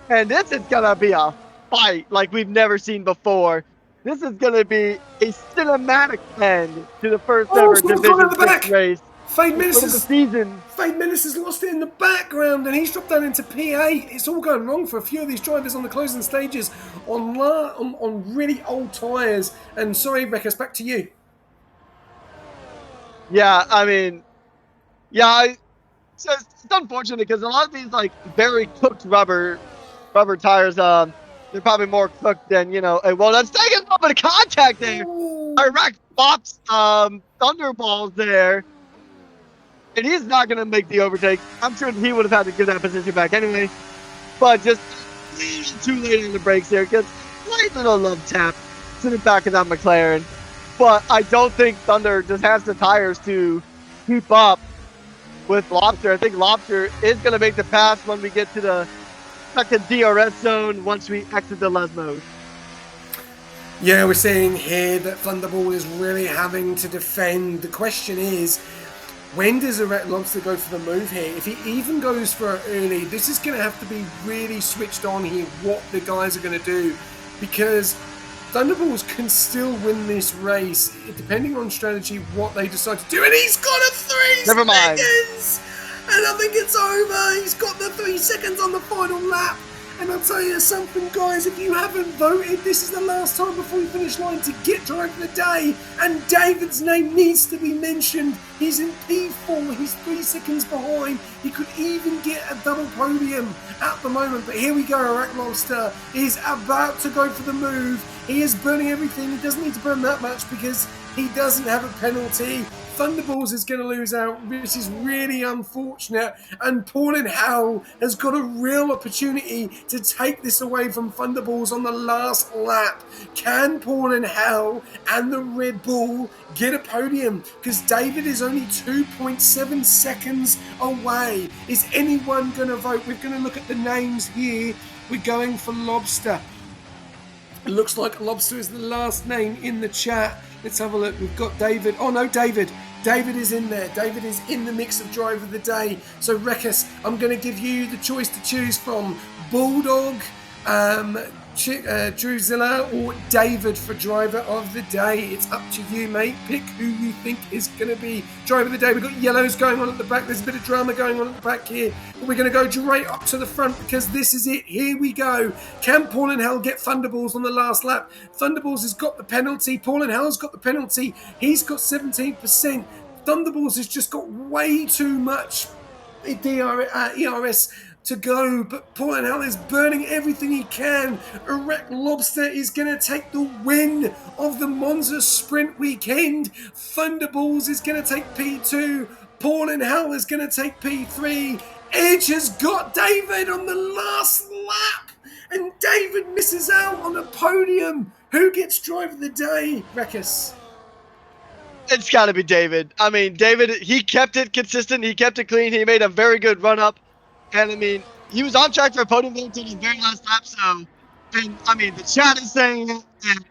And this is going to be a fight like we've never seen before. This is going to be a cinematic end to the first ever Division 6 race. Fade Menace has lost it in the background, and he's dropped down into P8. It's all going wrong for a few of these drivers on the closing stages on really old tyres. And sorry, Rekas, back to you. Yeah, I mean, it's unfortunate because a lot of these like very cooked rubber tires, they're probably more cooked than, well, that's taking a little bit of contact there. Iraq pops Thunderballs there. And he's not going to make the overtake. I'm sure he would have had to give that position back anyway. But just too late in the brakes there. Gets a slight little love tap to the back of that McLaren. But I don't think Thunder just has the tires to keep up with Lobster. I think Lobster is going to make the pass when we get to the second DRS zone once we exit the Les mode. Yeah, we're seeing here that Thunderball is really having to defend. The question is, When does a Red Lobster go for the move here? If he even goes for it early, this is going to have to be really switched on here what the guys are going to do, because Thunderballs can still win this race depending on strategy, what they decide to do. And he's got a 3 Never mind. seconds! And I think it's over. He's got the 3 seconds on the final lap. And I'll tell you something, guys, if you haven't voted, this is the last time before we finish line to get driver of the day. And David's name needs to be mentioned. He's in P4, he's 3 seconds behind. He could even get a double podium at the moment. But here we go, Iraq Lobster is about to go for the move. He is burning everything. He doesn't need to burn that much because he doesn't have a penalty. Thunderballs is going to lose out. This is really unfortunate. And Paul and Hal has got a real opportunity to take this away from Thunderballs on the last lap. Can Paul and Hal and the Red Bull get a podium? Because David is only 2.7 seconds away. Is anyone going to vote? We're going to look at the names here. We're going for Lobster. It looks like Lobster is the last name in the chat. Let's have a look. We've got David. Oh no, David. David is in there. David is in the mix of driver of the day. So Rekus, I'm going to give you the choice to choose from Bulldog, Drewzilla, or David for driver of the day. It's up to you, mate. Pick who you think is going to be driver of the day. We've got yellows going on at the back. There's a bit of drama going on at the back here. But we're going to go straight up to the front because this is it. Here we go. Can Paul and Hell get Thunderballs on the last lap? Thunderballs has got the penalty. Paul and Hell's got the penalty. He's got 17%. Thunderballs has just got way too much ERS to go, but Paul and Hell is burning everything he can. Iraq Lobster is going to take the win of the Monza sprint weekend. Thunderballs is going to take P2. Paul and Hell is going to take P3. Edge has got David on the last lap, and David misses out on the podium. Who gets driver of the day, Rekus? It's got to be David. I mean, David, he kept it consistent. He kept it clean. He made a very good run up. And, I mean, he was on track for a podium until the very last lap. So, and, I mean, the chat is saying it. And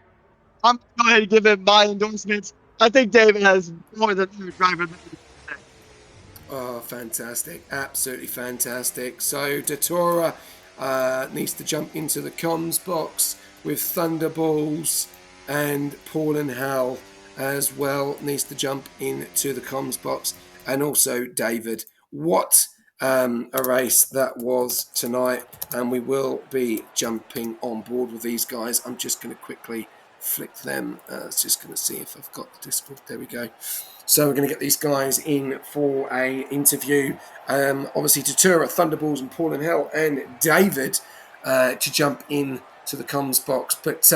I'm going to go ahead and give him my endorsements. I think David has more than a driver. Oh, fantastic. Absolutely fantastic. So, Datora needs to jump into the comms box with Thunderballs, and Paul and Hal as well needs to jump into the comms box, and also David. What a race that was tonight, and we will be jumping on board with these guys. I'm just going to quickly flick them. Just going to see if I've got the Discord. There we go. So we're going to get these guys in for a interview. Obviously, Tatura, Thunderballs, and Paul and Hell, and David to jump in to the comms box. But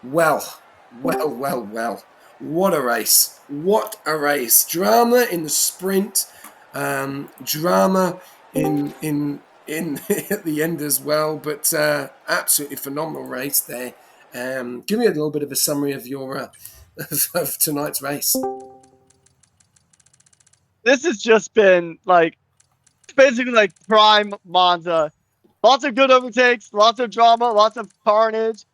well. What a race! What a race! Drama in the sprint, drama in at the end as well. But absolutely phenomenal race there. Give me a little bit of a summary of your of tonight's race. This has just been like basically like prime Monza. Lots of good overtakes, lots of drama, lots of carnage.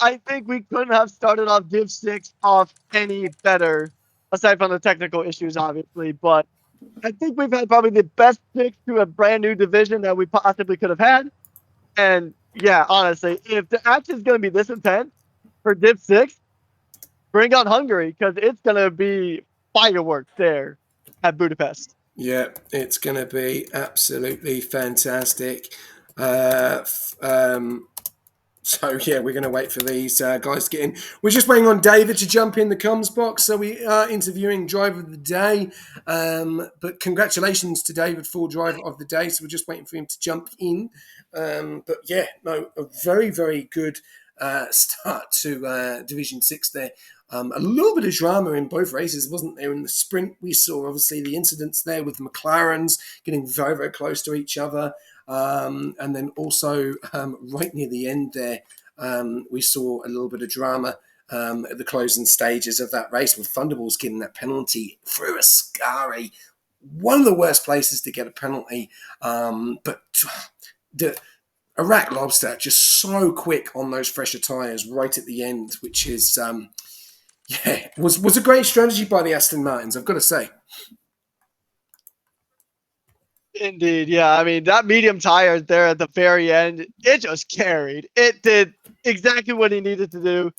I think we couldn't have started off Div 6 off any better, aside from the technical issues, obviously. But I think we've had probably the best pick to a brand new division that we possibly could have had. And yeah, honestly, if the action is going to be this intense for Div 6, bring on Hungary, because it's going to be fireworks there at Budapest. Yeah, it's going to be absolutely fantastic. So, yeah, we're going to wait for these guys to get in. We're just waiting on David to jump in the comms box. So we are interviewing Driver of the Day. But congratulations to David for Driver of the Day. So we're just waiting for him to jump in. But, yeah, no, a very, very good start to Division 6 there. A little bit of drama in both races, wasn't there? In the sprint, we saw, obviously, the incidents there with McLarens getting very, very close to each other. And then also right near the end there, we saw a little bit of drama at the closing stages of that race with Thunderballs getting that penalty through Ascari. One of the worst places to get a penalty. But the Iraq Lobster just so quick on those fresher tyres right at the end, which is, was a great strategy by the Aston Martins, I've got to say. Indeed, yeah. I mean, that medium tire there at the very end, it just carried. It did exactly what he needed to do.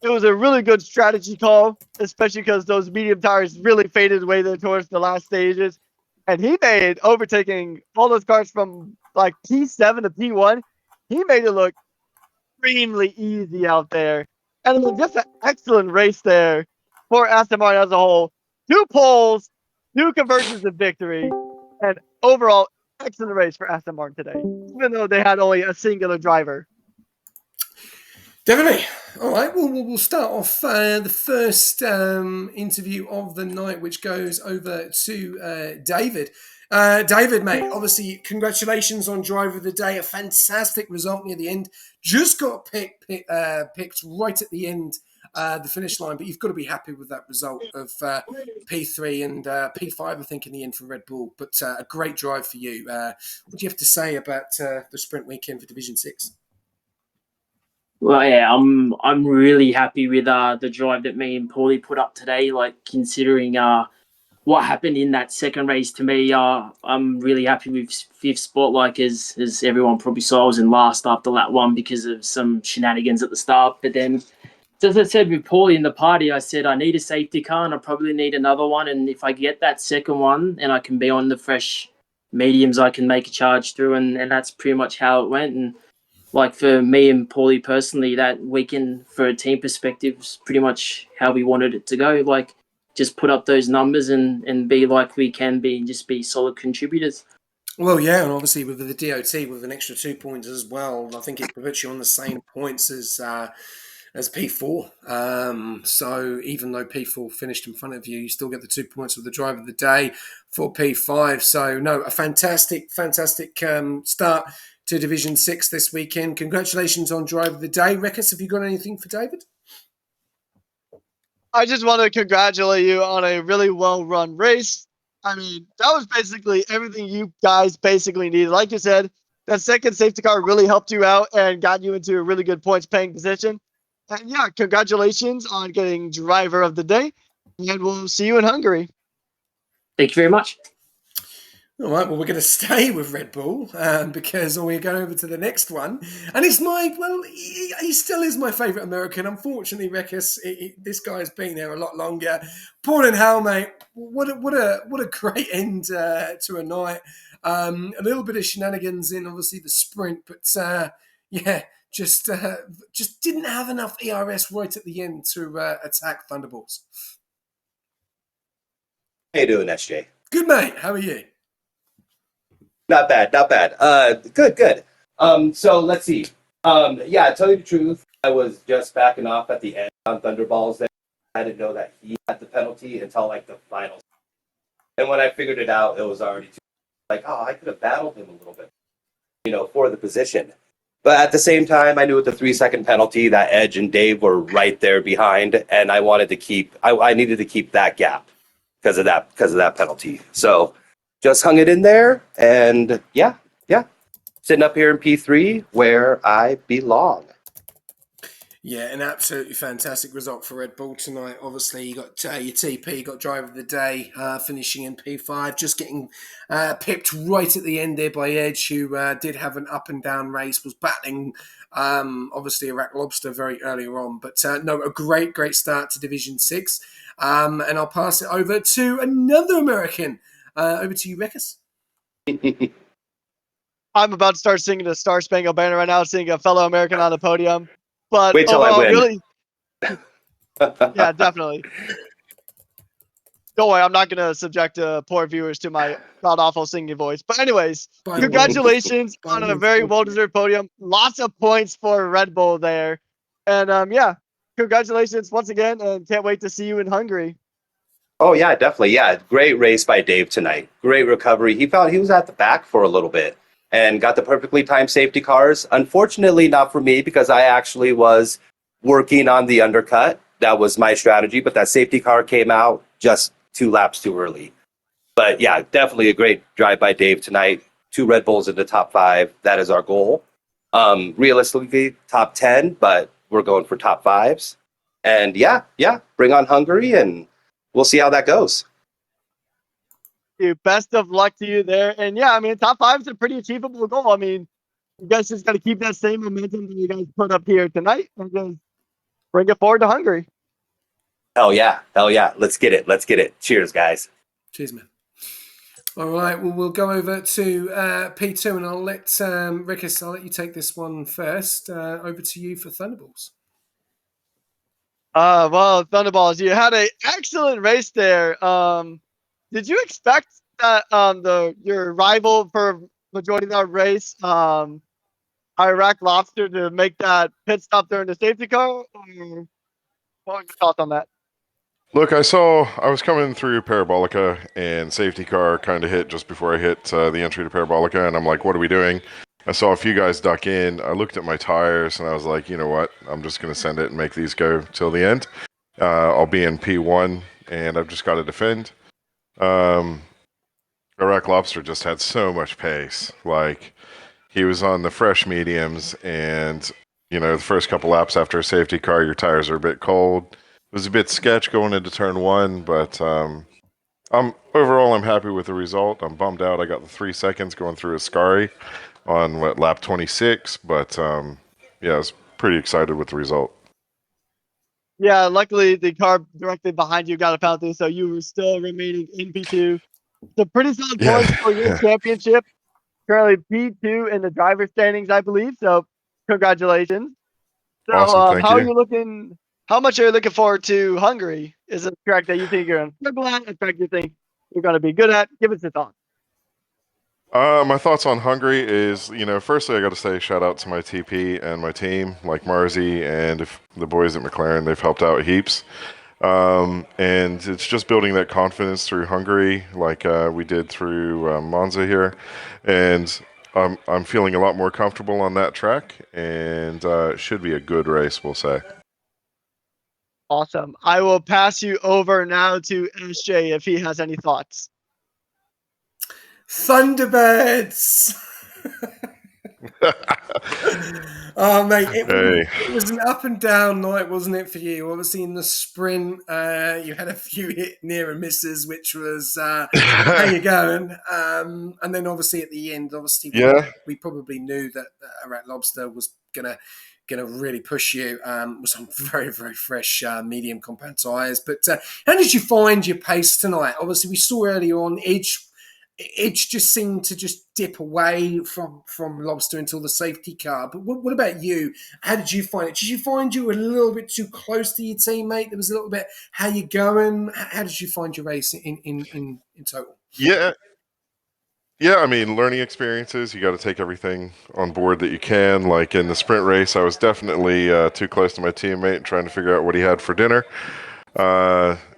It was a really good strategy call, especially because those medium tires really faded away there towards the last stages. And he made overtaking all those cars from like P7 to P1. He made it look extremely easy out there. And it was just an excellent race there for Aston Martin as a whole. 2 poles, 2 conversions of victory, and overall excellent race for Aston Martin today, even though they had only a singular driver. Definitely. All right. Well, we'll start off the first interview of the night, which goes over to David. David, mate, obviously, congratulations on Driver of the Day. A fantastic result near the end. Just got picked right at the end, the finish line, but you've got to be happy with that result of P3 and P5, I think, in the end for Red Bull. But a great drive for you. What do you have to say about the sprint weekend for Division 6? Well, yeah, I'm really happy with the drive that me and Paulie put up today. Like considering what happened in that second race, to me, I'm really happy with fifth spot. Like as everyone probably saw, I was in last after lap one because of some shenanigans at the start. But then, as I said with Paulie in the party, I said I need a safety car and I probably need another one. And if I get that second one and I can be on the fresh mediums, I can make a charge through. And that's pretty much how it went. And like for me and Paulie personally, that weekend for a team perspective is pretty much how we wanted it to go. Like just put up those numbers and be like we can be and just be solid contributors. Well, yeah, and obviously with the DOT with an extra 2 points as well, I think it puts you on the same points as P4. So even though P4 finished in front of you, you still get the 2 points of the drive of the day for P5. So no, a fantastic start to Division 6 this weekend. Congratulations on drive of the day. Rekus, have you got anything for David? I just want to congratulate you on a really well-run race. I mean, that was basically everything you guys basically needed. Like you said, that second safety car really helped you out and got you into a really good points-paying position. And yeah, congratulations on getting driver of the day. And we'll see you in Hungary. Thank you very much. All right, well, we're going to stay with Red Bull because we're going over to the next one. And it's he still is my favourite American. Unfortunately, Rekus, this guy's been there a lot longer. Paul and Hal, mate, what a great end to a night. A little bit of shenanigans in, obviously, the sprint, but yeah, just didn't have enough ERS right at the end to attack Thunderbolts. How you doing, SJ? Good, mate. How are you? Not bad, not bad. Good. So let's see. Yeah, to tell you the truth, I was just backing off at the end on Thunderballs there. I didn't know that he had the penalty until like the finals. And when I figured it out, it was already too like, oh, I could have battled him a little bit, for the position. But at the same time, I knew with the 3-second penalty that Edge and Dave were right there behind, and I wanted to keep I needed to keep that gap because of that penalty. So just hung it in there, and yeah, sitting up here in P3 where I belong. Yeah, an absolutely fantastic result for Red Bull tonight. Obviously, you got your TP, you got driver of the day, finishing in P5, just getting pipped right at the end there by Edge, who did have an up and down race, was battling obviously Iraq Lobster very earlier on. But no, a great start to Division 6. And I'll pass it over to another American. Over to you, Rekus. I'm about to start singing the Star Spangled Banner right now, seeing a fellow American on the podium. But Wait till I overall, win. really, yeah, definitely. Don't worry, I'm not going to subject poor viewers to my god-awful singing voice. But anyways, congratulations on a very well-deserved podium. Lots of points for Red Bull there. And yeah, congratulations once again, and can't wait to see you in Hungary. Oh yeah, definitely. Yeah, great race by Dave tonight. Great recovery. He felt he was at the back for a little bit and got the perfectly timed safety cars. Unfortunately, not for me because I actually was working on the undercut. That was my strategy, but that safety car came out just 2 laps too early. But yeah, definitely a great drive by Dave tonight. 2 Red Bulls in the top 5. That is our goal. Realistically, top 10, but we're going for top 5s. And yeah, bring on Hungary, and we'll see how that goes. Best of luck to you there. And yeah, I mean, top 5 is a pretty achievable goal. I mean, you guys just got to keep that same momentum that you guys put up here tonight and just bring it forward to Hungary. Hell yeah. Let's get it. Cheers, guys. Cheers, man. All right, well, we'll go over to P2, and I'll let Rickis, I'll let you take this one first. Over to you for Thunderballs. Well, Thunderballs, you had an excellent race there. Did you expect that your rival for majority of that race, Iraq Lobster, to make that pit stop during the safety car? Or what were your thoughts on that? Look, I was coming through Parabolica and safety car kind of hit just before I hit the entry to Parabolica, and I'm like, what are we doing? I saw a few guys duck in. I looked at my tires, and I was like, you know what? I'm just going to send it and make these go till the end. I'll be in P1, and I've just got to defend. Iraq Lobster just had so much pace. Like, he was on the fresh mediums, and, you know, the first couple laps after a safety car, your tires are a bit cold. It was a bit sketch going into turn 1, but overall I'm happy with the result. I'm bummed out I got the 3 seconds going through Ascari on lap 26, but yeah, I was pretty excited with the result. Yeah, luckily the car directly behind you got a penalty, so you were still remaining in P2. So pretty solid points for your championship. Currently P2 in the driver's standings, I believe. So congratulations. So Awesome, thank you. How much are you looking forward to Hungary? Is it a track that you think you're going to struggle at? A track you think you're going to be good at? Give us your thoughts. My thoughts on Hungary is, you know, firstly I got to say shout out to my TP and my team, like Marzi and the boys at McLaren. They've helped out heaps. And it's just building that confidence through Hungary, like we did through Monza here, and I'm feeling a lot more comfortable on that track, and it should be a good race, we'll say. Awesome. I will pass you over now to SJ if he has any thoughts. Thunderbirds! Oh, mate, it was an up and down night, wasn't it, for you? Obviously, in the sprint, you had a few hit near misses, which was how you going. And then, obviously, at the end, we probably knew that Iraq Lobster was gonna really push you. Was on very, very fresh medium compound tyres. But how did you find your pace tonight? Obviously, we saw earlier on Edge just seemed to just dip away from Lobster until the safety car. But what about you? How did you find it? Did you find you were a little bit too close to your teammate? There was a little bit, how you going? How did you find your race in total? Yeah, I mean, learning experiences, you got to take everything on board that you can. Like in the sprint race, I was definitely too close to my teammate and trying to figure out what he had for dinner.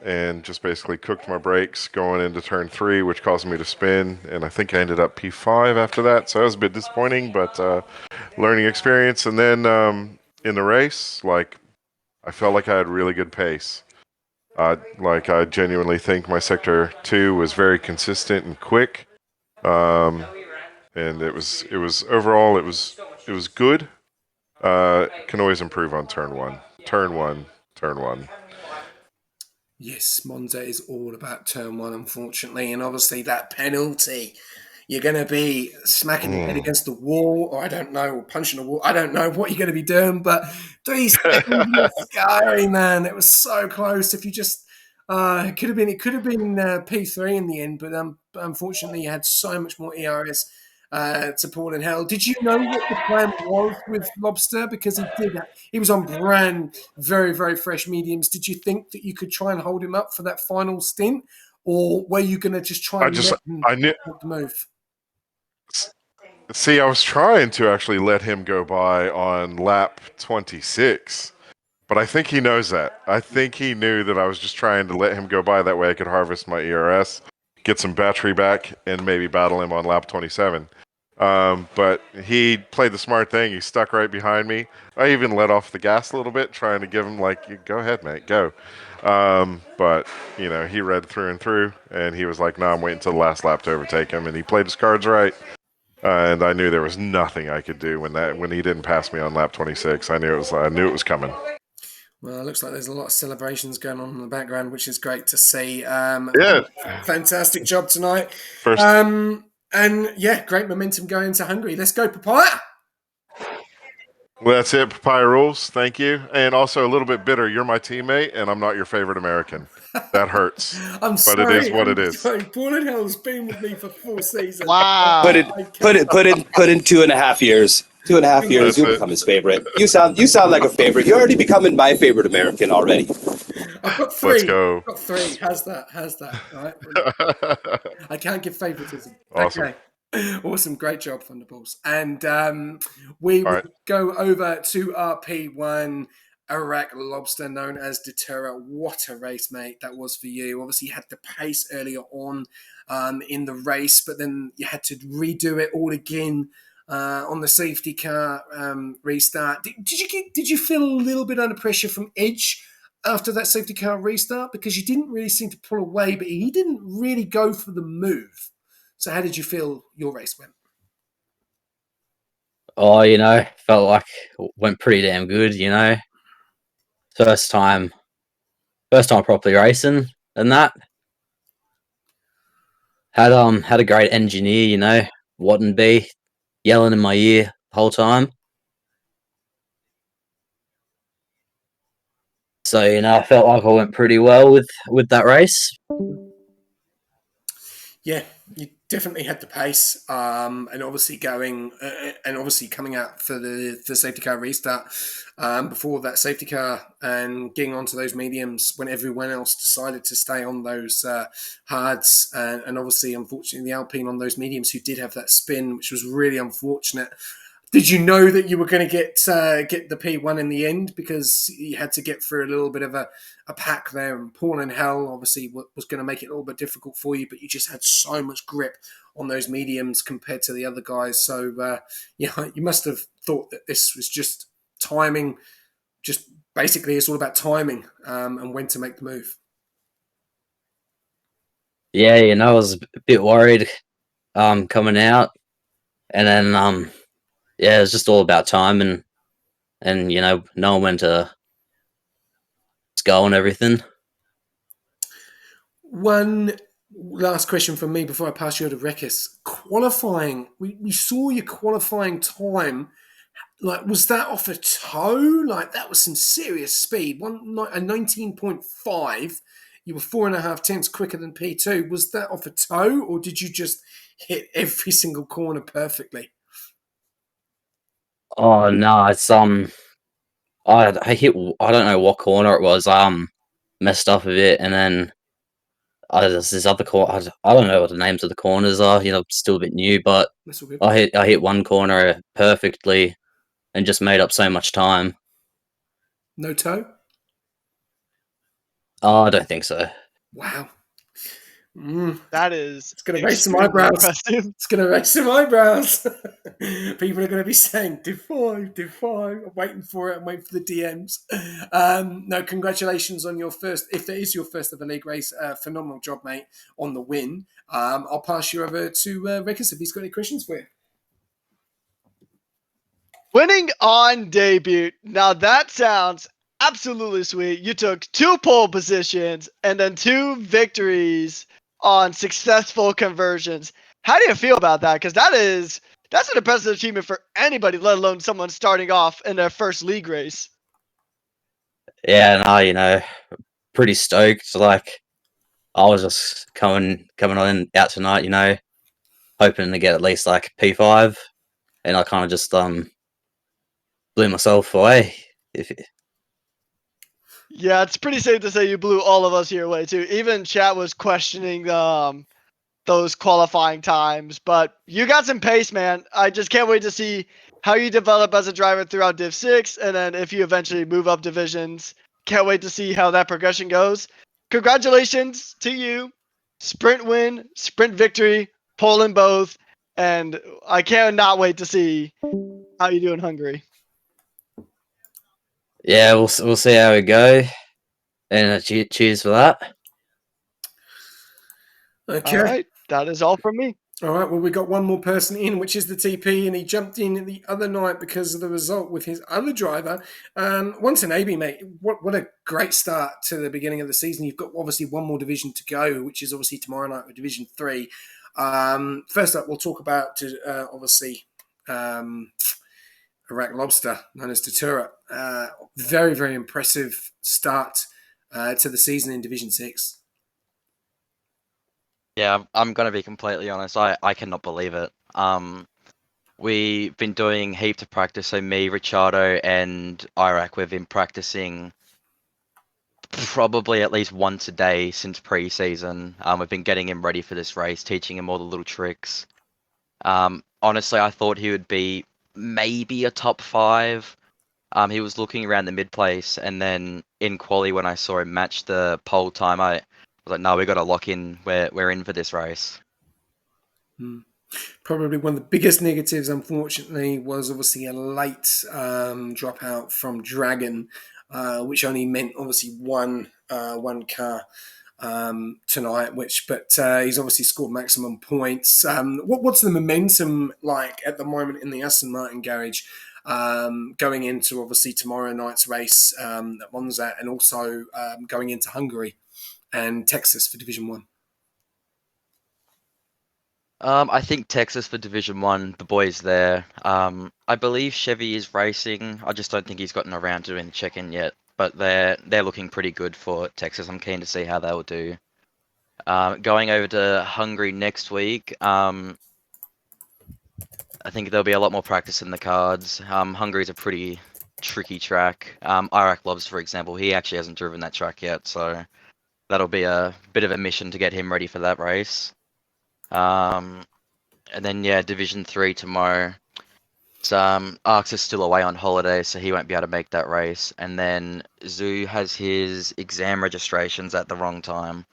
And just basically cooked my brakes going into turn 3, which caused me to spin. And I think I ended up P5 after that. So that was a bit disappointing, but learning experience. And then in the race, like, I felt like I had really good pace. Like, I genuinely think my sector 2 was very consistent and quick. And it was overall, it was good. Can always improve on turn 1. Turn 1. Yes, Monza is all about turn 1, unfortunately. And obviously that penalty, you're going to be smacking your head against the wall, or I don't know, or punching a wall. I don't know what you're going to be doing, but 3 seconds was scary, man. It was so close. If you just, it could have been P3 in the end, but unfortunately you had so much more ERS to Paul and Hell. Did you know what the plan was with Lobster? Because he was on brand, very, very fresh mediums. Did you think that you could try and hold him up for that final stint? Or were you going to just try and let him make the move? See, I was trying to actually let him go by on lap 26, but I think he knows that. I think he knew that I was just trying to let him go by. That way I could harvest my ERS, get some battery back, and maybe battle him on lap 27. But he played the smart thing. He stuck right behind me. I even let off the gas a little bit, trying to give him, like, go ahead, mate, go. But, you know, he read through and through, and he was like, no, I'm waiting until the last lap to overtake him, and he played his cards right. And I knew there was nothing I could do when he didn't pass me on lap 26. I knew it was coming. Well, it looks like there's a lot of celebrations going on in the background, which is great to see. Yeah. Fantastic job tonight. First, And yeah, great momentum going to Hungary. Let's go, Papaya. well, that's it. Papaya rules. Thank you. And also a little bit bitter. You're my teammate, and I'm not your favorite American. That hurts. I'm But sorry. it is what it is. Sorry. Paul and Hell's been with me for 4 seasons. Wow. Put in 2.5 years. 2.5 years, That's you'll it. become his favorite. You sound like a favorite. You're already becoming my favorite American already. I've got 3. Let's go. I've got 3. How's that? All right. I can't give favoritism. Awesome. Okay. Awesome. Great job, Thunderbolts. And we All will right. go over to our P1 Iraq Lobster, known as Deterra. What a race, mate, that was for you. Obviously, you had the pace earlier on in the race, but then you had to redo it all again on the safety car restart. Did you feel a little bit under pressure from Edge after that safety car restart? Because you didn't really seem to pull away, but he didn't really go for the move. So how did you feel your race went? Oh, felt like it went pretty damn good, First time properly racing and that. Had a great engineer, Wattenby, yelling in my ear the whole time. So, I felt like I went pretty well with that race. Yeah, you definitely had the pace, and obviously coming out for the safety car restart before that safety car and getting onto those mediums when everyone else decided to stay on those hards, and obviously, unfortunately, the Alpine on those mediums who did have that spin, which was really unfortunate. Did you know that you were going to get the P1 in the end because you had to get through a little bit of a pack there? And Paul and Hell obviously was going to make it a little bit difficult for you, but you just had so much grip on those mediums compared to the other guys. So you must have thought that this was just timing. Just basically, it's all about timing and when to make the move. Yeah, I was a bit worried coming out, and then yeah, it was just all about time and knowing when to go and everything. One last question from me before I pass you over to Rekis. Qualifying, we saw your qualifying time. Like, was that off a toe? Like, that was some serious speed. A 19.5. You were 4.5 tenths quicker than P2. Was that off a toe, or did you just hit every single corner perfectly? Oh no, it's I hit, I don't know what corner it was, messed up a bit, and then there's this other corner. I don't know what the names of the corners are. Still a bit new, but That's all good. I hit one corner perfectly, and just made up so much time. No toe? Oh, I don't think so. Wow. That is It's going to raise some extremely eyebrows. impressive. It's going to raise some eyebrows. People are going to be saying, Div 5. I'm waiting for it. I'm waiting for the DMs. No, congratulations on your first, if there is your first ever league race. Phenomenal job, mate, on the win. I'll pass you over to Rekis if he's got any questions for you. Winning on debut. Now that sounds absolutely sweet. You took 2 pole positions and then 2 victories on successful conversions. How do you feel about that? Because that's an impressive achievement for anybody, let alone someone starting off in their first league race. Yeah, no, pretty stoked. Like, I was just coming on out tonight, hoping to get at least like P5, and I kind of just blew myself away. Yeah, it's pretty safe to say you blew all of us here away too. Even chat was questioning those qualifying times, but you got some pace, man. I just can't wait to see how you develop as a driver throughout Div 6, and then if you eventually move up divisions. Can't wait to see how that progression goes. Congratulations to you. Sprint win, sprint victory, pole in both, and I cannot wait to see how you do in Hungary. Yeah, we'll see how we go, and cheers for that. Okay. All right, that is all from me. All right, well, we got one more person in, which is the TP, and he jumped in the other night because of the result with his other driver. Once an AB, mate, what a great start to the beginning of the season. You've got obviously one more division to go, which is obviously tomorrow night with Division 3. First up, we'll talk about, obviously, Iraq Lobster, known as Tatura. Very, very impressive start to the season in Division 6. Yeah, I'm gonna be completely honest. I cannot believe it. We've been doing heaps of practice. So me, Ricciardo, and Iraq, we've been practicing probably at least once a day since pre-season. We've been getting him ready for this race, teaching him all the little tricks. Honestly, I thought he would be maybe a top 5. He was looking around the mid place, and then in quali when I saw him match the pole time, I was like, no, we got to lock in. We're in for this race. Probably one of the biggest negatives, unfortunately, was obviously a late dropout from Dragon, which only meant obviously one car tonight. But he's obviously scored maximum points. What's the momentum like at the moment in the Aston Martin garage? Going into obviously tomorrow night's race at Monza, and also going into Hungary and Texas for Division 1. I think Texas for Division 1, the boys there. I believe Chevy is racing. I just don't think he's gotten around to doing the check-in yet. But they're looking pretty good for Texas. I'm keen to see how they'll do. Going over to Hungary next week. I think there'll be a lot more practice in the cards. Hungary's a pretty tricky track. Iraq Loves, for example, he actually hasn't driven that track yet, so that'll be a bit of a mission to get him ready for that race. And then yeah, Division 3 tomorrow. Arx is still away on holiday, so he won't be able to make that race. And then Zoo has his exam registrations at the wrong time.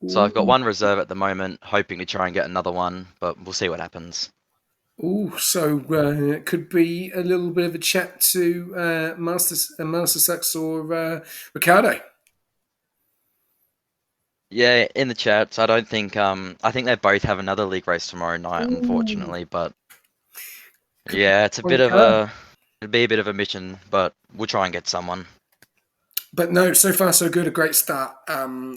So I've got one reserve at the moment, hoping to try and get another one, but we'll see what happens. So it could be a little bit of a chat to Master Sachs or Ricardo. Yeah, in the chats. I don't think I think they both have another league race tomorrow night, unfortunately, but yeah, it'd be a bit of a mission, but we'll try and get someone. But no, so far so good. A great start.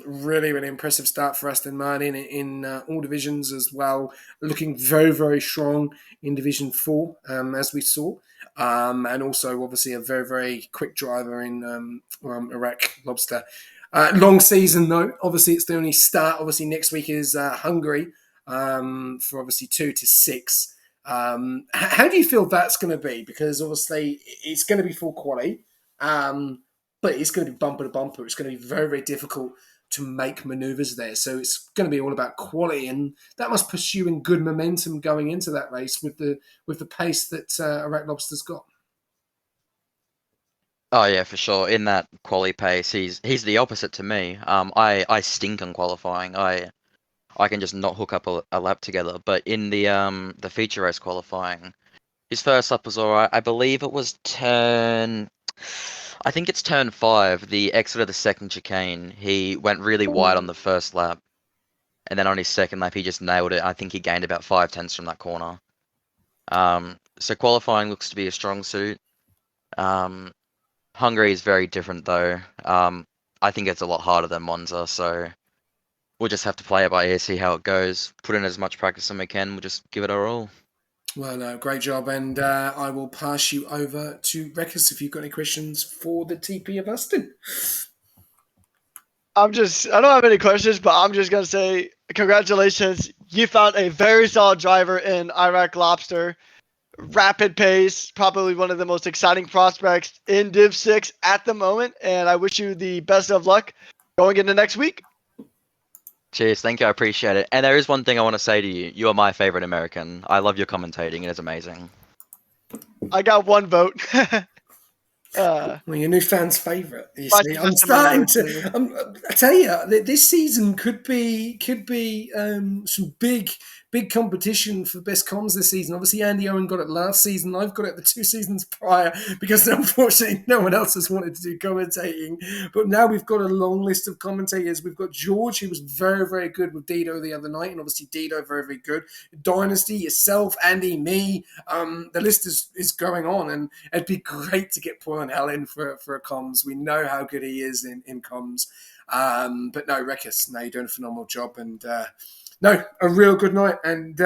Really, really impressive start for Aston Martin in all divisions as well. Looking very, very strong in Division 4, as we saw. And also, obviously, a very, very quick driver in Iraq Lobster. Long season, though. Obviously, it's the only start. Obviously, next week is Hungary for obviously 2 to 6. How do you feel that's going to be? Because obviously, it's going to be full quality. But it's going to be bumper to bumper. It's going to be very, very difficult to make manoeuvres there. So it's going to be all about quality, and that must pursue in good momentum going into that race with the pace that Iraq Lobster's got. Oh yeah, for sure. In that quali pace, he's the opposite to me. I stink on qualifying. I can just not hook up a lap together. But in the feature race qualifying, his first lap was alright. I believe it was I think it's turn 5, the exit of the second chicane. He went really wide on the first lap, and then on his second lap, he just nailed it. I think he gained about 5/10 from that corner. So qualifying looks to be a strong suit. Hungary is very different, though. I think it's a lot harder than Monza, so we'll just have to play it by ear, see how it goes. Put in as much practice as we can. We'll just give it our all. Well, no, great job, and I will pass you over to Rekus if you've got any questions for the TP of Aston. I don't have any questions, but I'm just going to say congratulations. You found a very solid driver in Iraq Lobster. Rapid pace, probably one of the most exciting prospects in Div 6 at the moment, and I wish you the best of luck going into next week. Cheers, thank you, I appreciate it. And there is one thing I want to say to you. You are my favorite American. I love your commentating, it is amazing. I got one vote. Well, your new fans' favourite. You see, I'm starting to. I tell you, this season could be some big big competition for best comms this season. Obviously, Andy Owen got it last season. I've got it the 2 seasons prior because unfortunately no one else has wanted to do commentating. But now we've got a long list of commentators. We've got George, who was very, very good with Dido the other night, and obviously Dido very, very good. Dynasty, yourself, Andy, me. The list is going on, and it'd be great to get Paul and Hal in for a comms. We know how good he is in comms. But no, Rekus, no, you're doing a phenomenal job, and no, a real good night. And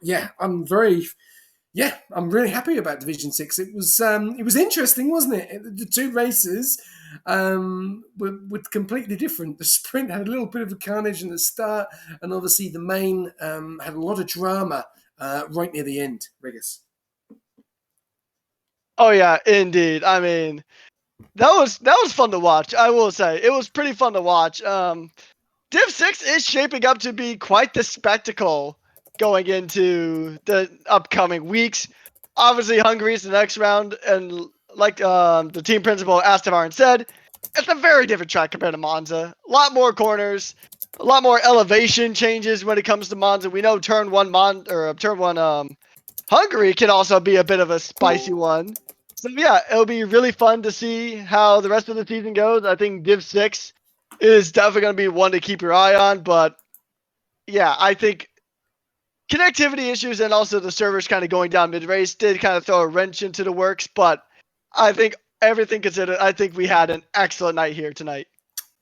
yeah, I'm really happy about Division 6. It was interesting, wasn't it? The 2 races were completely different. The sprint had a little bit of a carnage in the start, and obviously the main had a lot of drama right near the end. Regus. Oh yeah, indeed. I mean, that was fun to watch. I will say it was pretty fun to watch. Div 6 is shaping up to be quite the spectacle going into the upcoming weeks. Obviously, Hungary is the next round, and like the team principal Astavar said, it's a very different track compared to Monza. A lot more corners, a lot more elevation changes when it comes to Monza. We know turn one Hungary can also be a bit of a spicy one. So yeah, it'll be really fun to see how the rest of the season goes. I think Div 6 is definitely going to be one to keep your eye on. But yeah, I think connectivity issues and also the servers kind of going down mid-race did kind of throw a wrench into the works. But I think everything considered, I think we had an excellent night here tonight.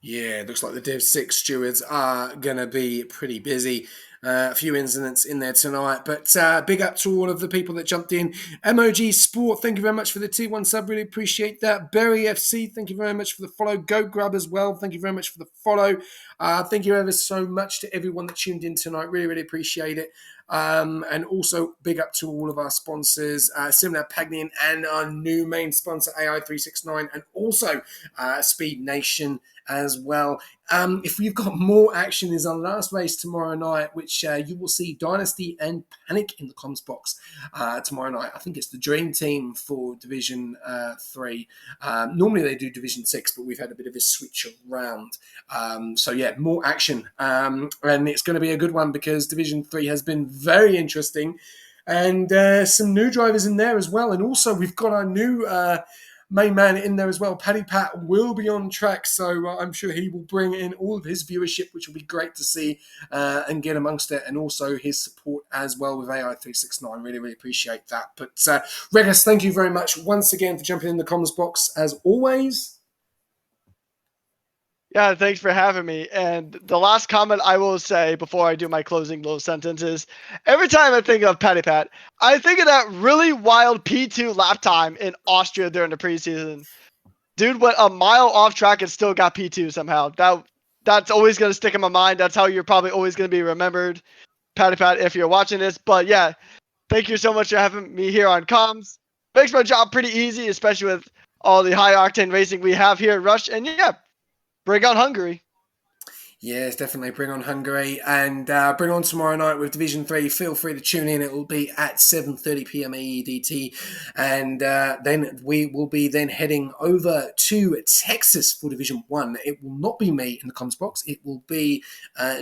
Yeah, it looks like the Div 6 stewards are going to be pretty busy. A few incidents in there tonight, but big up to all of the people that jumped in. MOG Sport, thank you very much for the T1 sub, really appreciate that. Berry FC, thank you very much for the follow. Goat Grub as well, thank you very much for the follow. Thank you ever so much to everyone that tuned in tonight, really, really appreciate it. And also big up to all of our sponsors, Simla Pagnian and our new main sponsor, AI369, and also Speed Nation as well. If we've got more action, is our last race tomorrow night, which you will see Dynasty and Panic in the comms box tomorrow night. I think it's the dream team for Division 3. Normally they do Division 6, but we've had a bit of a switch around. So yeah, more action. And it's going to be a good one because Division 3 has been very interesting. And some new drivers in there as well. And also we've got our new main man in there as well. Paddy Pat will be on track, so I'm sure he will bring in all of his viewership, which will be great to see and get amongst it, and also his support as well with AI369. Really, really appreciate that. But Regus, thank you very much once again for jumping in the comms box as always. Yeah, thanks for having me. And the last comment I will say before I do my closing little sentence is, every time I think of Paddy Pat, I think of that really wild P2 lap time in Austria during the preseason. Dude went a mile off track and still got P2 somehow. That's always going to stick in my mind. That's how you're probably always going to be remembered, Paddy Pat, if you're watching this. But yeah, thank you so much for having me here on comms. Makes my job pretty easy, especially with all the high octane racing we have here at Rush. And yeah, bring on Hungary. Yes, definitely bring on Hungary and bring on tomorrow night with Division 3. Feel free to tune in. It will be at 7:30 p.m. AEDT. And then we will be then heading over to Texas for Division 1. It will not be me in the comms box. It will be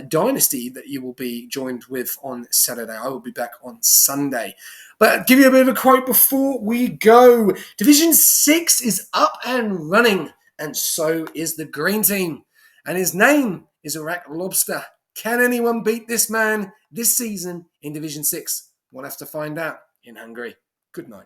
Dynasty that you will be joined with on Saturday. I will be back on Sunday. But give you a bit of a quote before we go. Division 6 is up and running, and so is the green team. And his name is Iraq Lobster. Can anyone beat this man this season in Division 6? We'll have to find out in Hungary. Good night.